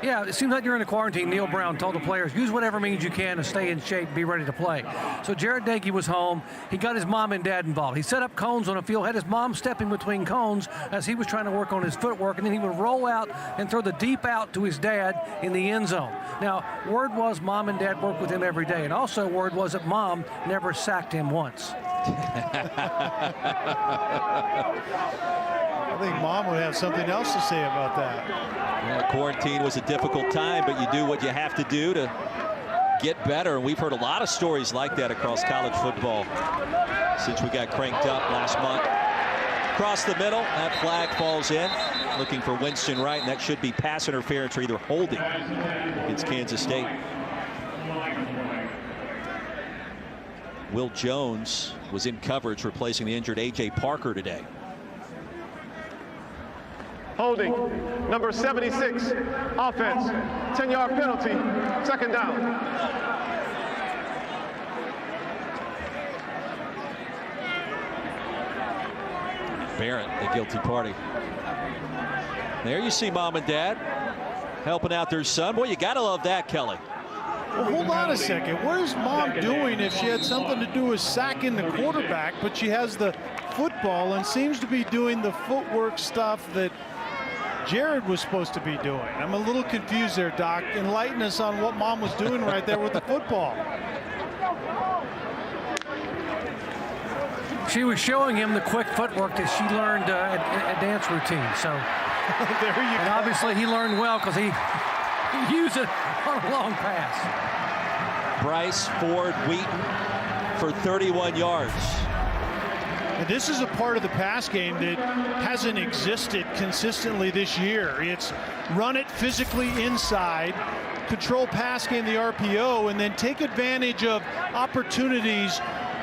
Yeah, it seems like during the quarantine, Neil Brown told the players, use whatever means you can to stay in shape, be ready to play. So Jarrett Dagey was home. He got his mom and dad involved. He set up cones on a field, had his mom stepping between cones as he was trying to work on his footwork, and then he would roll out and throw the deep out to his dad in the end zone. Now, word was mom and dad worked with him every day, and also word was that mom never sacked him once. I think mom would have something else to say about that. Well, quarantine was a difficult time, but you do what you have to do to get better. And we've heard a lot of stories like that across college football since we got cranked up last month. Across the middle, that flag falls in. Looking for Winston Wright, and that should be pass interference or either holding against Kansas State. Will Jones was in coverage replacing the injured A.J. Parker today. Holding, number 76, offense, 10-yard penalty, second down. Barrett, the guilty party. There you see mom and dad helping out their son. Boy, you gotta love that, Kelly. Well, hold on a second. What is mom doing if she had something to do with sacking the quarterback, but she has the football and seems to be doing the footwork stuff that Jared was supposed to be doing? I'm a little confused there, Doc. Enlighten us on what mom was doing right there with the football. She was showing him the quick footwork that she learned at dance routine. So there you go. And obviously he learned well because he used it on a long pass. Bryce Ford Wheaton for 31 yards. And this is a part of the pass game that hasn't existed consistently this year. It's run it physically inside, control pass game, the RPO, and then take advantage of opportunities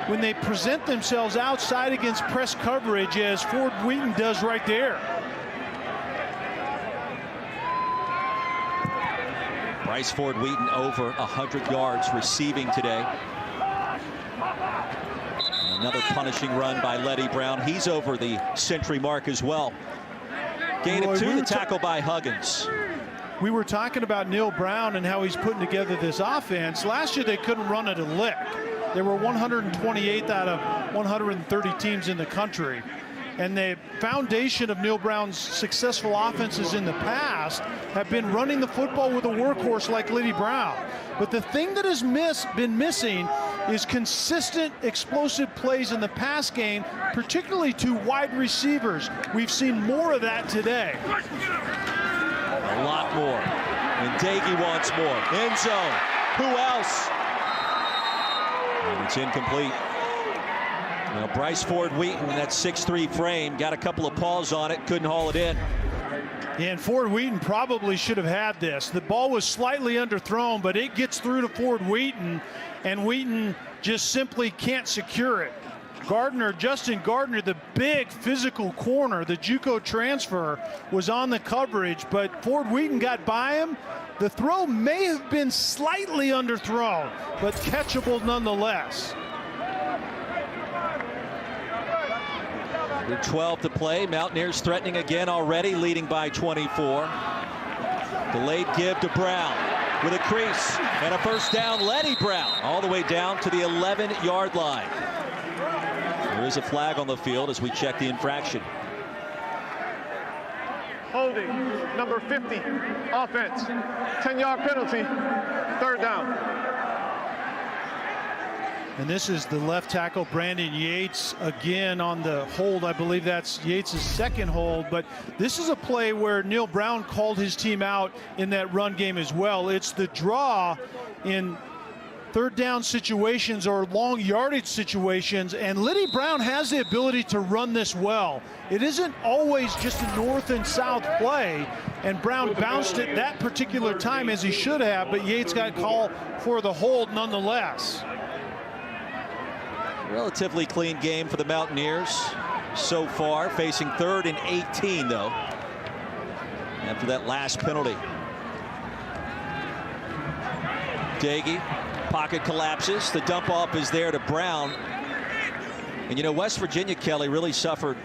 when they present themselves outside against press coverage, as Ford Wheaton does right there. Bryce Ford Wheaton over 100 yards receiving today. Another punishing run by Letty Brown. He's over the century mark as well. Gain of 2, the tackle by Huggins. We were talking about Neil Brown and how he's putting together this offense. Last year they couldn't run it a lick. They were 128th out of 130 teams in the country. And the foundation of Neil Brown's successful offenses in the past have been running the football with a workhorse like Letty Brown. But the thing that has been missing is consistent explosive plays in the pass game, particularly to wide receivers. We've seen more of that today. A lot more. And Dagey wants more. End zone. Who else? And it's incomplete. Well, Bryce Ford Wheaton in that 6'3" frame got a couple of paws on it, couldn't haul it in. Yeah, and Ford Wheaton probably should have had this. The ball was slightly underthrown, but it gets through to Ford Wheaton, and Wheaton just simply can't secure it. Justin Gardner, the big physical corner, the JUCO transfer, was on the coverage, but Ford Wheaton got by him. The throw may have been slightly underthrown, but catchable nonetheless. 12 to play. Mountaineers threatening again already, leading by 24. Delayed give to Brown with a crease and a first down. Lenny Brown all the way down to the 11-yard line. There is a flag on the field as we check the infraction. Holding, number 50, offense, 10-yard penalty, 3rd down. And this is the left tackle, Brandon Yates, again on the hold. I believe that's Yates' 2nd hold, but this is a play where Neil Brown called his team out in that run game as well. It's the draw in 3rd down situations or long yardage situations, and Lenny Brown has the ability to run this well. It isn't always just a north and south play, and Brown bounced it that particular time as he should have, but Yates got called for the hold nonetheless. Relatively clean game for the Mountaineers so far, facing 3rd and 18 though after that last penalty. Daggy, pocket collapses, the dump off is there to Brown. And you know, West Virginia, Kelly, really suffered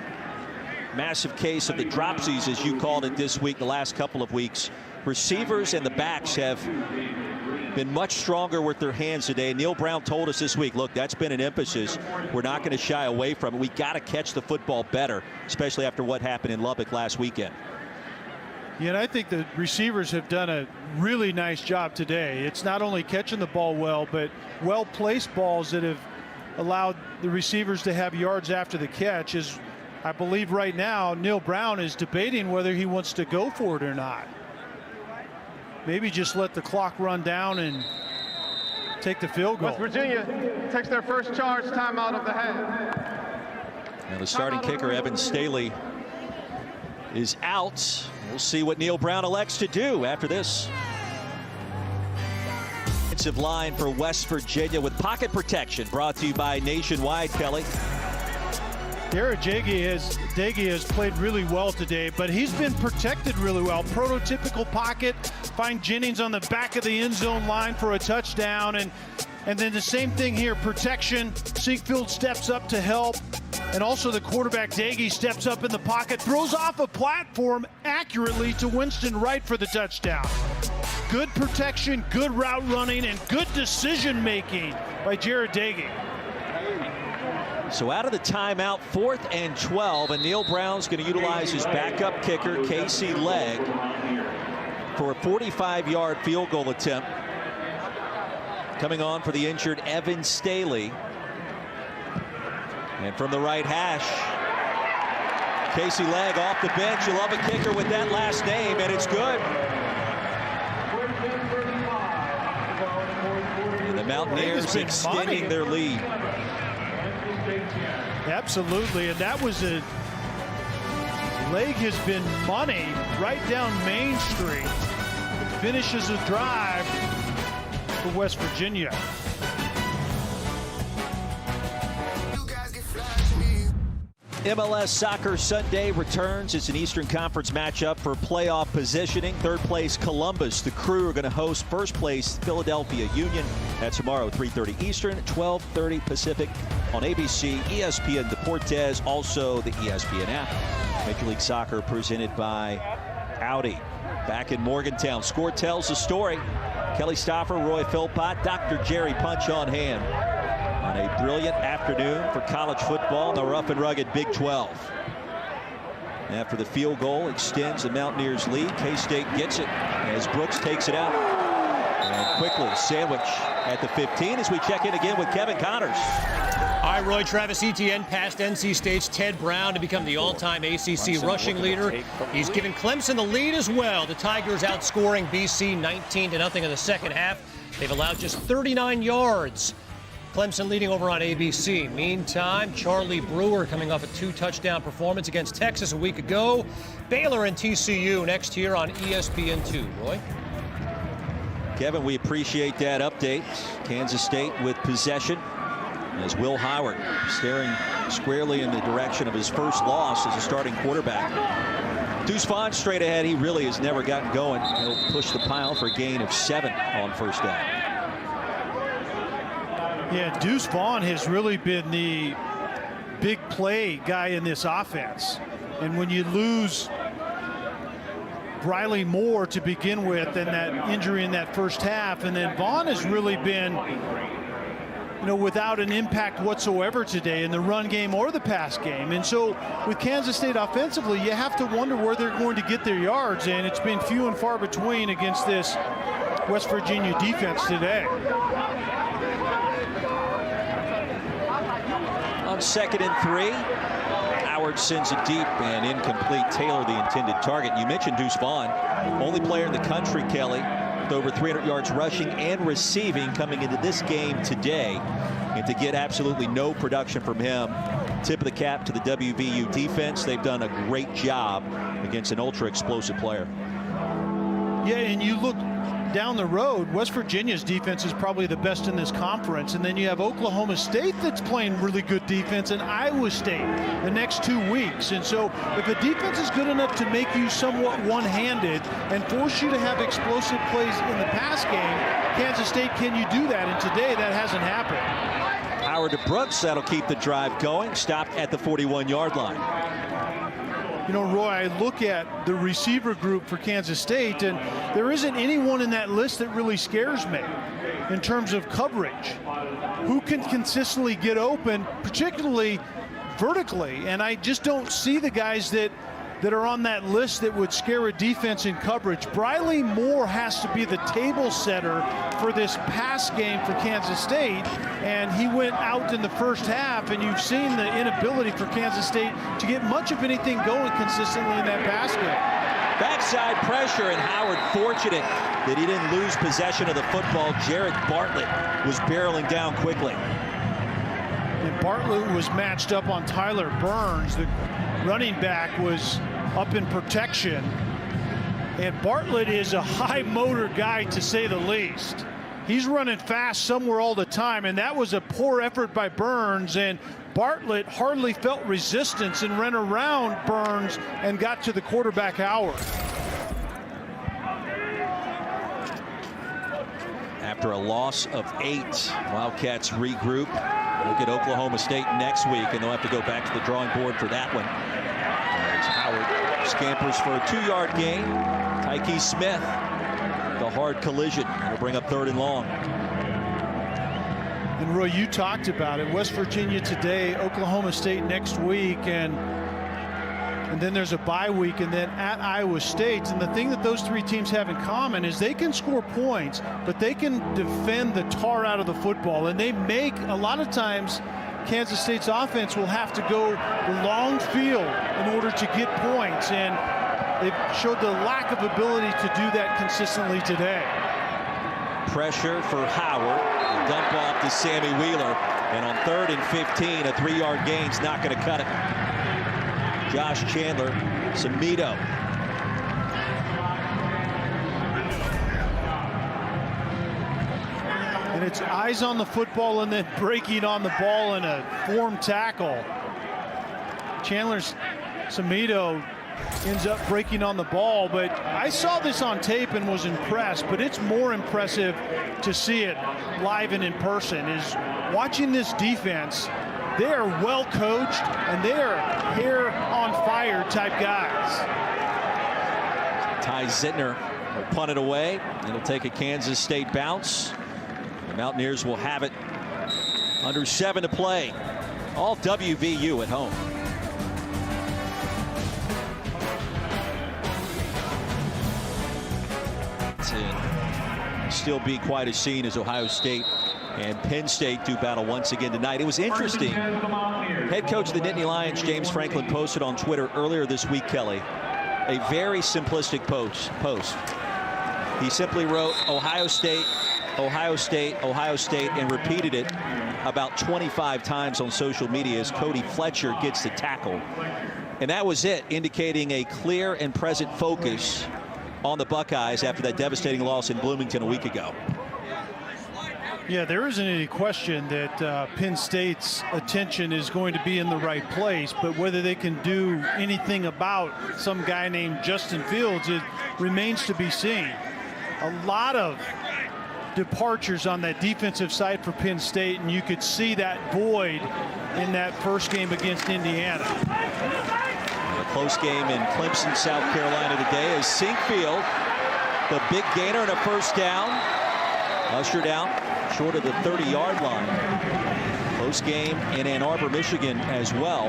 massive case of the dropsies, as you called it, this week, the last couple of weeks. Receivers and the backs have been much stronger with their hands today. Neil Brown told us this week, look, that's been an emphasis. We're not going to shy away from it. We got to catch the football better, especially after what happened in Lubbock last weekend. Yeah, and I think the receivers have done a really nice job today. It's not only catching the ball well, but well-placed balls that have allowed the receivers to have yards after the catch. Is, I believe right now, Neil Brown is debating whether he wants to go for it or not. Maybe just let the clock run down and take the field goal. West Virginia takes their first charge timeout of the half. Now the starting kicker, Evan Staley, is out. We'll see what Neil Brown elects to do after this. Defensive line for West Virginia with pocket protection, brought to you by Nationwide, Kelly. Daggy has played really well today, but he's been protected really well. Prototypical pocket. Find Jennings on the back of the end zone line for a touchdown, and then the same thing here, protection. Siegfeld steps up to help, and also the quarterback Daggy steps up in the pocket, throws off a platform accurately to Winston Wright for the touchdown. Good protection, good route running, and good decision making by Jared Daggy. So out of the timeout, 4th and 12, and Neil Brown's going to utilize his backup kicker, Casey Legg, for a 45-yard field goal attempt. Coming on for the injured Evan Staley. And from the right hash, Casey Legg off the bench. You love a kicker with that last name, and it's good. And the Mountaineers extending their lead. Absolutely, and that was a Legg has been money right down Main Street. Finishes a drive for West Virginia. MLS Soccer Sunday returns. It's an Eastern Conference matchup for playoff positioning. 3rd place Columbus. The Crew are going to host 1st place Philadelphia Union. That's tomorrow, 3:30 Eastern, 12:30 Pacific on ABC, ESPN Deportes, also the ESPN app. Major League Soccer presented by Audi. Back in Morgantown. Score tells the story. Kelly Stoffer, Roy Philpott, Dr. Jerry Punch on hand on a brilliant afternoon for college football in the rough and rugged Big 12. After the field goal extends the Mountaineers lead, K-State gets it as Brooks takes it out. And quickly sandwich at the 15 as we check in again with Kevin Connors. All right, Roy, Travis Etienne passed NC State's Ted Brown to become the all-time ACC rushing leader. He's given Clemson the lead as well. The Tigers outscoring BC 19-0 in the second half. They've allowed just 39 yards Clemson leading over on ABC. Meantime, Charlie Brewer coming off a 2-touchdown performance against Texas a week ago. Baylor and TCU next here on ESPN2. Roy? Kevin, we appreciate that update. Kansas State with possession as Will Howard staring squarely in the direction of his first loss as a starting quarterback. Deuce Vaughn straight ahead. He really has never gotten going. He'll push the pile for a gain of 7 on first down. Yeah, Deuce Vaughn has really been the big play guy in this offense. And when you lose Briley Moore to begin with and that injury in that first half, and then Vaughn has really been, without an impact whatsoever today in the run game or the pass game. And so with Kansas State offensively, you have to wonder where they're going to get their yards, and it's been few and far between against this West Virginia defense today. On 2nd and 3, Howard sends it deep and incomplete. Taylor the intended target. You mentioned Deuce Vaughn, only player in the country, Kelly, with over 300 yards rushing and receiving coming into this game today. And to get absolutely no production from him, tip of the cap to the WVU defense. They've done a great job against an ultra explosive player. Yeah, and you look down the road, West Virginia's defense is probably the best in this conference, and then you have Oklahoma State that's playing really good defense, and Iowa State the next 2 weeks. And so if a defense is good enough to make you somewhat one-handed and force you to have explosive plays in the pass game, Kansas State, can you do that? And today that hasn't happened. Howard to Brooks, that'll keep the drive going. Stopped at the 41-yard line. Roy, I look at the receiver group for Kansas State, and there isn't anyone in that list that really scares me in terms of coverage. Who can consistently get open, particularly vertically? And I just don't see the guys that are on that list that would scare a defense in coverage. Briley Moore has to be the table setter for this pass game for Kansas State, and he went out in the first half, and you've seen the inability for Kansas State to get much of anything going consistently in that pass game. Backside pressure, and Howard fortunate that he didn't lose possession of the football. Jared Bartlett was barreling down quickly. And Bartlett was matched up on Tyler Burns. The running back was up in protection, and Bartlett is a high motor guy, to say the least. He's running fast somewhere all the time, and that was a poor effort by Burns, and Bartlett hardly felt resistance and ran around Burns and got to the quarterback Howard. After a loss of 8, Wildcats regroup. Look at Oklahoma State next week, and they'll have to go back to the drawing board for that one. As Howard scampers for a 2-yard gain. Tyke Smith, the hard collision. It'll bring up 3rd and long. And Roy, you talked about it. West Virginia today, Oklahoma State next week, and then there's a bye week, and then at Iowa State. And the thing that those 3 teams have in common is they can score points, but they can defend the tar out of the football. And they make, a lot of times, Kansas State's offense will have to go the long field in order to get points. And they've showed the lack of ability to do that consistently today. Pressure for Howard. Dump off to Sammy Wheeler. And on 3rd and 15, a 3-yard gain's not going to cut it. Josh Chandler, Samito. And it's eyes on the football and then breaking on the ball in a formed tackle. Chandler's Samito ends up breaking on the ball, but I saw this on tape and was impressed, but it's more impressive to see it live and in person, is watching this defense. They are well coached, and they are hair on fire type guys. Ty Zitner will punt it away. It'll take a Kansas State bounce. The Mountaineers will have it under 7 to play. All WVU at home. Still be quite a scene as Ohio State and Penn State do battle once again tonight. It was interesting. Head coach of the Nittany Lions, James Franklin, posted on Twitter earlier this week, Kelly, a very simplistic post. He simply wrote Ohio State, Ohio State, Ohio State, and repeated it about 25 times on social media as Cody Fletcher gets the tackle. And that was it, indicating a clear and present focus on the Buckeyes after that devastating loss in Bloomington a week ago. Yeah, there isn't any question that Penn State's attention is going to be in the right place, but whether they can do anything about some guy named Justin Fields, it remains to be seen. A lot of departures on that defensive side for Penn State, and you could see that void in that first game against Indiana. A close game in Clemson, South Carolina today as Sinkfield, the big gainer and a first down, ushered out short of the 30-yard line. Close game in Ann Arbor, Michigan as well.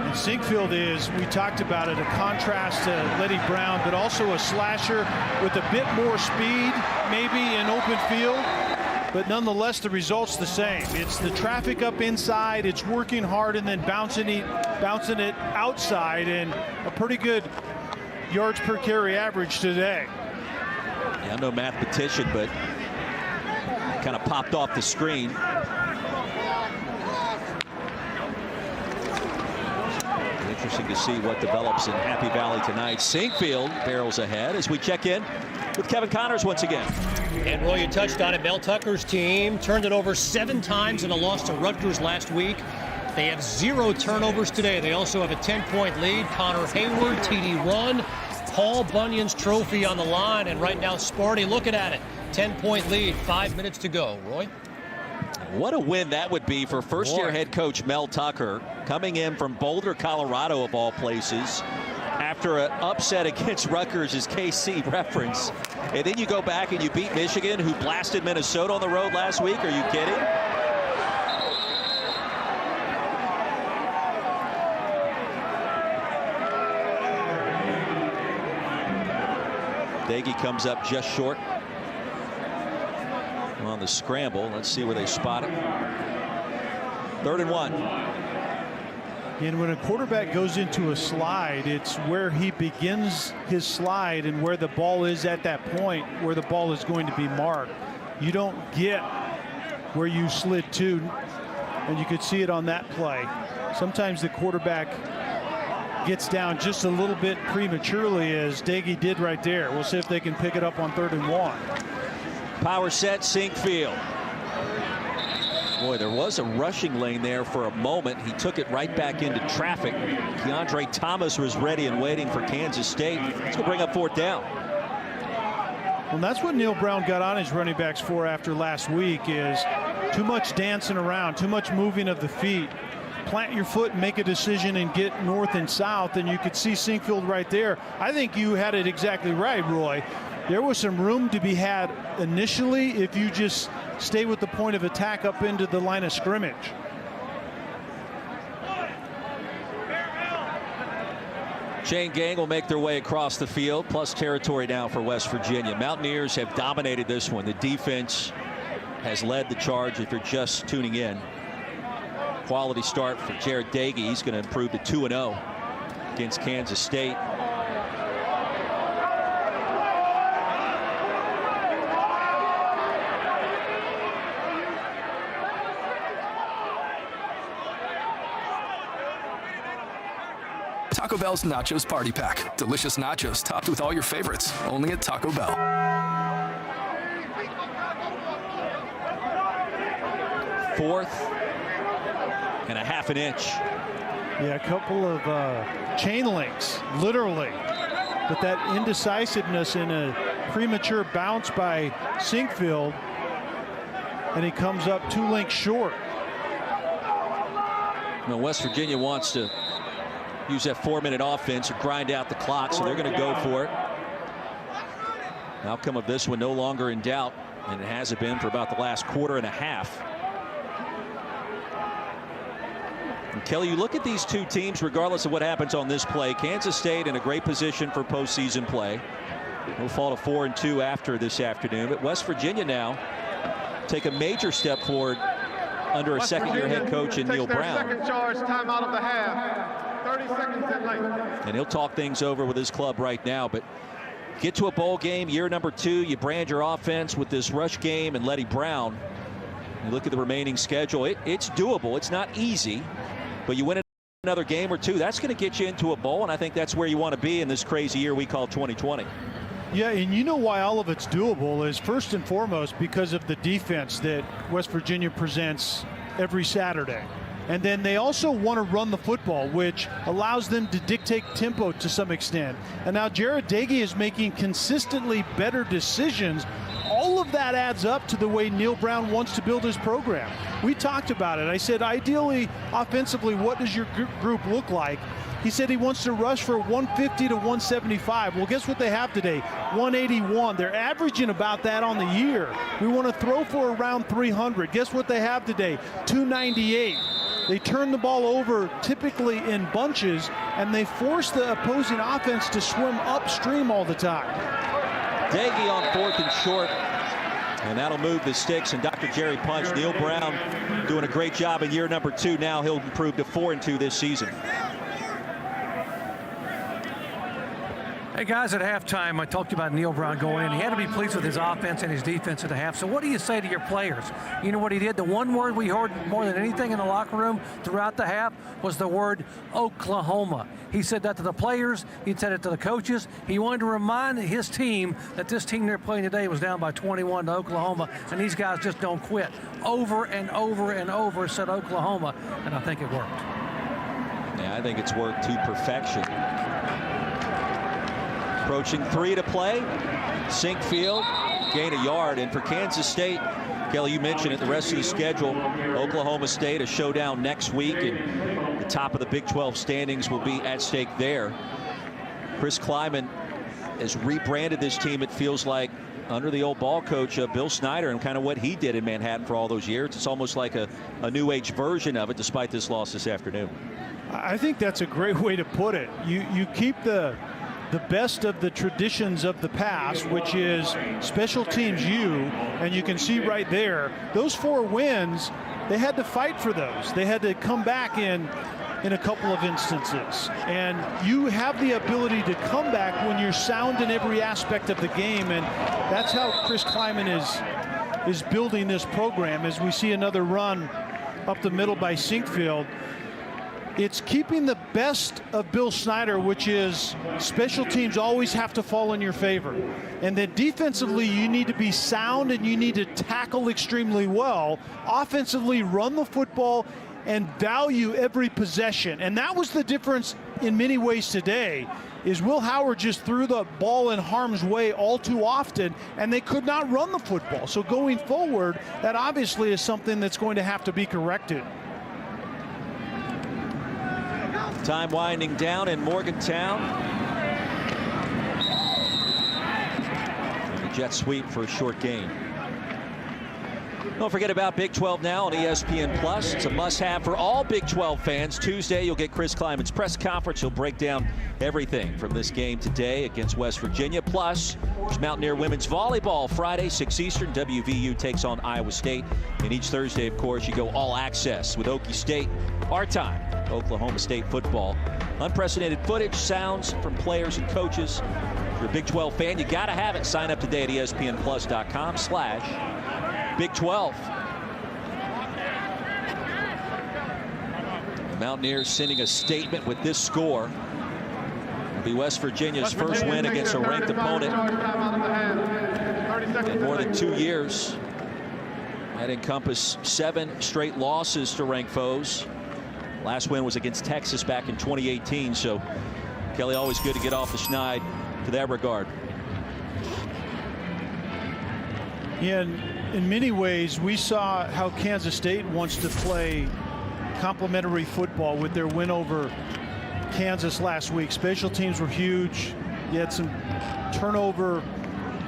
And Sinkfield is, we talked about it, a contrast to Letty Brown, but also a slasher with a bit more speed, maybe in open field. But nonetheless, the result's the same. It's the traffic up inside, it's working hard and then bouncing it outside, and a pretty good yards per carry average today. Yeah, I'm no mathematician, but kind of popped off the screen. Interesting to see what develops in Happy Valley tonight. Sinkfield barrels ahead as we check in with Kevin Connors once again. And Roy, you touched on it. Mel Tucker's team turned it over 7 times in a loss to Rutgers last week. They have 0 turnovers today. They also have a 10-point lead. Connor Hayward, TD run. Paul Bunyan's trophy on the line, and right now Sparty looking at it. 10-point lead, 5 minutes to go. Roy? What a win that would be for first-year head coach Mel Tucker, coming in from Boulder, Colorado, of all places, after an upset against Rutgers, as KC reference. And then you go back and you beat Michigan, who blasted Minnesota on the road last week. Are you kidding? Daggy comes up just short on the scramble. Let's see where they spot it. 3rd and 1. And when a quarterback goes into a slide, it's where he begins his slide and where the ball is at that point where the ball is going to be marked. You don't get where you slid to, and you could see it on that play. Sometimes the quarterback gets down just a little bit prematurely, as Daggy did right there. We'll see if they can pick it up on 3rd and 1. Power set, Sinkfield. Boy, there was a rushing lane there for a moment. He took it right back into traffic. Keandre Thomas was ready and waiting for Kansas State. It's going to bring up 4th down. Well, that's what Neil Brown got on his running backs for after last week, is too much dancing around, too much moving of the feet. Plant your foot and make a decision and get north and south, and you could see Sinkfield right there. I think you had it exactly right, Roy. There was some room to be had initially if you just stay with the point of attack up into the line of scrimmage. Chain gang will make their way across the field, plus territory now for West Virginia. Mountaineers have dominated this one. The defense has led the charge if you're just tuning in. Quality start for Jared Daggy. He's going to improve to 2-0 against Kansas State. Taco Bell's Nachos Party Pack. Delicious nachos topped with all your favorites. Only at Taco Bell. 4th and a half an inch. Yeah, a couple of chain links, literally. But that indecisiveness in a premature bounce by Sinkfield, and he comes up 2 links short. Now, West Virginia wants to use that 4-minute offense or grind out the clock, so they're going to go for it. Outcome of this one no longer in doubt, and it hasn't been for about the last quarter and a half. And Kelly, you look at these two teams, regardless of what happens on this play. Kansas State in a great position for postseason play. We'll fall to 4-2 after this afternoon. But West Virginia now take a major step forward under a second-year head coach in Neil Brown. Second charge, timeout of the half. 30 seconds in late. And he'll talk things over with his club right now. But get to a bowl game, year number 2, you brand your offense with this rush game and Letty Brown. You look at the remaining schedule, it's doable. It's not easy, but you win another game or 2, that's going to get you into a bowl, and I think that's where you want to be in this crazy year we call 2020. Yeah, and you know why all of it's doable is first and foremost because of the defense that West Virginia presents every Saturday. And then they also want to run the football, which allows them to dictate tempo to some extent. And now Jared Dagey is making consistently better decisions. All of that adds up to the way Neil Brown wants to build his program. We talked about it. I said, ideally, offensively, what does your group look like? He said he wants to rush for 150 to 175. Well, guess what they have today? 181. They're averaging about that on the year. We want to throw for around 300. Guess what they have today? 298. They turn the ball over typically in bunches, and they force the opposing offense to swim upstream all the time. Dagey on 4th and short, and that'll move the sticks. And Dr. Jerry Punch, Neil Brown doing a great job in year number 2. Now he'll improve to 4-2 this season. Hey guys, at halftime, I talked about Neil Brown going in. He had to be pleased with his offense and his defense at the half. So what do you say to your players? You know what he did? The one word we heard more than anything in the locker room throughout the half was the word Oklahoma. He said that to the players. He said it to the coaches. He wanted to remind his team that this team they're playing today was down by 21 to Oklahoma, and these guys just don't quit. Over and over and over said Oklahoma, and I think it worked. Yeah, I think it's worked to perfection. Approaching 3 to play. Sink field, gain a yard. And for Kansas State, Kelly, you mentioned it, the rest of the schedule, Oklahoma State, a showdown next week, and the top of the Big 12 standings will be at stake there. Chris Kleiman has rebranded this team, it feels like, under the old ball coach, Bill Snyder, and kind of what he did in Manhattan for all those years. It's almost like a new age version of it, despite this loss this afternoon. I think that's a great way to put it. You keep the best of the traditions of the past, which is special teams and you can see right there, those 4 wins, they had to fight for those. They had to come back in a couple of instances. And you have the ability to come back when you're sound in every aspect of the game, and that's how Chris Kleiman is building this program. As we see another run up the middle by Sinkfield, it's keeping the best of Bill Snyder, which is special teams always have to fall in your favor. And then defensively, you need to be sound and you need to tackle extremely well. Offensively, run the football and value every possession. And that was the difference in many ways today, is Will Howard just threw the ball in harm's way all too often, and they could not run the football. So going forward, that obviously is something that's going to have to be corrected. Time winding down in Morgantown. And the jet sweep for a short gain. Don't forget about Big 12 Now on ESPN Plus. It's a must-have for all Big 12 fans. Tuesday, you'll get Chris Kleiman's press conference. He'll break down everything from this game today against West Virginia. Plus, there's Mountaineer women's volleyball Friday, 6 Eastern. WVU takes on Iowa State. And each Thursday, of course, you go all access with Okie State. Our time, Oklahoma State football. Unprecedented footage, sounds from players and coaches. If you're a Big 12 fan, you got to have it. Sign up today at ESPNplus.com/Big 12. The Mountaineers sending a statement with this score. It'll be West Virginia's first win against a ranked opponent in more than 2 years. That encompassed 7 straight losses to ranked foes. Last win was against Texas back in 2018. So, Kelly, always good to get off the schneid to that regard. In many ways, we saw how Kansas State wants to play complementary football with their win over Kansas last week. Special teams were huge. You had some turnover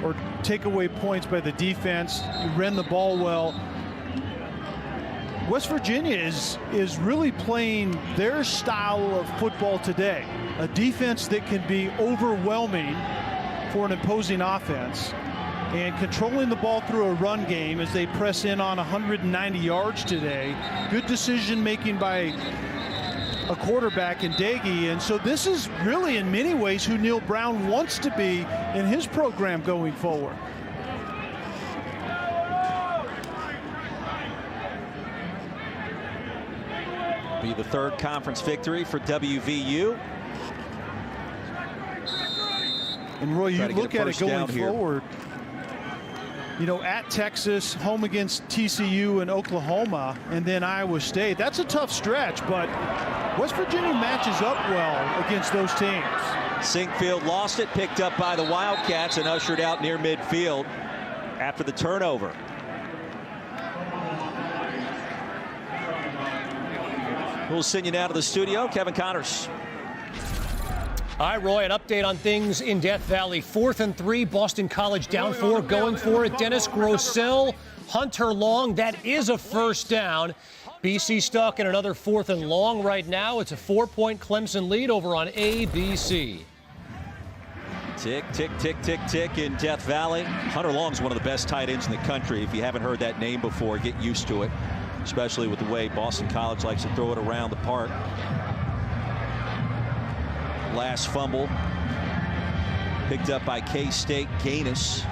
or takeaway points by the defense. You ran the ball well. West Virginia is really playing their style of football today. A defense that can be overwhelming for an opposing offense, and controlling the ball through a run game as they press in on 190 yards today. Good decision making by a quarterback in Daggy. And so this is really in many ways who Neil Brown wants to be in his program going forward. Be the third conference victory for WVU. And Roy, you look at it going forward, you know, at Texas, home against TCU and Oklahoma, and then Iowa State. That's a tough stretch, but West Virginia matches up well against those teams. Sinkfield lost it, picked up by the Wildcats and ushered out near midfield after the turnover. We'll send you now to the studio. Kevin Connors. Hi, Roy. An update on things in Death Valley. 4th and 3. Boston College down 4. Going for it. Dennis Grossell, Hunter Long. That is a first down. BC stuck in another 4th and long right now. It's a 4-point Clemson lead over on ABC. Tick, tick, tick, tick, tick in Death Valley. Hunter Long's one of the best tight ends in the country. If you haven't heard that name before, get used to it, especially with the way Boston College likes to throw it around the park. Last fumble picked up by K-State. Gaines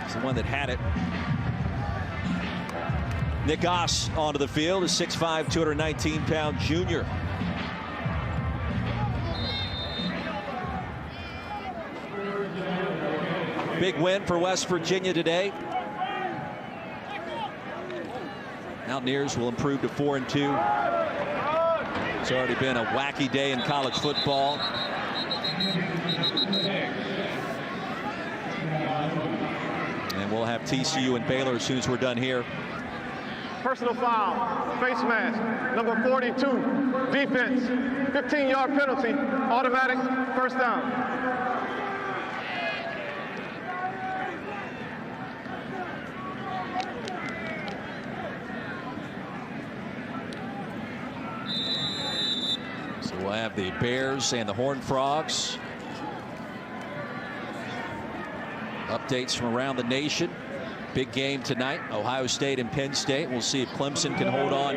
is the one that had it. Nick Oss onto the field, a 6'5", 219-pound junior. Big win for West Virginia today. Mountaineers will improve to 4-2. It's already been a wacky day in college football. And we'll have TCU and Baylor as soon as we're done here. Personal foul, face mask, number 42, defense, 15-yard penalty, automatic first down. We'll have the Bears and the Horned Frogs. Updates from around the nation. Big game tonight, Ohio State and Penn State. We'll see if Clemson can hold on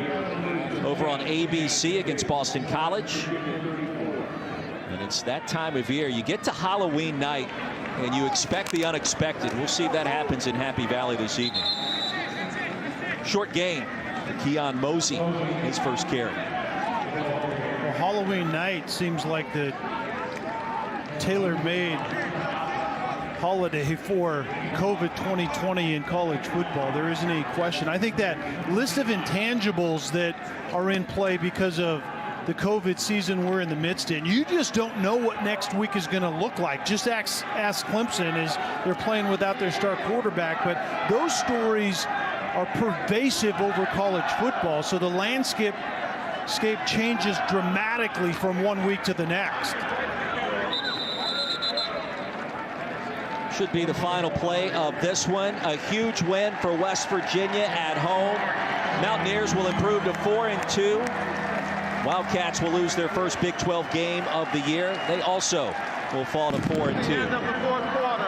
over on ABC against Boston College. And it's that time of year. You get to Halloween night and you expect the unexpected. We'll see if that happens in Happy Valley this evening. Short gain for Keon Mosey, his first carry. Halloween night seems like the tailor-made holiday for COVID 2020 in college football. There isn't any question. I think that list of intangibles that are in play because of the COVID season we're in the midst in, you just don't know what next week is going to look like. Just ask Clemson as they're playing without their star quarterback. But those stories are pervasive over college football. So the landscape changes dramatically from one week to the next. Should be the final play of this one. A huge win for West Virginia at home. Mountaineers will improve to 4-2. Wildcats will lose their first Big 12 game of the year. They also will fall to 4-2.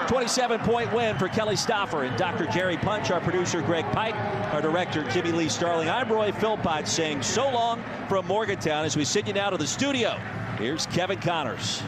27-point win for Kelly Stauffer and Dr. Jerry Punch, our producer Greg Pike, our director Jimmy Lee Starling. I'm Roy Philpott saying so long from Morgantown as we send you now to the studio. Here's Kevin Connors.